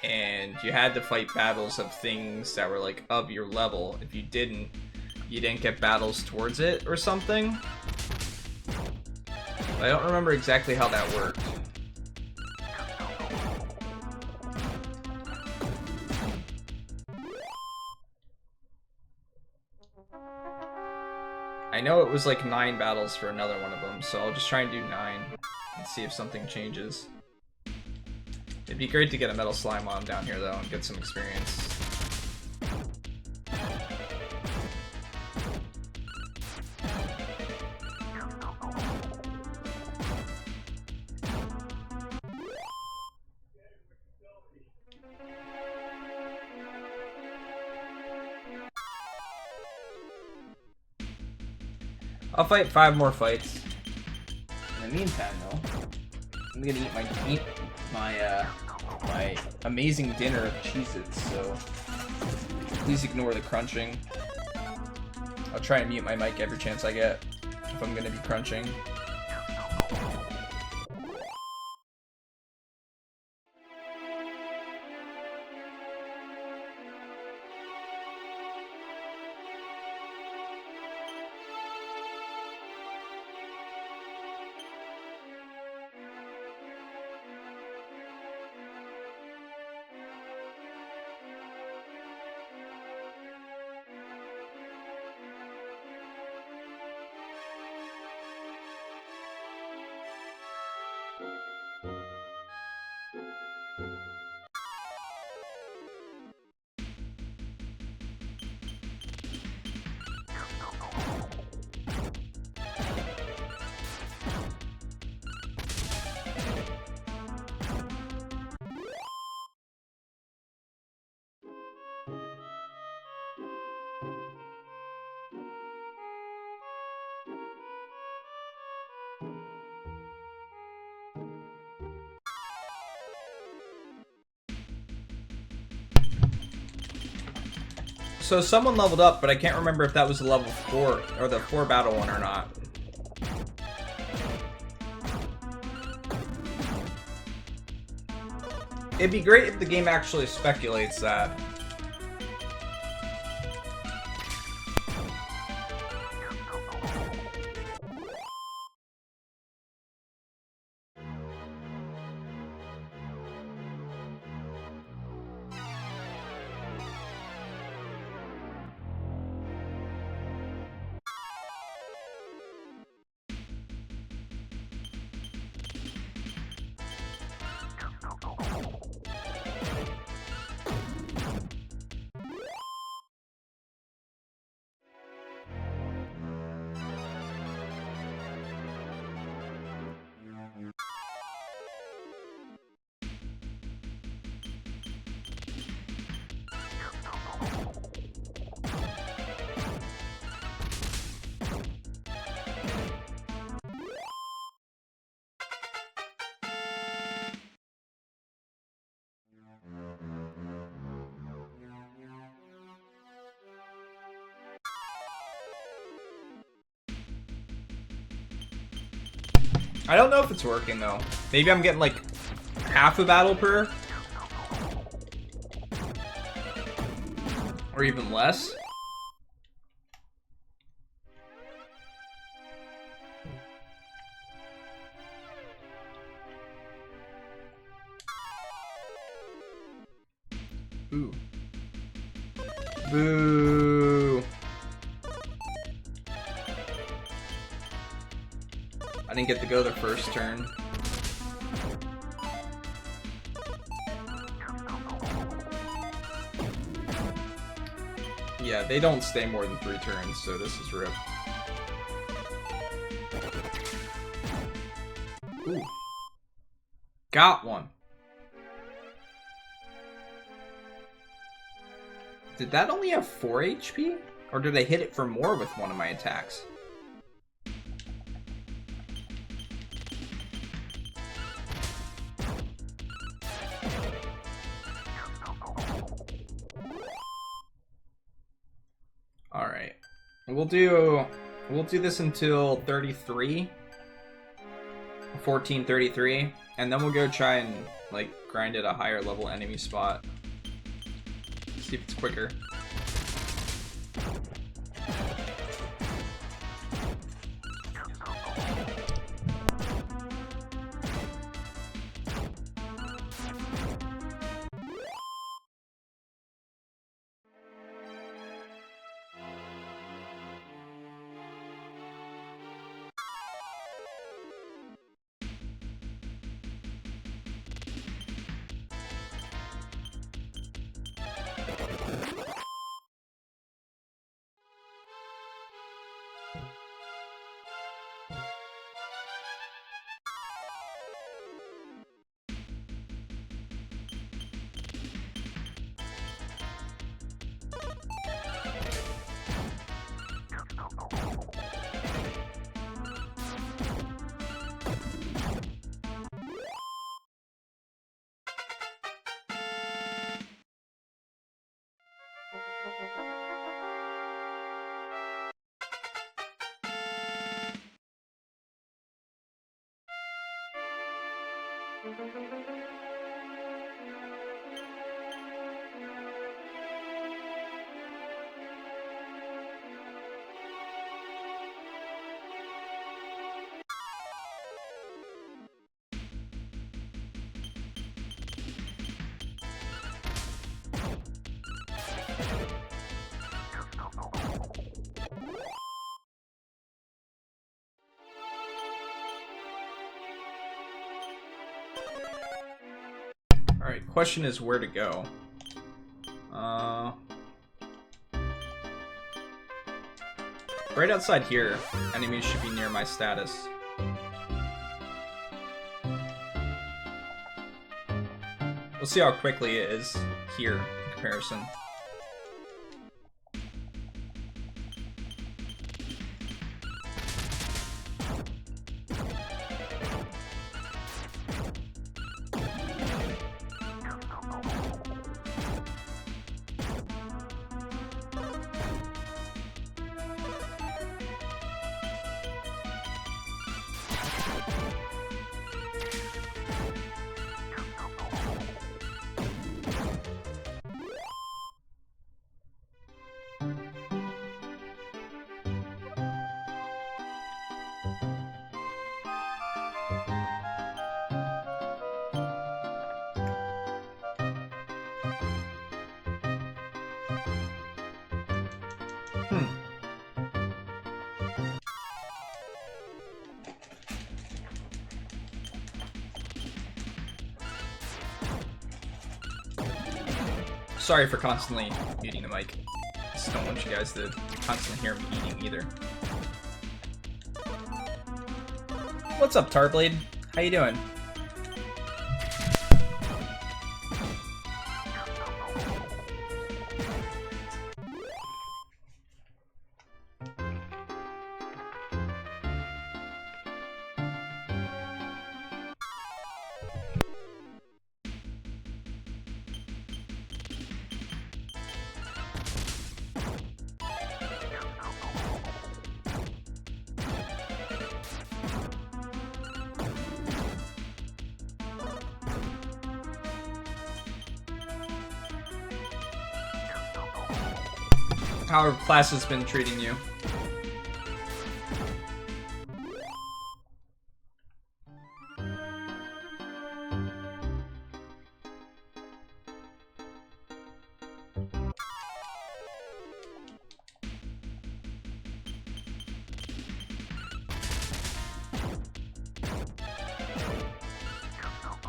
And you had to fight battles of things that were like of your level. If you didn't get battles towards it or something. I don't remember exactly how that worked. I know it was like 9 battles for another one of them, so I'll just try and do 9 and see if something changes. It'd be great to get a metal slime while I'm down here though and get some experience. I'll fight 5 more fights. In the meantime, though, I'm gonna eat my amazing dinner of Cheez-Its, so please ignore the crunching. I'll try and mute my mic every chance I get if I'm gonna be crunching. So someone leveled up, but I can't remember if that was the level 4 or the 4 battle one or not. It'd be great if the game actually speculates that. I don't know if it's working though. Maybe I'm getting like half a battle per. Or even less. Ooh. Boo. I didn't get to go the first turn. Yeah, they don't stay more than 3 turns, so this is rip. Ooh. Got one. Did that only have 4 HP? Or did I hit it for more with one of my attacks? Alright. We'll do this until 33. 1433. And then we'll go try and like grind at a higher level enemy spot. See if it's quicker. Alright, question is where to go. Right outside here, enemies should be near my status. We'll see how quickly it is here in comparison. Sorry for constantly muting the mic. Just don't want you guys to constantly hear me eating either. What's up, Tarblade? How you doing? How have classes been treating you?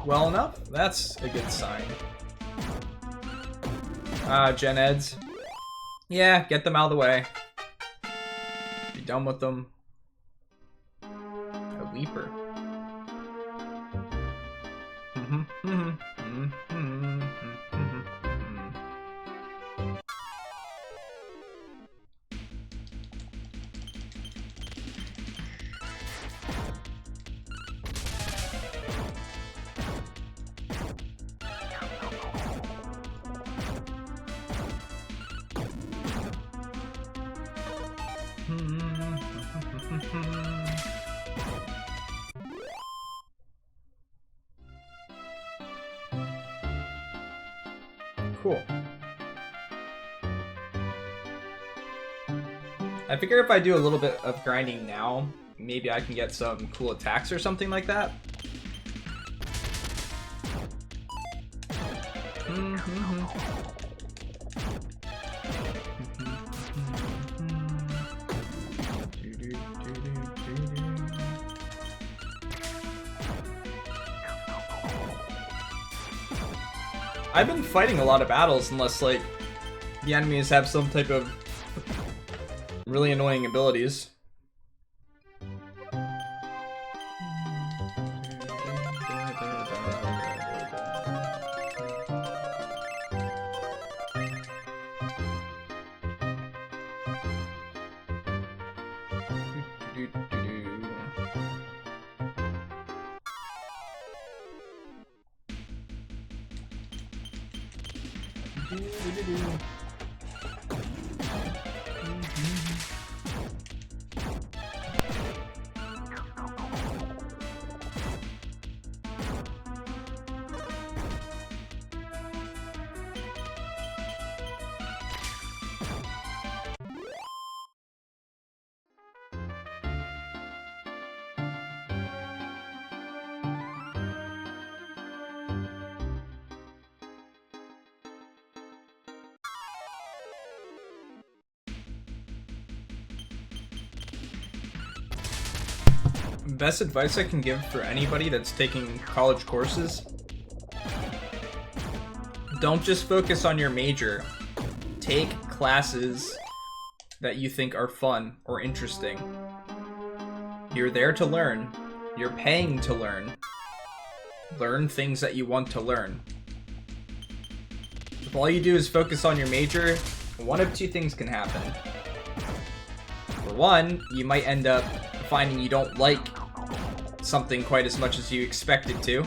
Well enough? That's a good sign. Gen Eds. Yeah, get them out of the way. Be done with them. A Weeper. Cool. I figure if I do a little bit of grinding now, maybe I can get some cool attacks or something like that. I've been fighting a lot of battles unless, like, the enemies have some type of really annoying abilities. Best advice I can give for anybody that's taking college courses: don't just focus on your major. Take classes that you think are fun or interesting. You're there to learn. You're paying to learn. Learn things that you want to learn. If all you do is focus on your major, one of two things can happen. For one, you might end up finding you don't like something quite as much as you expected to.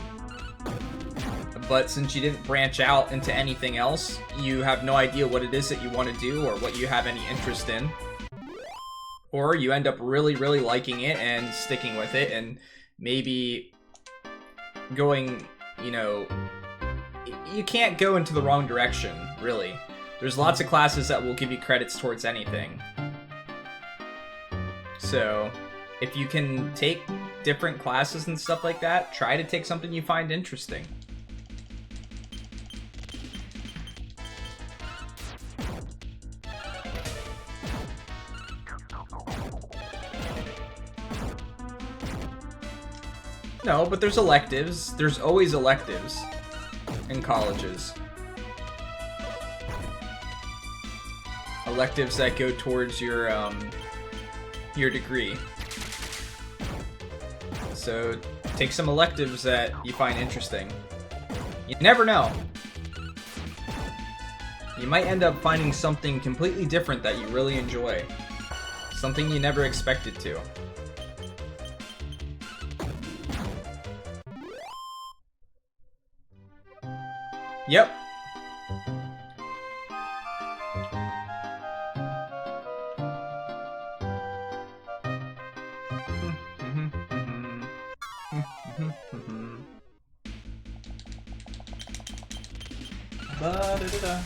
But since you didn't branch out into anything else, you have no idea what it is that you want to do or what you have any interest in. Or you end up really, really liking it and sticking with it and maybe going, you know, you can't go into the wrong direction, really. There's lots of classes that will give you credits towards anything. So, if you can take different classes and stuff like that, try to take something you find interesting. No, but there's electives. There's always electives in colleges. electives that go towards your degree. So take some electives that you find interesting. You never know. You might end up finding something completely different that you really enjoy. Something you never expected to. Yep. Ba-da-da-da.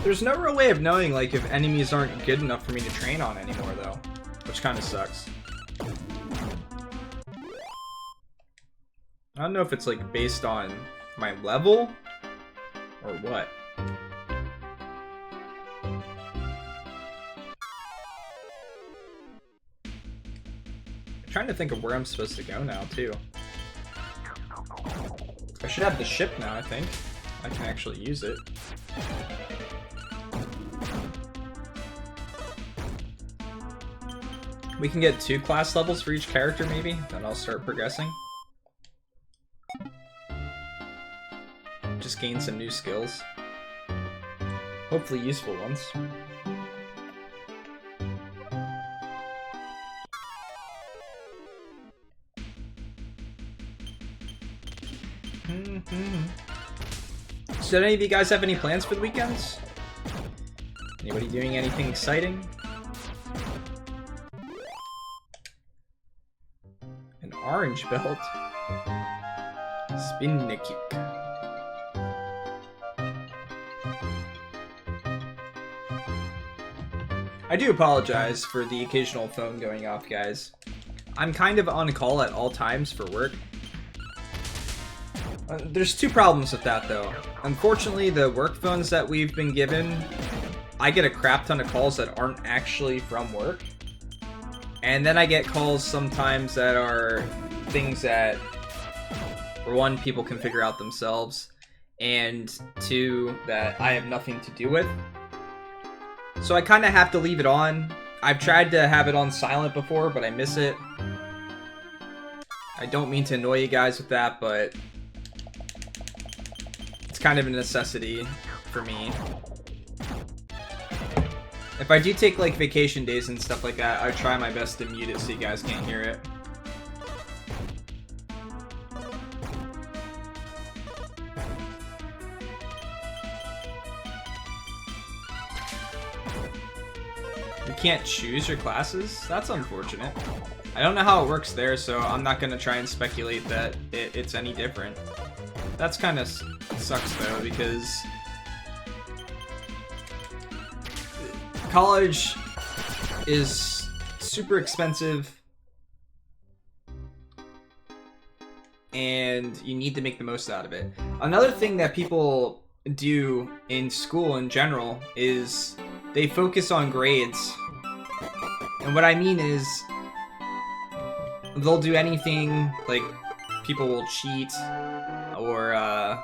There's no real way of knowing, like, if enemies aren't good enough for me to train on anymore, though. Which kind of sucks. I don't know if it's, like, based on my level or what. I'm trying to think of where I'm supposed to go now, too. I should have the ship now, I think. I can actually use it. We can get 2 class levels for each character, maybe? Then I'll start progressing. Just gain some new skills. Hopefully useful ones. So do any of you guys have any plans for the weekends? Anybody doing anything exciting? An orange belt. Spin the kick. I do apologize for the occasional phone going off, guys. I'm kind of on call at all times for work. There's 2 problems with that, though. Unfortunately, the work phones that we've been given, I get a crap ton of calls that aren't actually from work. And then I get calls sometimes that are things that, for one, people can figure out themselves, and 2, that I have nothing to do with. So I kind of have to leave it on. I've tried to have it on silent before, but I miss it. I don't mean to annoy you guys with that, but it's kind of a necessity for me. If I do take, like, vacation days and stuff like that, I try my best to mute it so you guys can't hear it. You can't choose your classes? That's unfortunate. I don't know how it works there, so I'm not gonna try and speculate that it's any different. That's kind of sucks, though, because college is super expensive, and you need to make the most out of it. Another thing that people do in school in general is they focus on grades. And what I mean is, they'll do anything, like, people will cheat, or,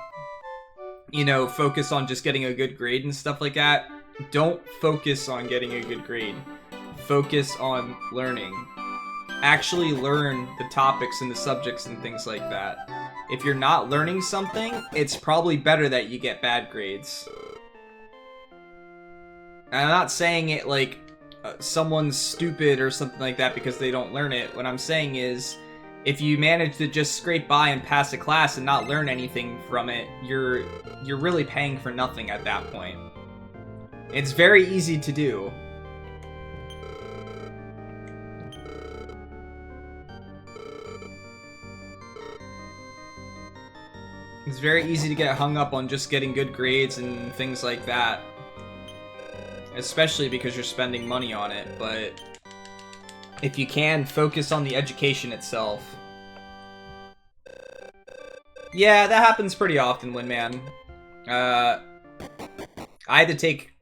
you know, focus on just getting a good grade and stuff like that. Don't focus on getting a good grade. Focus on learning. Actually learn the topics and the subjects and things like that. If you're not learning something, it's probably better that you get bad grades. And I'm not saying it like someone's stupid or something like that because they don't learn it. What I'm saying is, if you manage to just scrape by and pass a class and not learn anything from it, you're really paying for nothing at that point. It's very easy to do. It's very easy to get hung up on just getting good grades and things like that. Especially because you're spending money on it, but if you can, focus on the education itself. Yeah, that happens pretty often, Windman. I had to take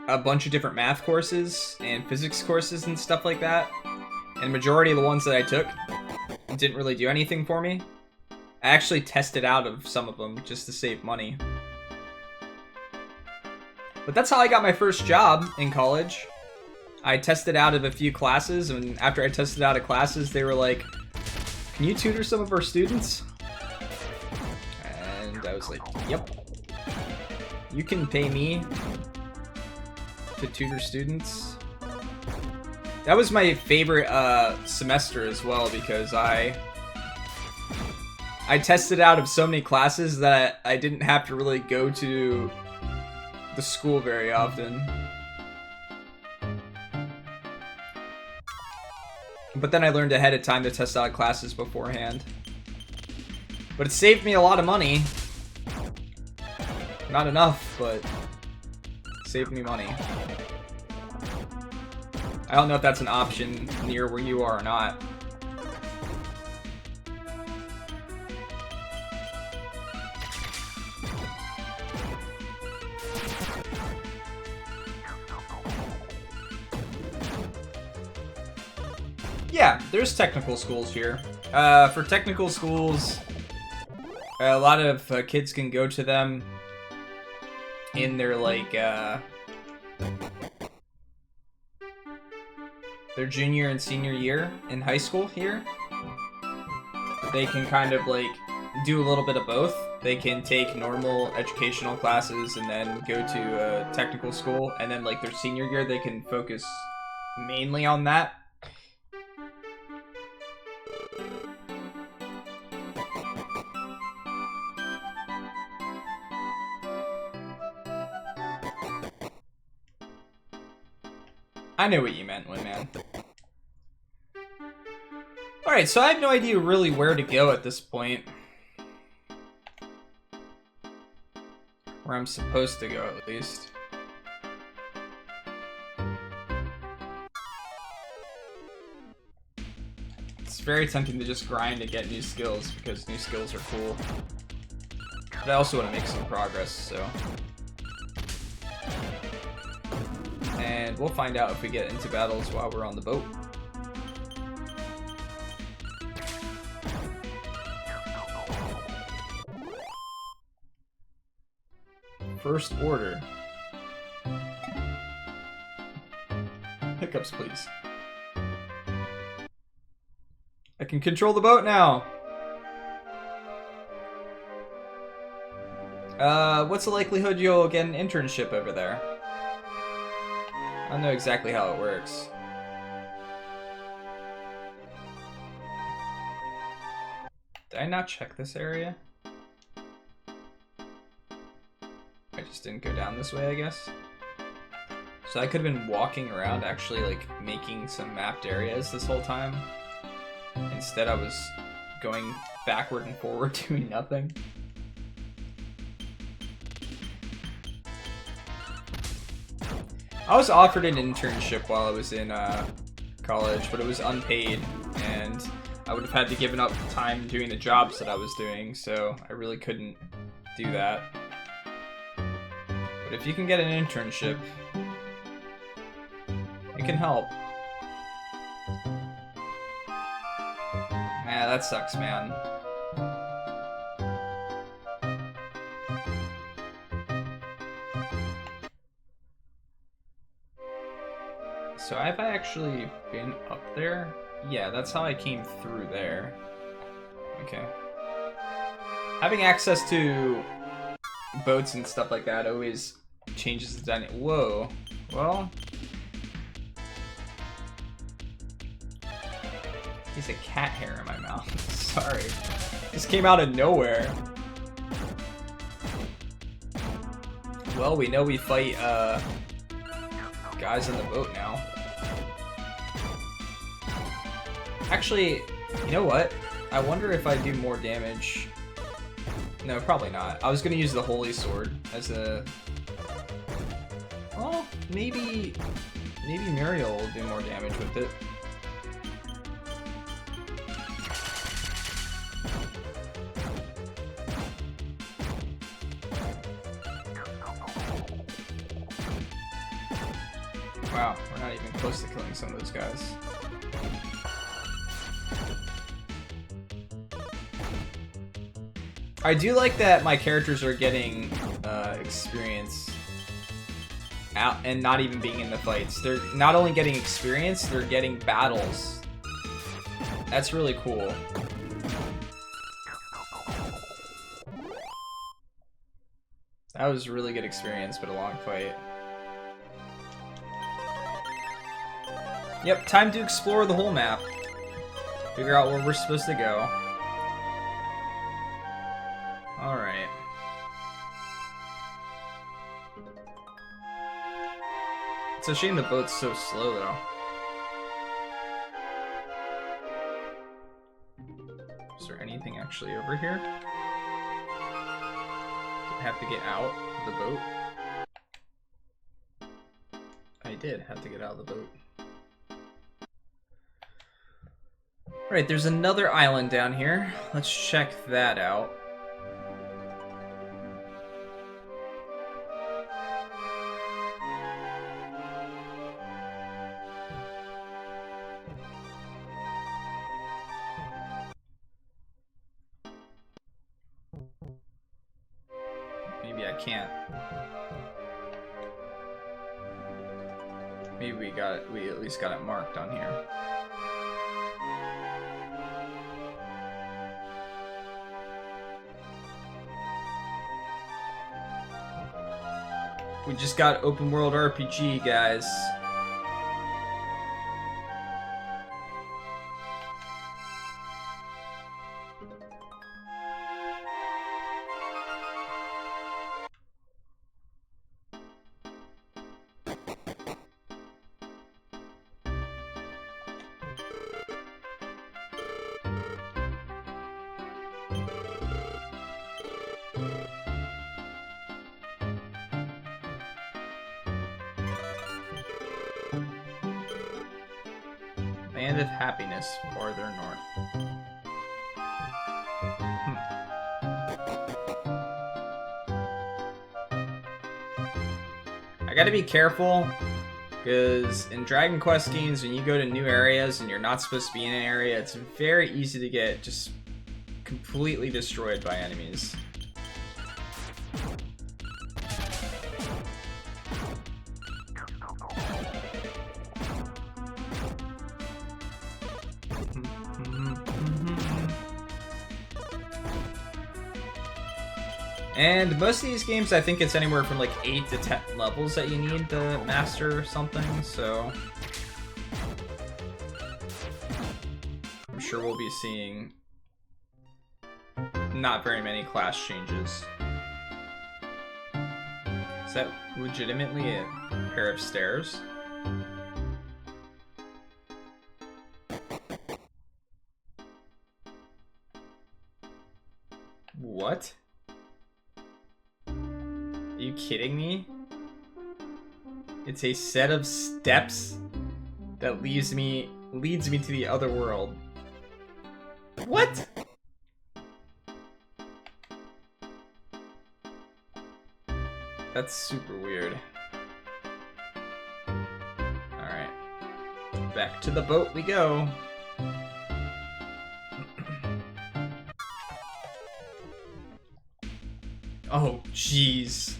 a bunch of different math courses and physics courses and stuff like that, and the majority of the ones that I took didn't really do anything for me. I actually tested out of some of them just to save money. But that's how I got my first job in college. I tested out of a few classes, and after I tested out of classes, they were like, "Can you tutor some of our students?" And I was like, "Yep. You can pay me to tutor students." That was my favorite semester as well, because I tested out of so many classes that I didn't have to really go to the school very often. But then I learned ahead of time to test out classes beforehand. But it saved me a lot of money. Not enough, but it saved me money. I don't know if that's an option near where you are or not. Yeah, there's technical schools here. For technical schools, a lot of kids can go to them in their, like, their junior and senior year in high school here. They can kind of, like, do a little bit of both. They can take normal educational classes and then go to a technical school, and then, like, their senior year, they can focus mainly on that. I know what you meant, Windman. Alright, so I have no idea really where to go at this point. Where I'm supposed to go, at least. It's very tempting to just grind to get new skills, because new skills are cool. But I also want to make some progress, so... And we'll find out if we get into battles while we're on the boat. First order. Hiccups, please. I can control the boat now! What's the likelihood you'll get an internship over there? I don't know exactly how it works. Did I not check this area? I just didn't go down this way, I guess. So I could have been walking around, actually, like, making some mapped areas this whole time. Instead, I was going backward and forward, doing nothing. I was offered an internship while I was in college, but it was unpaid, and I would have had to give up time doing the jobs that I was doing, so I really couldn't do that. But if you can get an internship, it can help. Yeah, that sucks, man. So have I actually been up there? Yeah, that's how I came through there. Okay. Having access to boats and stuff like that always changes the dynamic. Whoa. Well. He's a cat hair in my mouth. Sorry. This came out of nowhere. Well, we know we fight guys in the boat now. Actually, you know what? I wonder if I do more damage. No, probably not. I was gonna use the Holy Sword as a... Well, maybe Muriel will do more damage with it. Wow, we're not even close to killing some of those guys. I do like that my characters are getting experience out and not even being in the fights. They're not only getting experience, they're getting battles. That's really cool. That was really good experience, but a long fight. Yep, time to explore the whole map. Figure out where we're supposed to go. Alright. It's a shame the boat's so slow, though. Is there anything actually over here? Do I have to get out of the boat? I did have to get out of the boat. Alright, there's another island down here. Let's check that out. Maybe I can't. Maybe we at least got it marked on here. We just got open world RPG, guys. Land of Happiness, farther north. I gotta be careful, because in Dragon Quest games, when you go to new areas and you're not supposed to be in an area, it's very easy to get just completely destroyed by enemies. And most of these games, I think it's anywhere from like 8 to 10 levels that you need to master or something, so I'm sure we'll be seeing not very many class changes. Is that legitimately a pair of stairs? What? Are you kidding me? It's a set of steps that leads me to the other world. What? That's super weird. Alright. Back to the boat we go. Oh, jeez.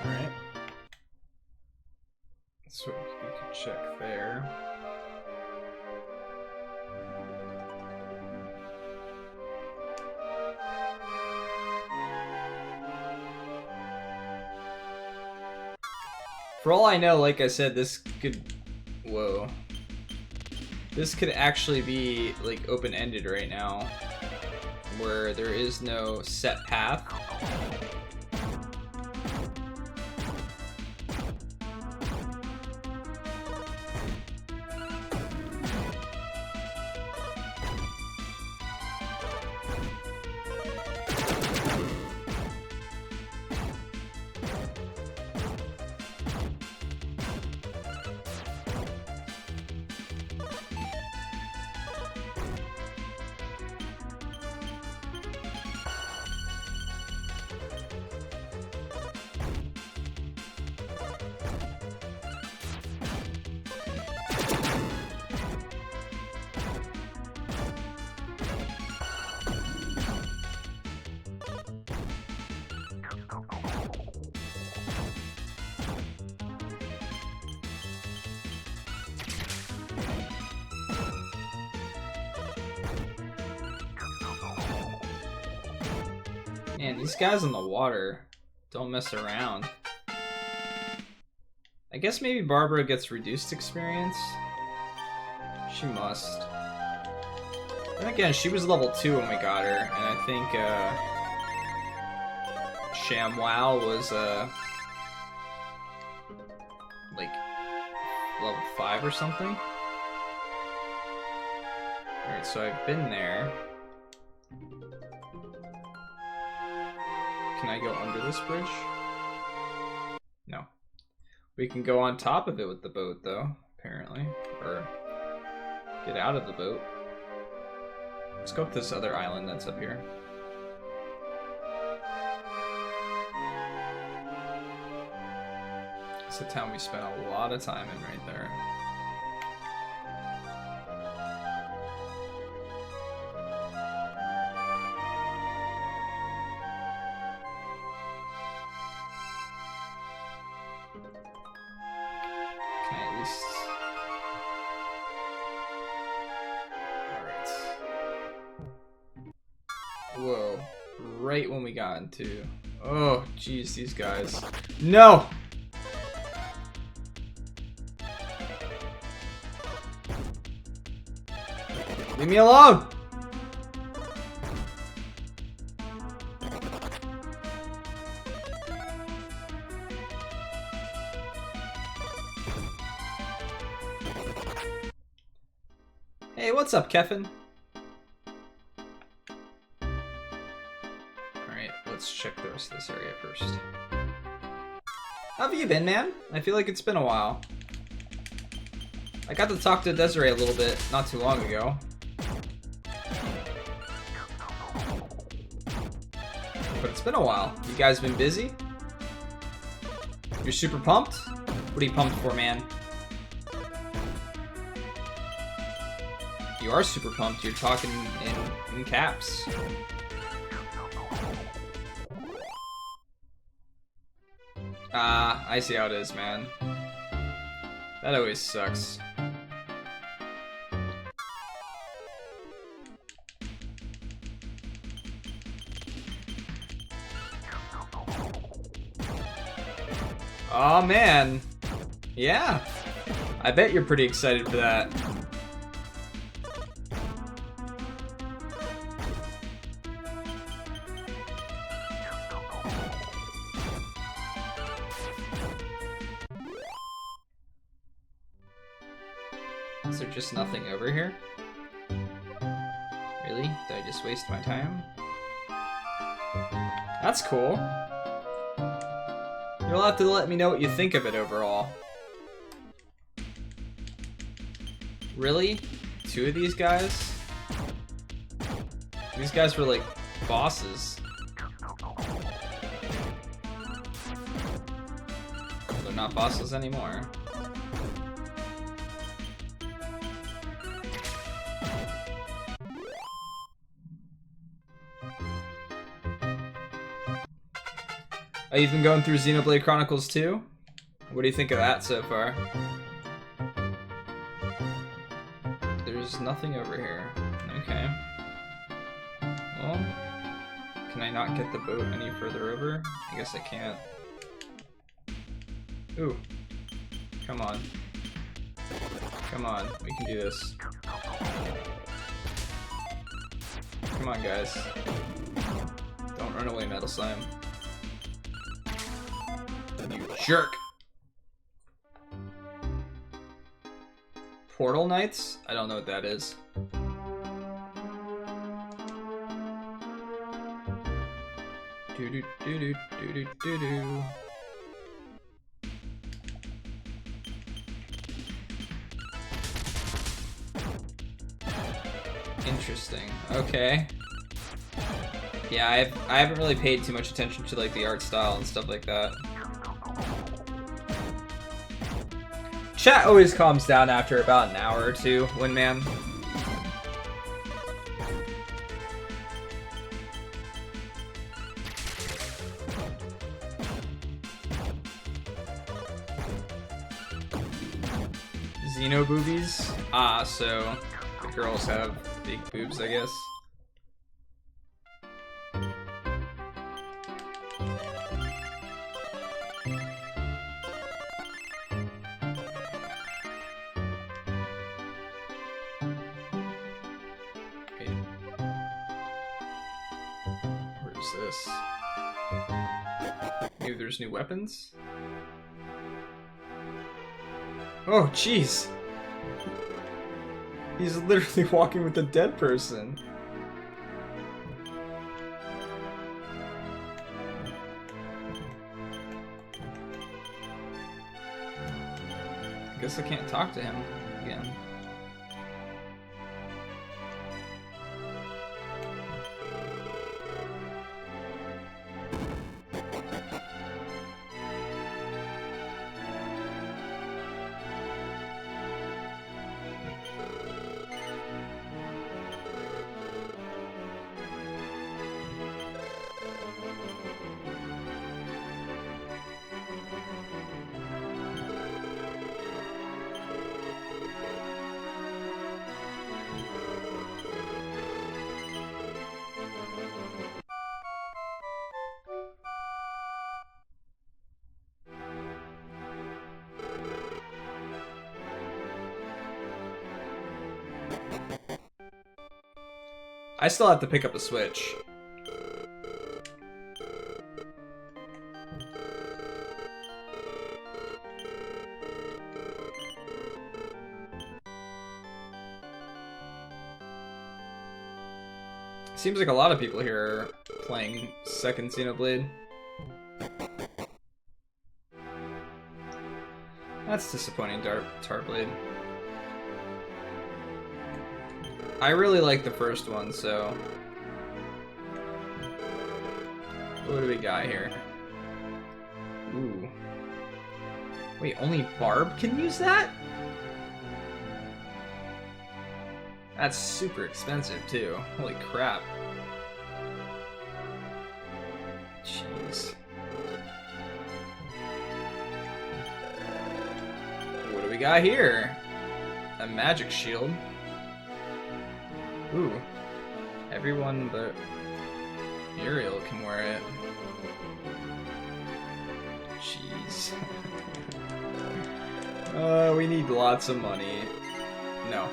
Alright. So we can check there. For all I know, like I said, this could... Whoa. This could actually be, like, open-ended right now. Where there is no set path. Man, these guys in the water don't mess around. I guess maybe Barbara gets reduced experience. She must. And again, she was level 2 when we got her, and I think ShamWow was like level 5 or something. Alright, so I've been there. Can I go under this bridge? No. We can go on top of it with the boat, though, apparently. Or get out of the boat. Let's go up this other island that's up here. It's a town we spent a lot of time in right there. Whoa, right when we got into... Oh, jeez, these guys. No! Leave me alone! Hey, what's up, Kevin? Let's check the rest of this area first. How have you been, man? I feel like it's been a while. I got to talk to Desiree a little bit not too long ago. But it's been a while. You guys been busy? You're super pumped? What are you pumped for, man? You are super pumped. You're talking in caps. Ah, I see how it is, man. That always sucks. Oh man. Yeah. I bet you're pretty excited for that. Is there just nothing over here? Really? Did I just waste my time? That's cool. You'll have to let me know what you think of it overall. Really? 2 of these guys? These guys were like bosses. They're not bosses anymore. Oh, you've been going through Xenoblade Chronicles 2? What do you think of that so far? There's nothing over here. Okay. Well, can I not get the boat any further over? I guess I can't. Ooh. Come on. Come on, we can do this. Come on, guys. Don't run away, Metal Slime. You jerk! Portal Knights? I don't know what that is. Do do do do do do do do. Interesting. Okay. Yeah, I haven't really paid too much attention to like the art style and stuff like that. Chat always calms down after about an hour or two, Windman. Xeno boobies? Ah, so the girls have big boobs, I guess. This. Maybe there's new weapons? Oh, jeez! He's literally walking with a dead person. I guess I can't talk to him again. I still have to pick up a Switch. Seems like a lot of people here are playing second Xenoblade. That's disappointing, Tarblade. I really like the first one, so... What do we got here? Ooh. Wait, only Barb can use that? That's super expensive, too. Holy crap. Jeez. got here? A magic shield. Ooh. Everyone but Muriel can wear it. Jeez. We need lots of money. No.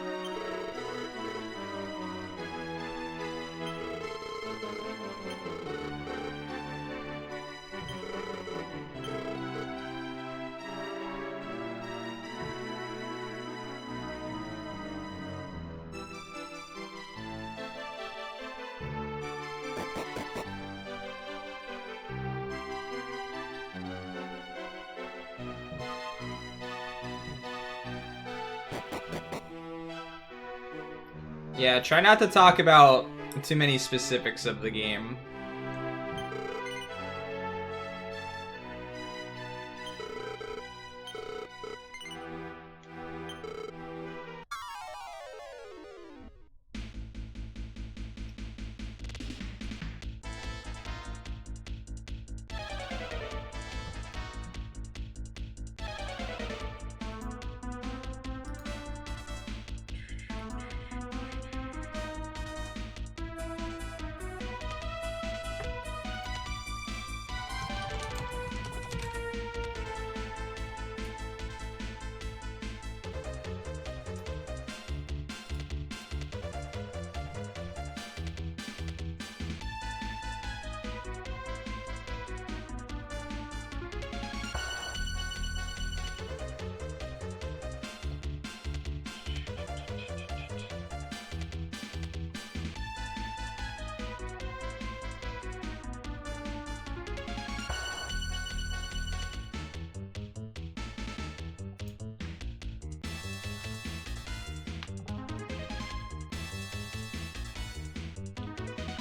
Yeah, try not to talk about too many specifics of the game.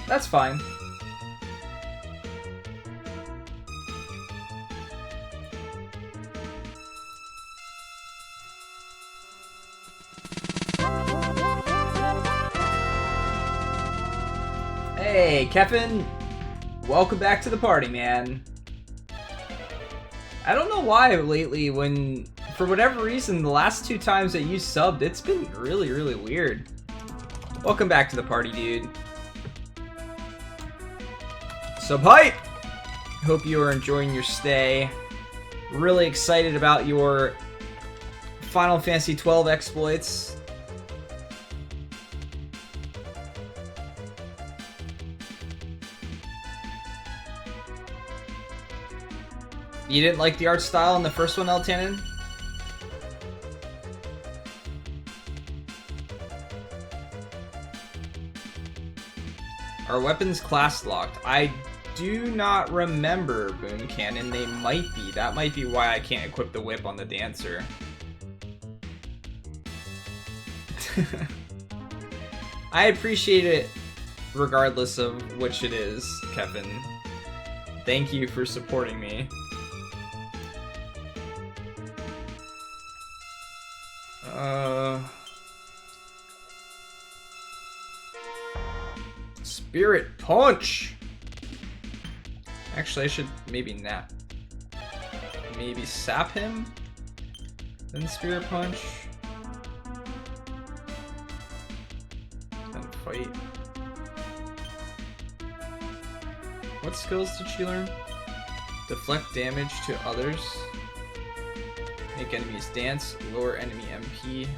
That's fine. Hey, Kevin. Welcome back to the party, man. I don't know why lately for whatever reason, the last 2 times that you subbed, it's been really, really weird. Welcome back to the party, dude. Sub hype! Hope you are enjoying your stay. Really excited about your Final Fantasy XII exploits. You didn't like the art style in the first one, Eltanin? Are weapons class locked? I do not remember, Boom Cannon. They might be. That might be why I can't equip the whip on the dancer. I appreciate it regardless of which it is, Kevin. Thank you for supporting me. Spirit Punch! Actually, I should maybe maybe sap him? Then Spirit Punch? Then fight. What skills did she learn? Deflect damage to others. Make enemies dance. Lower enemy MP.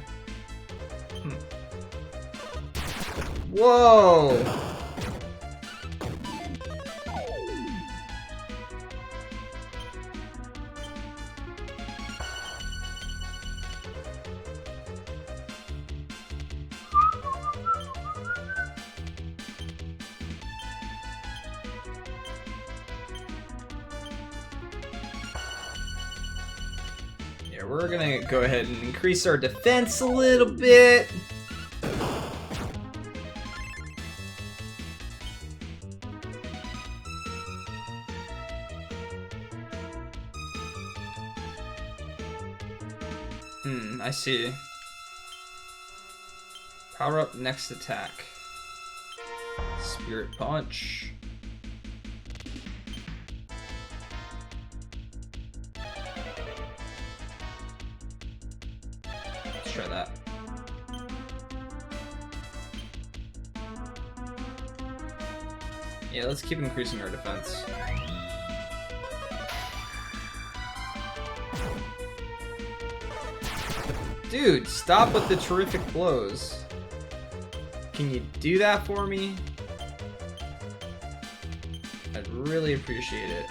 Whoa! Yeah, we're gonna go ahead and increase our defense a little bit. I see. Power up next attack. Spirit Punch. Yeah, let's keep increasing our defense. Dude, stop with the terrific blows. Can you do that for me? I'd really appreciate it.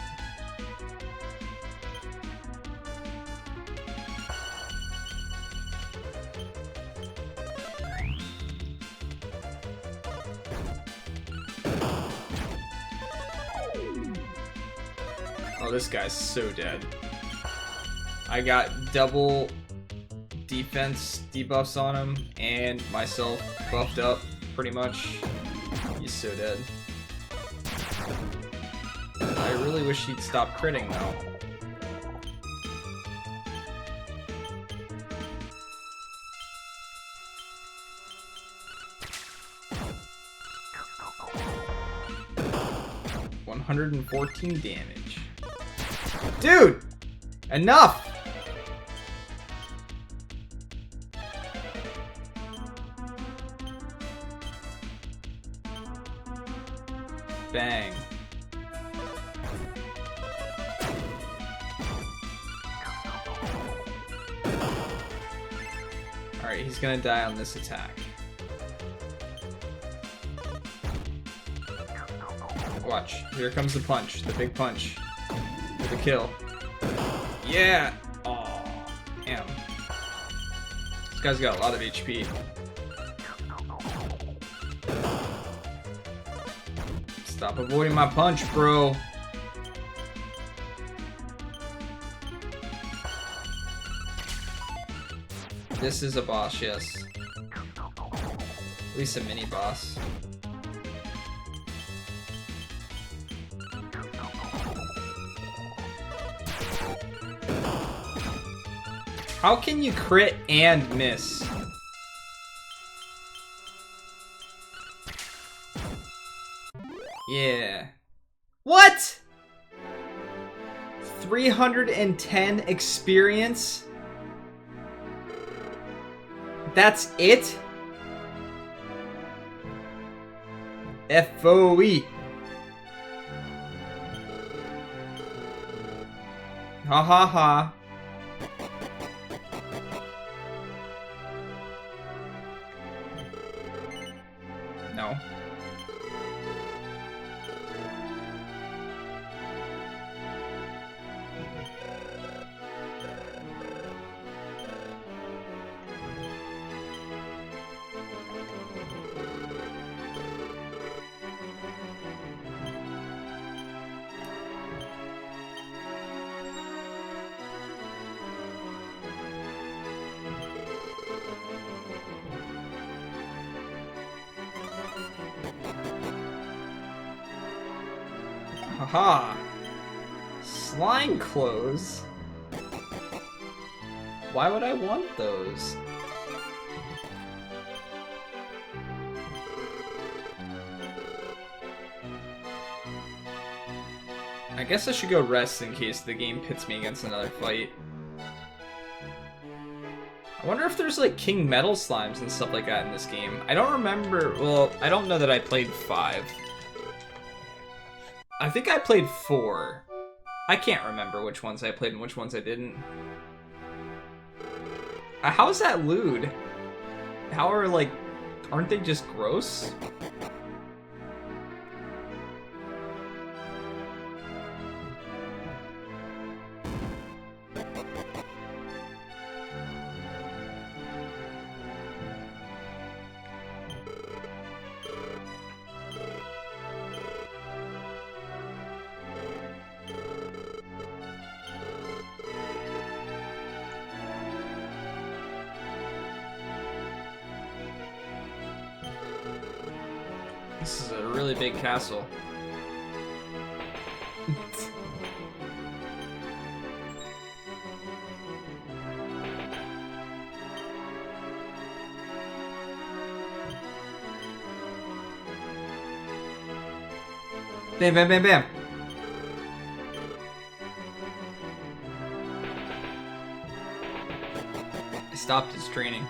Oh, this guy's so dead. I got double defense debuffs on him and myself buffed up pretty much. He's so dead. I really wish he'd stop critting though. $114 damage. Dude! Enough! Bang. Alright, he's gonna die on this attack. Watch. Here comes the punch. The big punch. For the kill. Yeah! Aw. Damn. This guy's got a lot of HP. Stop avoiding my punch, bro. This is a boss, yes. At least a mini boss. How can you crit and miss? Yeah. What? 310 experience? That's it? FOE. Ha ha ha. No. Haha. Slime clothes? Why would I want those? I guess I should go rest in case the game pits me against another fight. I wonder if there's like King Metal slimes and stuff like that in this game. I don't remember, well, I don't know that I played 5. I think I played 4. I can't remember which ones I played and which ones I didn't. How is that lewd? How are, like, aren't they just gross? This is a really big castle. Bam, bam, bam, bam. I stopped his training.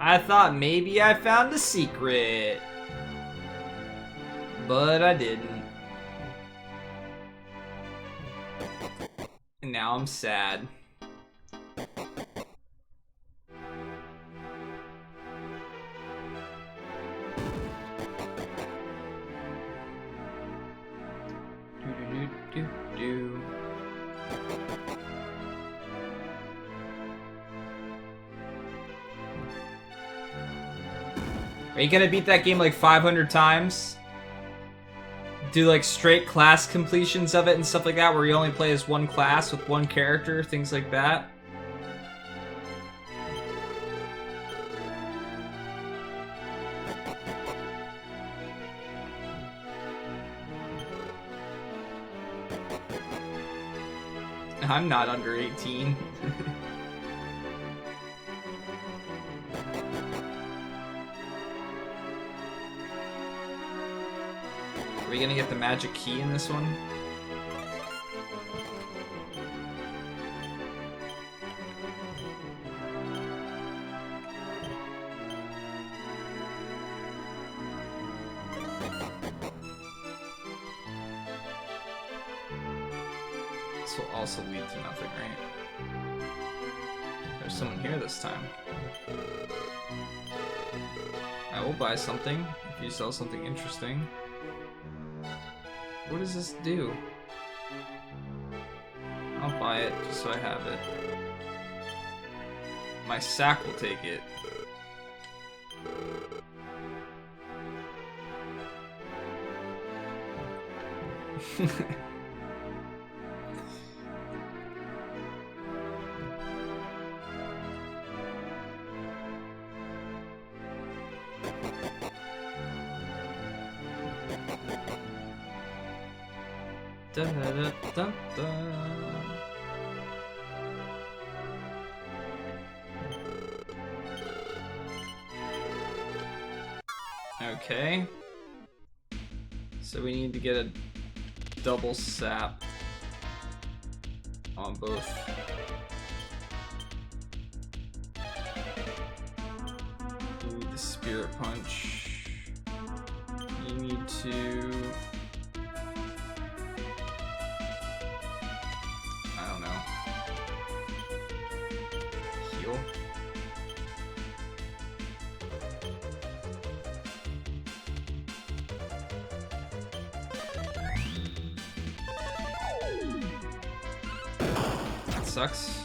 I thought maybe I found a secret. But I didn't. And now I'm sad. Are you gonna beat that game like 500 times? Do like straight class completions of it and stuff like that, where you only play as one class with one character, things like that? I'm not under 18. Are we gonna get the magic key in this one? This will also lead to nothing, right? There's someone here this time. I will buy something if you sell something interesting. What does this do? I'll buy it just so I have it. My sack will take it. Da, da, da, da. Okay. So we need to get a double sap on both. Ooh, the spirit punch. You need to... I don't know. Heal. That sucks.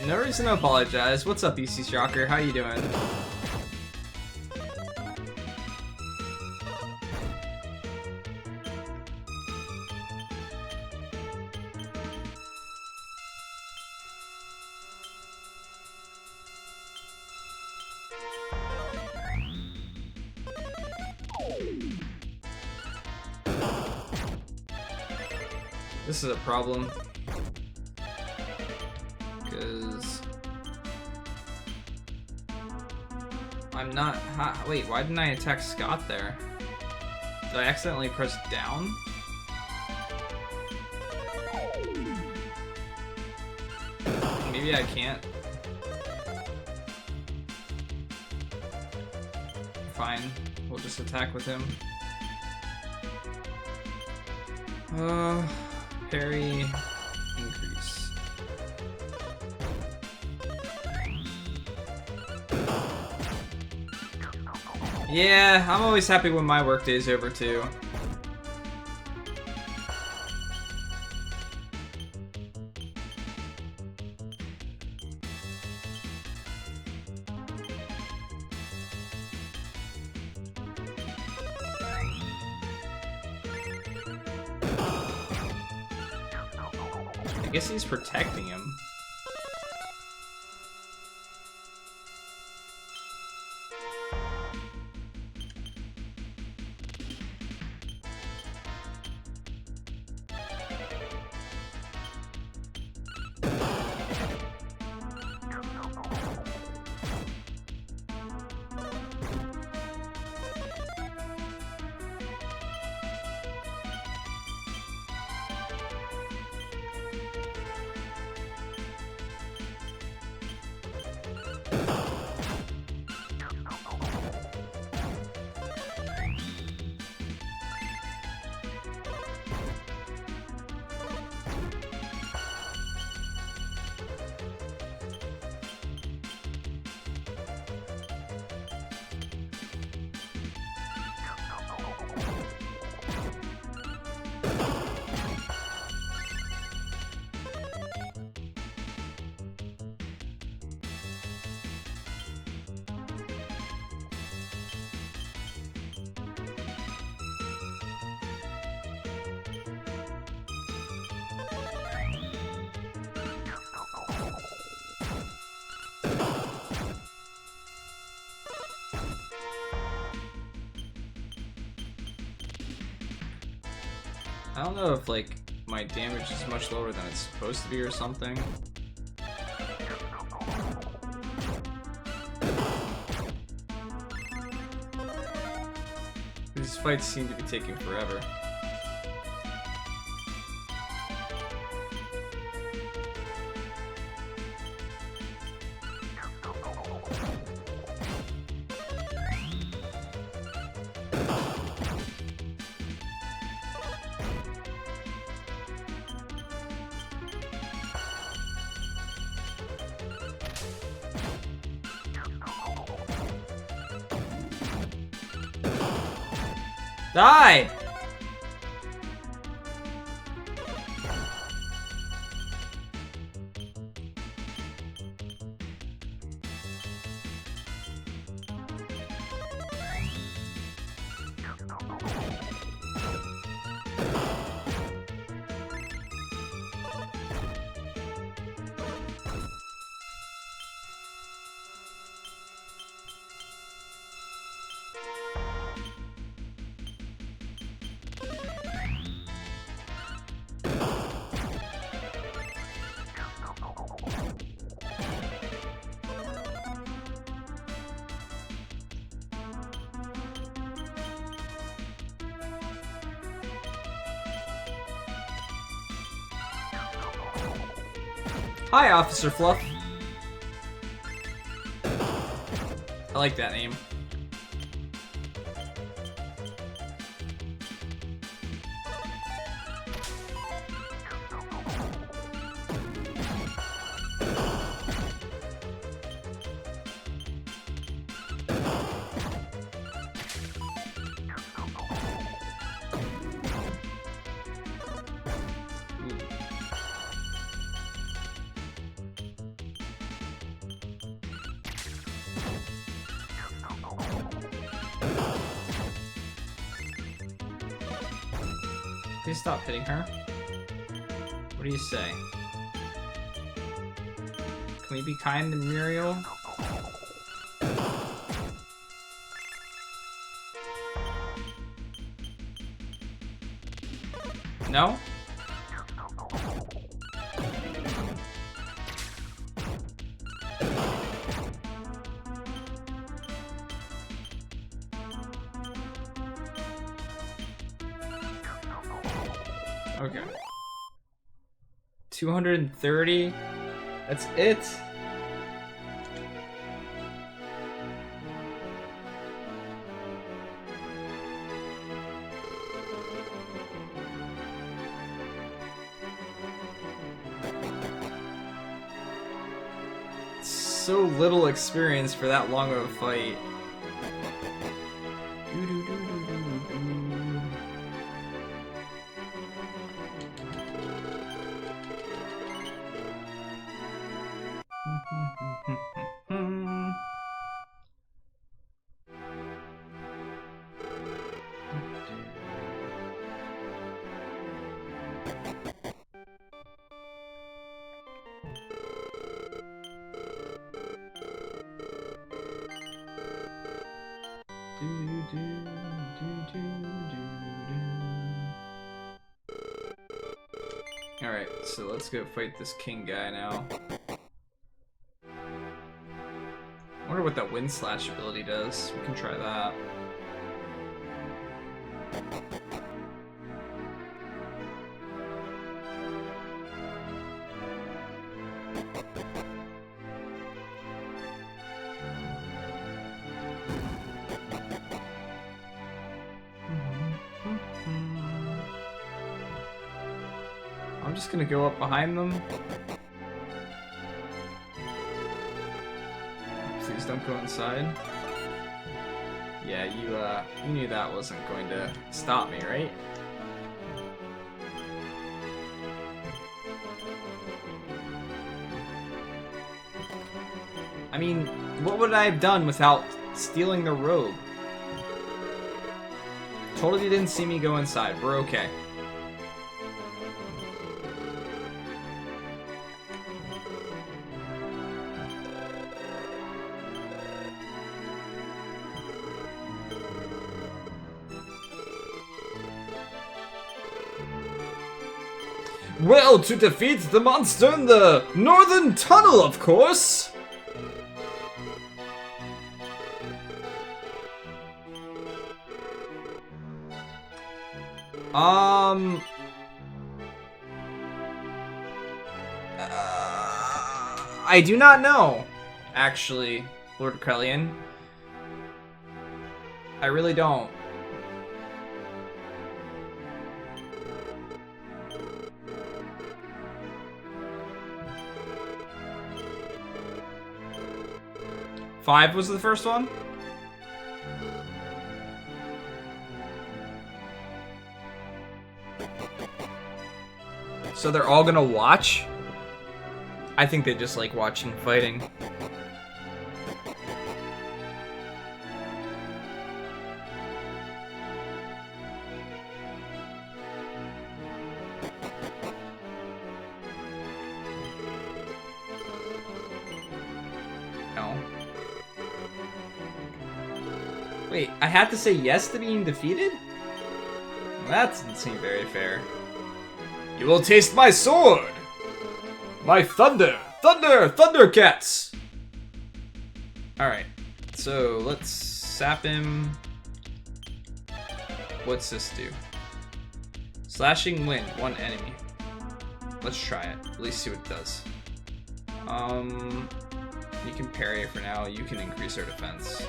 No reason to apologize. What's up, EC Shocker? How you doing? This is a problem. Because I'm not... Wait, why didn't I attack Scott there? Did I accidentally press down? Maybe I can't. Fine, we'll just attack with him. Parry, increase. Yeah, I'm always happy when my workday's over too. I guess he's protecting him. I don't know if, like, my damage is much lower than it's supposed to be or something. These fights seem to be taking forever. Die! Hi, Officer Fluff. I like that name. Please stop hitting her. What do you say? Can we be kind to Muriel? No? Okay. 230? That's it? So little experience for that long of a fight. Alright, so let's go fight this king guy now. I wonder what that wind slash ability does. We can try that. I'm just gonna go up behind them. Please don't go inside. Yeah, you knew that wasn't going to stop me, right? I mean, what would I have done without stealing the robe? Totally didn't see me go inside. We're okay. Well, to defeat the monster in the northern tunnel, of course! I do not know, actually, Lord Krellian. I really don't. Five was the first one? So they're all gonna watch? I think they just like watching fighting. No. Wait, I had to say yes to being defeated? Well, that doesn't seem very fair. You will taste my sword! My thunder! Thunder! Thundercats! Alright, so let's sap him. What's this do? Slashing wind, one enemy. Let's try it. At least see what it does. You can parry it for now. You can increase our defense.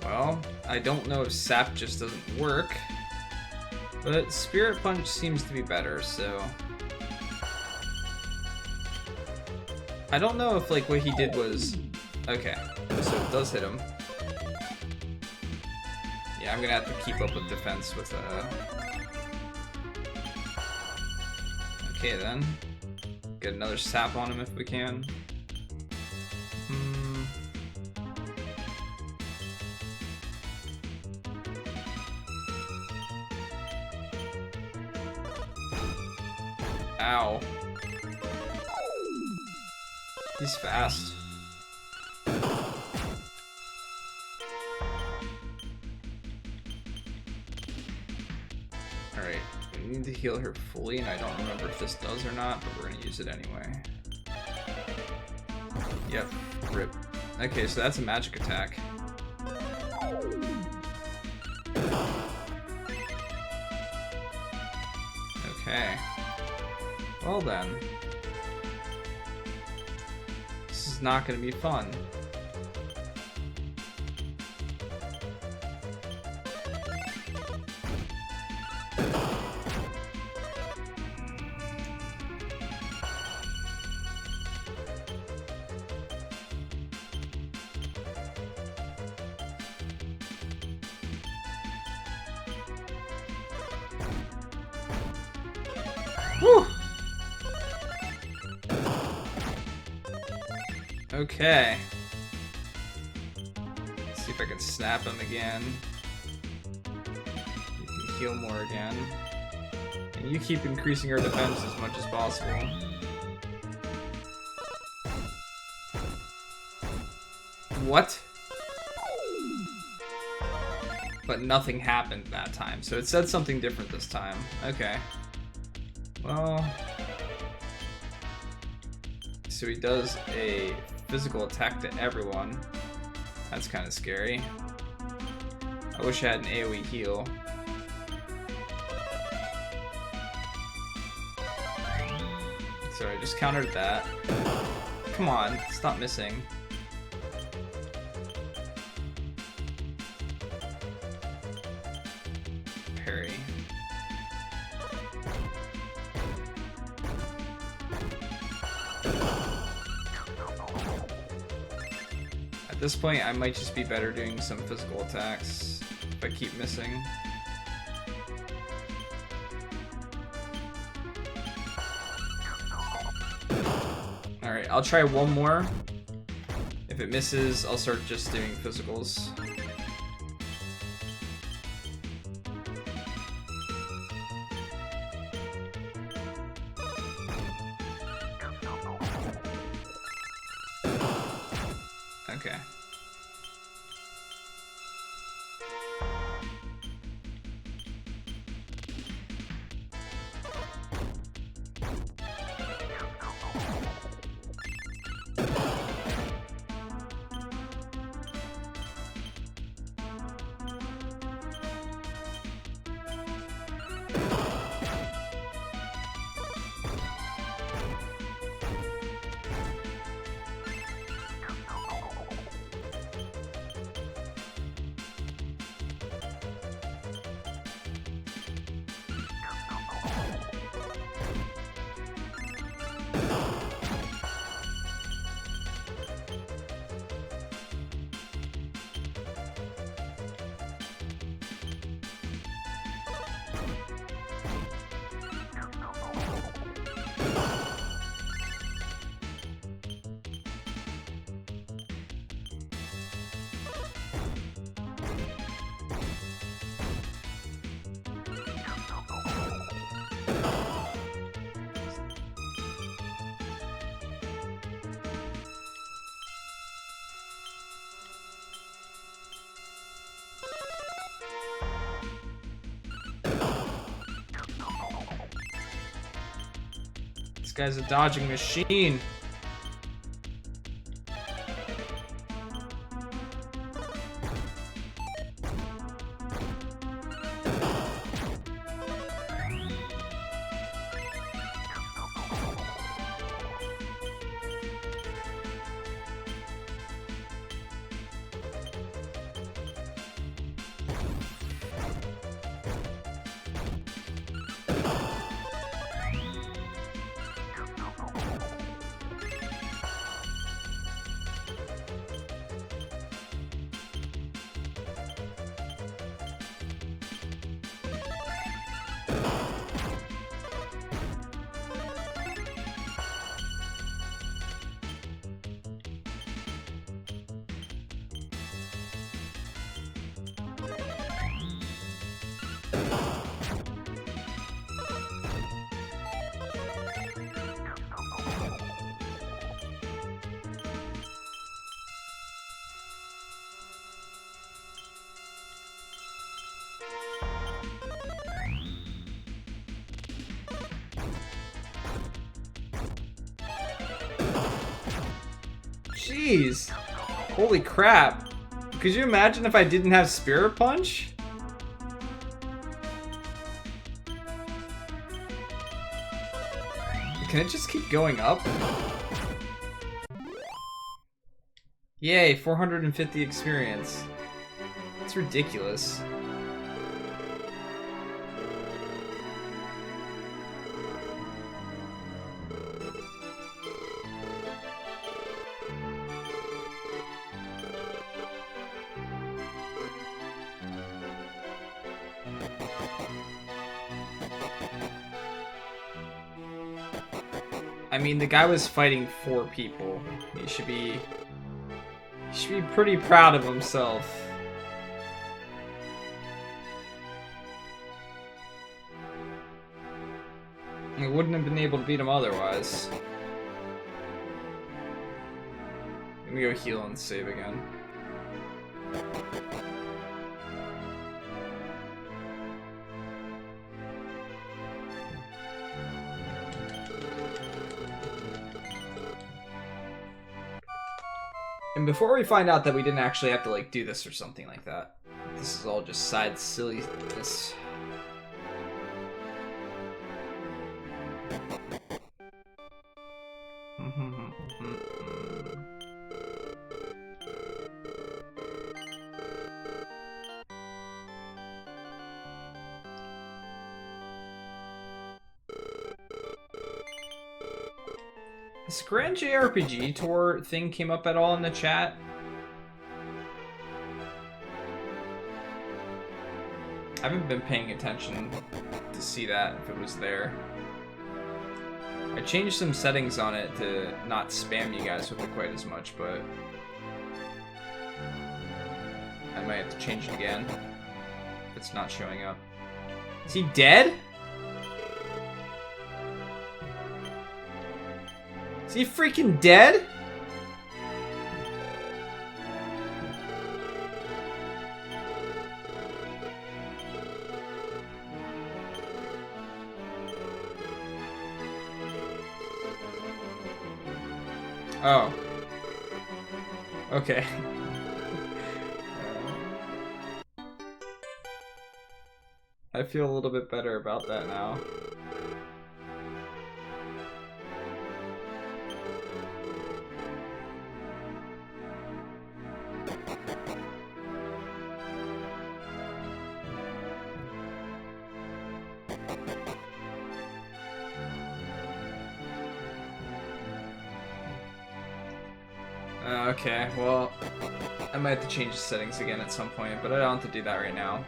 Well, I don't know if sap just doesn't work, but Spirit Punch seems to be better, so... I don't know if, like, what he did was... Okay, so it does hit him. Yeah, I'm gonna have to keep up with defense with, Okay, then. Get another sap on him if we can. Ow. He's fast. Alright, we need to heal her fully, and I don't remember if this does or not, but we're gonna use it anyway. Yep, rip. Okay, so that's a magic attack. Okay. Well then. This is not gonna be fun. Whew. Okay. Let's see if I can snap him again. You can heal more again. And you keep increasing our defense as much as possible. What? But nothing happened that time, so it said something different this time. Okay. Well... So he does a physical attack to everyone. That's kind of scary. I wish I had an AoE heal. So I just countered that. Come on, stop missing. Parry. At this point, I might just be better doing some physical attacks if I keep missing. Alright, I'll try one more. If it misses, I'll start just doing physicals. Okay. This guy's a dodging machine. Jeez. Holy crap. Could you imagine if I didn't have Spirit Punch? Can it just keep going up? Yay, 450 experience. It's ridiculous. I mean, the guy was fighting 4 people. He should be pretty proud of himself. We wouldn't have been able to beat him otherwise. Let me go heal and save again. And before we find out that we didn't actually have to, like, do this or something like that, this is all just side silliness. This Grand JRPG tour thing came up at all in the chat? I haven't been paying attention to see that, if it was there. I changed some settings on it to not spam you guys with it quite as much, but I might have to change it again if it's not showing up. Is he dead? Is he freaking dead? Oh. Okay. I feel a little bit better about that now. Okay, well, I might have to change the settings again at some point, but I don't have to do that right now.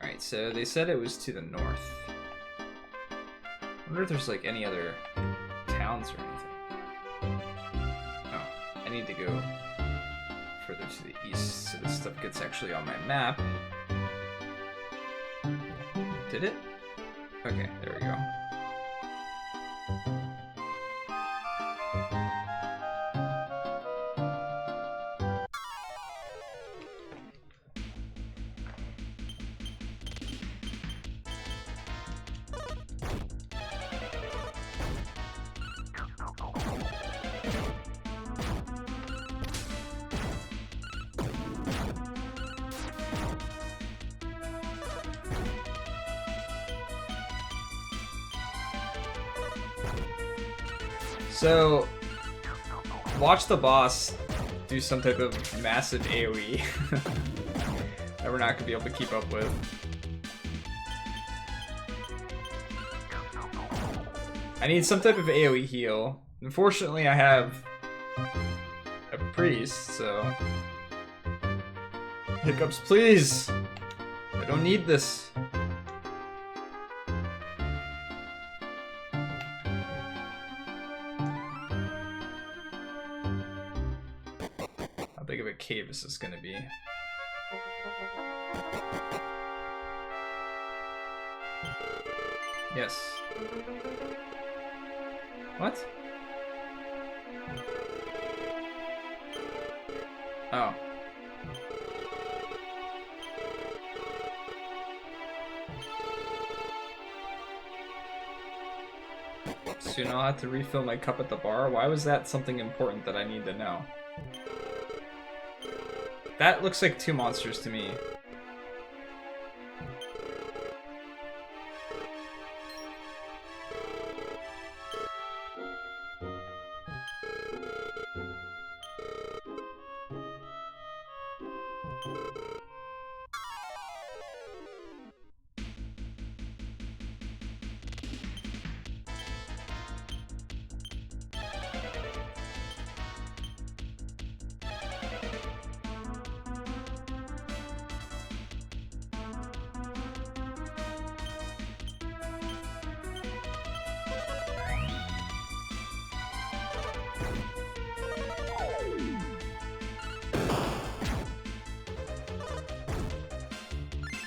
Alright, so they said it was to the north. I wonder if there's like any other towns or anything. Oh, I need to go further to the east so this stuff gets actually on my map. Did it? Okay, there we go. So, watch the boss do some type of massive AoE that we're not going to be able to keep up with. I need some type of AoE heal. Unfortunately, I have a priest, so... Hiccups, please! I don't need this. How big of a cave is this gonna be? Yes. What? Oh. Soon I'll have to refill my cup at the bar? Why was that something important that I need to know? That looks like two monsters to me.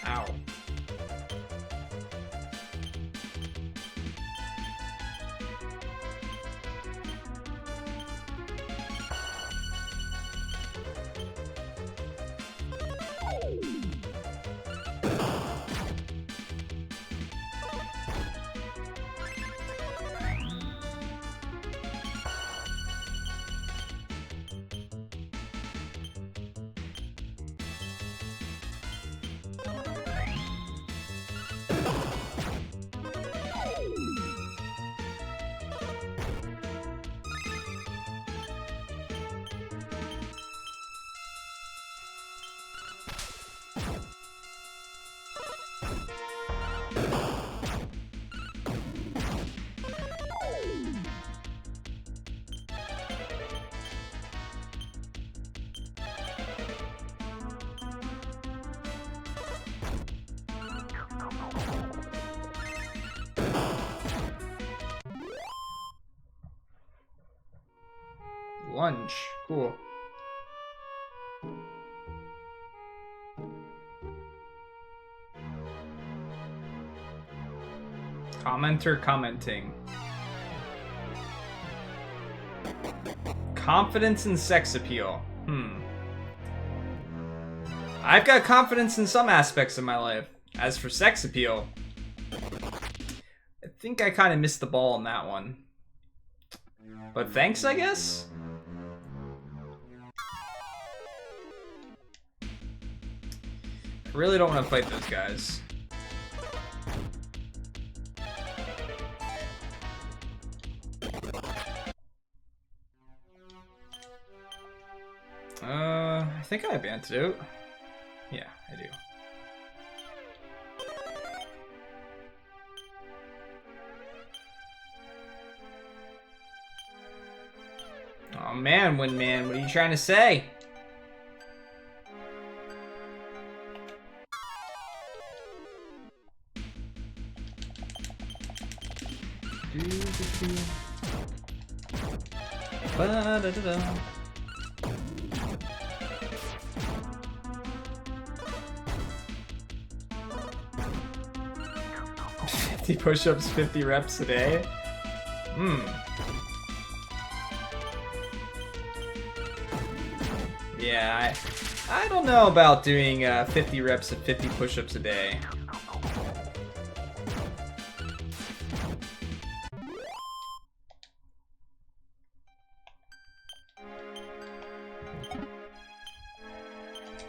Ow. Lunge. Cool. Commenter commenting. Confidence and sex appeal. I've got confidence in some aspects of my life. As for sex appeal, I think I kind of missed the ball on that one. But thanks, I guess? I really don't want to fight those guys. I think I have antidote. Yeah, I do. Oh man, Windman, what are you trying to say? Ba-da-da-da. 50 push-ups, 50 reps a day? Yeah, I don't know about doing 50 reps of 50 push-ups a day.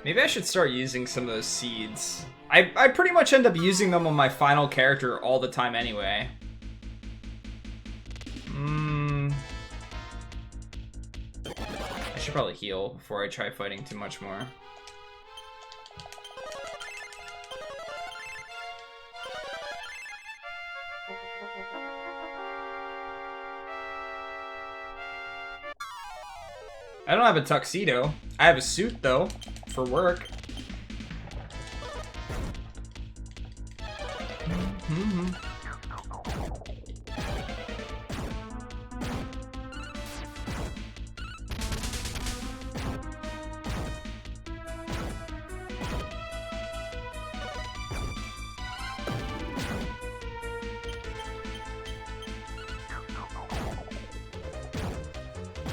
Maybe I should start using some of those seeds. I pretty much end up using them on my final character all the time anyway. I should probably heal before I try fighting too much more. I don't have a tuxedo. I have a suit, though, for work.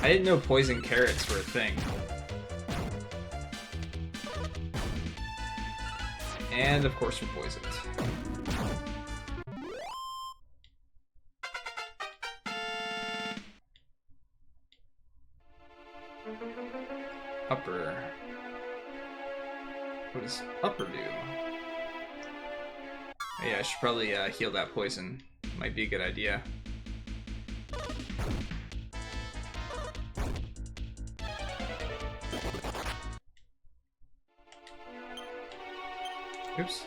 I didn't know poison carrots were a thing. And of course we're poisoned. Upper. What does upper do? Oh, yeah, I should probably heal that poison. Might be a good idea. Oops.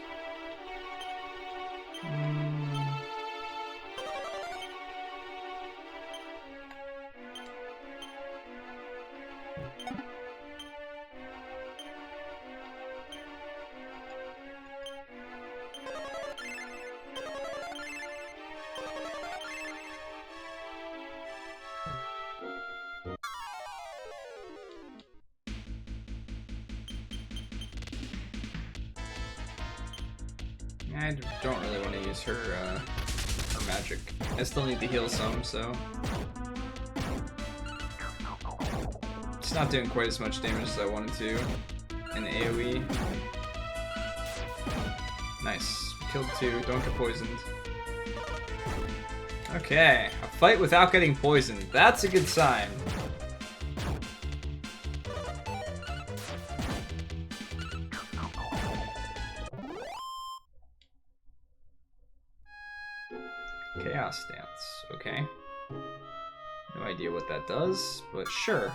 I don't really want to use her magic. I still need to heal some, so... It's not doing quite as much damage as I wanted to in the AoE. Nice. Killed two, don't get poisoned. Okay, a fight without getting poisoned. That's a good sign. Chaos Dance, okay. No idea what that does, but sure.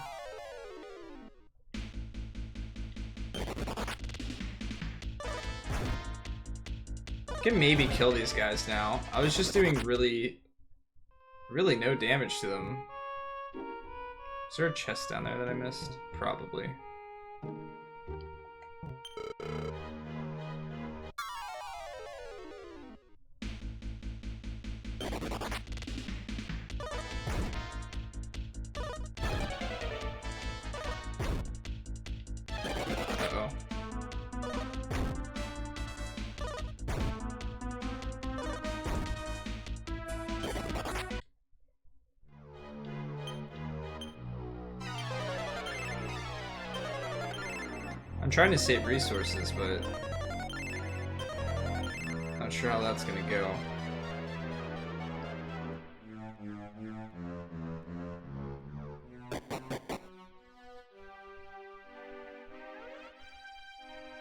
I can maybe kill these guys now. I was just doing really no damage to them. Is there a chest down there that I missed? Probably. I'm trying to save resources, but not sure how that's gonna go.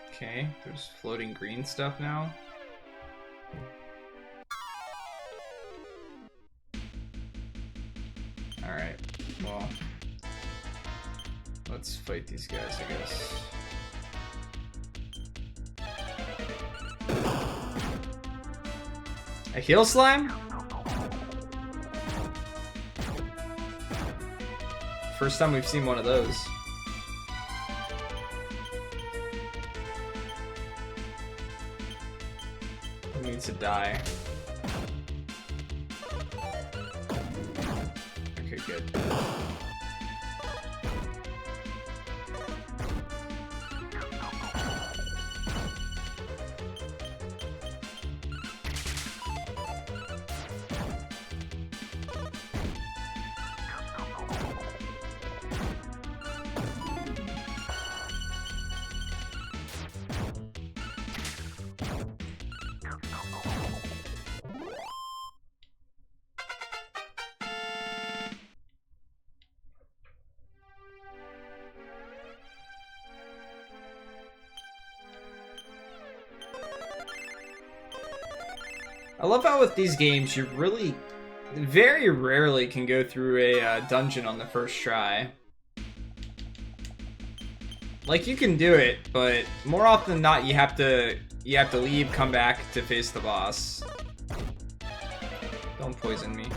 Okay, there's floating green stuff now. Alright, well, let's fight these guys, I guess. A heal slime? First time we've seen one of those. He needs to die. Okay, good. I love how with these games you really very rarely can go through a dungeon on the first try. Like, you can do it, but more often than not you have to leave, come back to face the boss. Don't poison me.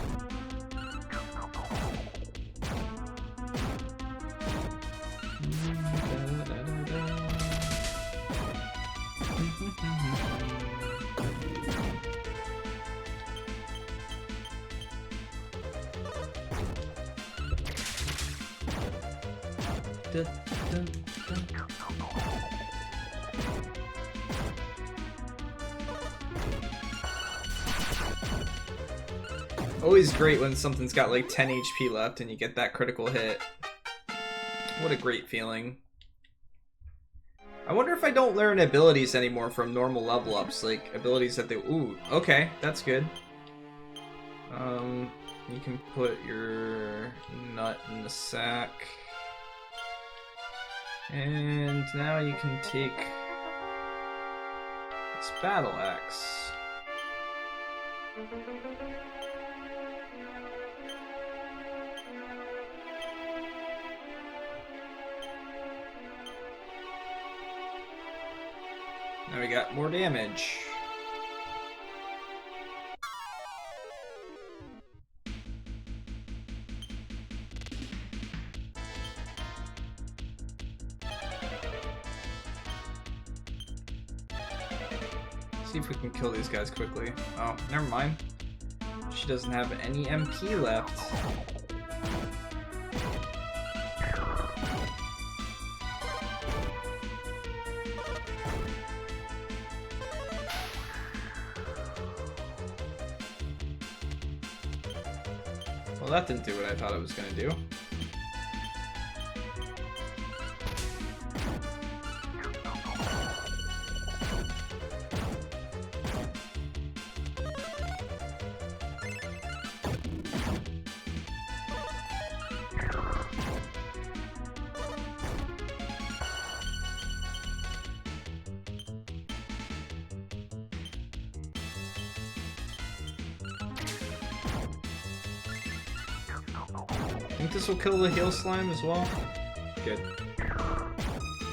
Always great when something's got like 10 HP left and you get that critical hit. What a great feeling. I wonder if I don't learn abilities anymore from normal level ups, like abilities that they... Ooh, okay, that's good. You can put your nut in the sack. And now you can take this battle axe. Now we got more damage. See if we can kill these guys quickly. Oh, never mind. She doesn't have any MP left. Well, that didn't do what I thought it was going to do. Think this will kill the heal slime as well? Good.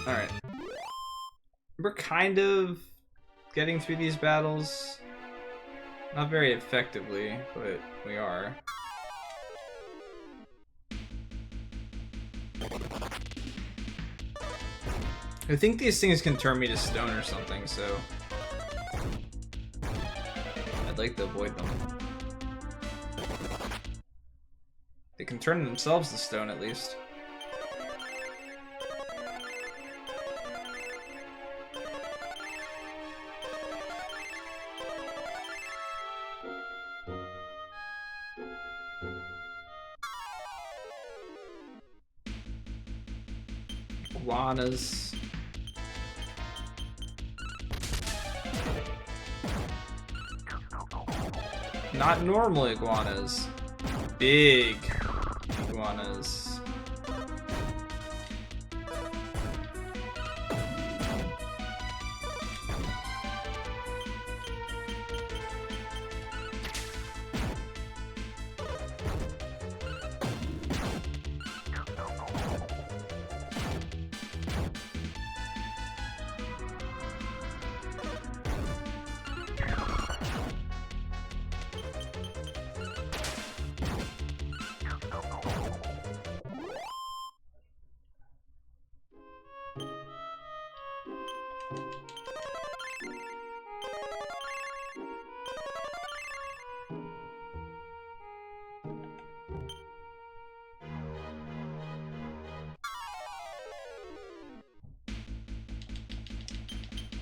Alright. We're kind of getting through these battles. Not very effectively, but we are. I think these things can turn me to stone or something, so I'd like to avoid them. They can turn themselves to stone, at least. Iguanas. not normal iguanas. Big iguanas.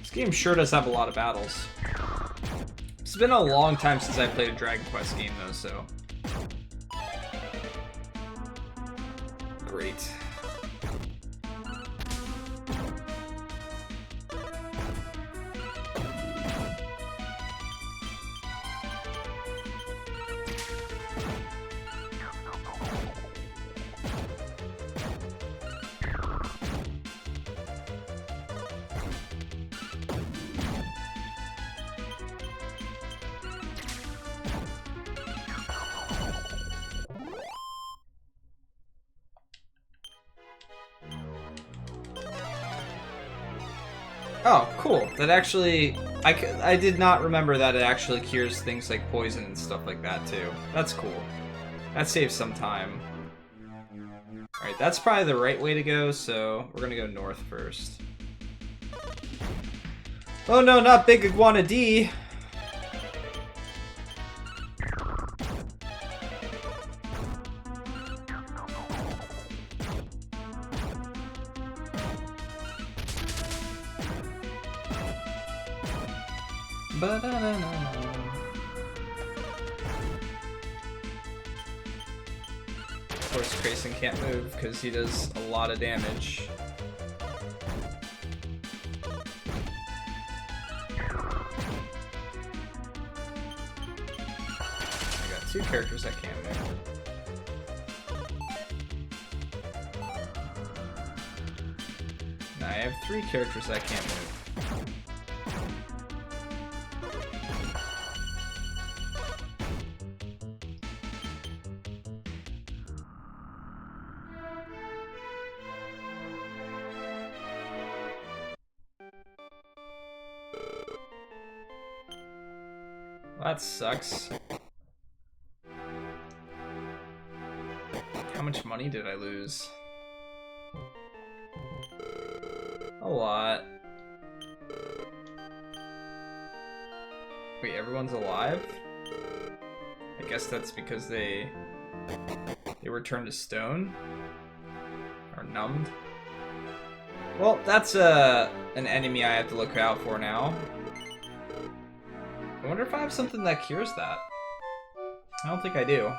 This game sure does have a lot of battles. It's been a long time since I played a Dragon Quest game though, so... Great. Oh, cool. That actually... I did not remember that it actually cures things like poison and stuff like that, too. That's cool. That saves some time. Alright, that's probably the right way to go, so we're gonna go north first. Oh no, not Big Iguana D! Of course, Grayson can't move because he does a lot of damage. I got two characters that can't move. Now I have three characters that can't move. That sucks. How much money did I lose? A lot. Wait, everyone's alive? I guess that's because they were turned to stone? Or numbed? Well, that's an enemy I have to look out for now. I wonder if I have something that cures that. I don't think I do.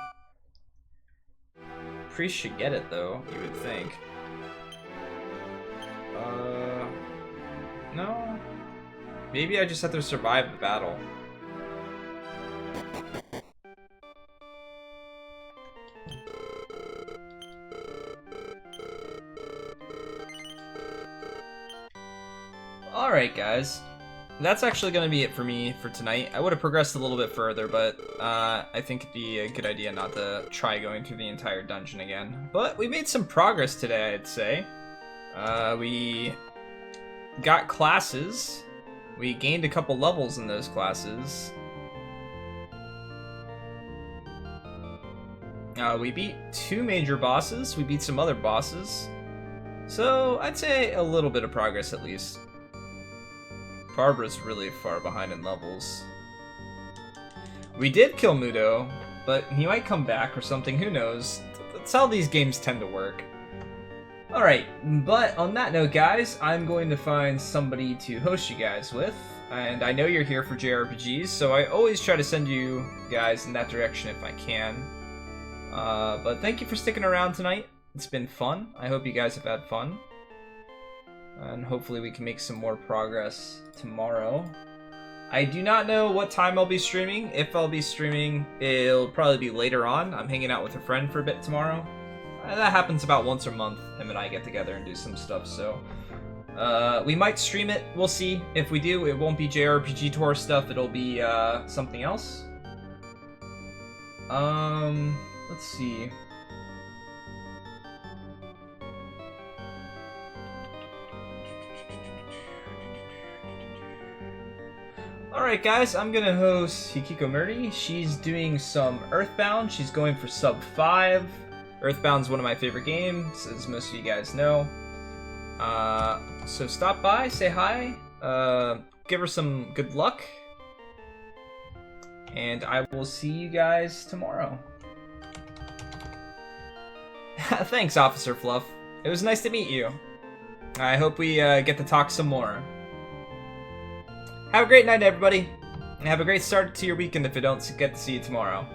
Priest should get it though, you would think. No. Maybe I just have to survive the battle. Alright guys, that's actually going to be it for me for tonight. I would have progressed a little bit further, but I think it'd be a good idea not to try going through the entire dungeon again. But we made some progress today, I'd say. We got classes. We gained a couple levels in those classes. We beat two major bosses. We beat some other bosses. So I'd say a little bit of progress at least. Barbara's really far behind in levels. We did kill Mudo, but he might come back or something, who knows. That's how these games tend to work. Alright, but on that note guys, I'm going to find somebody to host you guys with. And I know you're here for JRPGs, so I always try to send you guys in that direction if I can. But thank you for sticking around tonight. It's been fun. I hope you guys have had fun. And hopefully we can make some more progress tomorrow. I do not know what time I'll be streaming. If I'll be streaming, it'll probably be later on. I'm hanging out with a friend for a bit tomorrow. That happens about once a month. Him and I get together and do some stuff, so... we might stream it. We'll see. If we do, it won't be JRPG Tour stuff. It'll be, something else. Let's see. Alright guys, I'm gonna host Hikiko Murdy. She's doing some Earthbound. She's going for sub 5. Earthbound's one of my favorite games, as most of you guys know. So stop by, say hi, give her some good luck, and I will see you guys tomorrow. Thanks, Officer Fluff. It was nice to meet you. I hope we get to talk some more. Have a great night, everybody, and have a great start to your weekend if I don't get to see you tomorrow.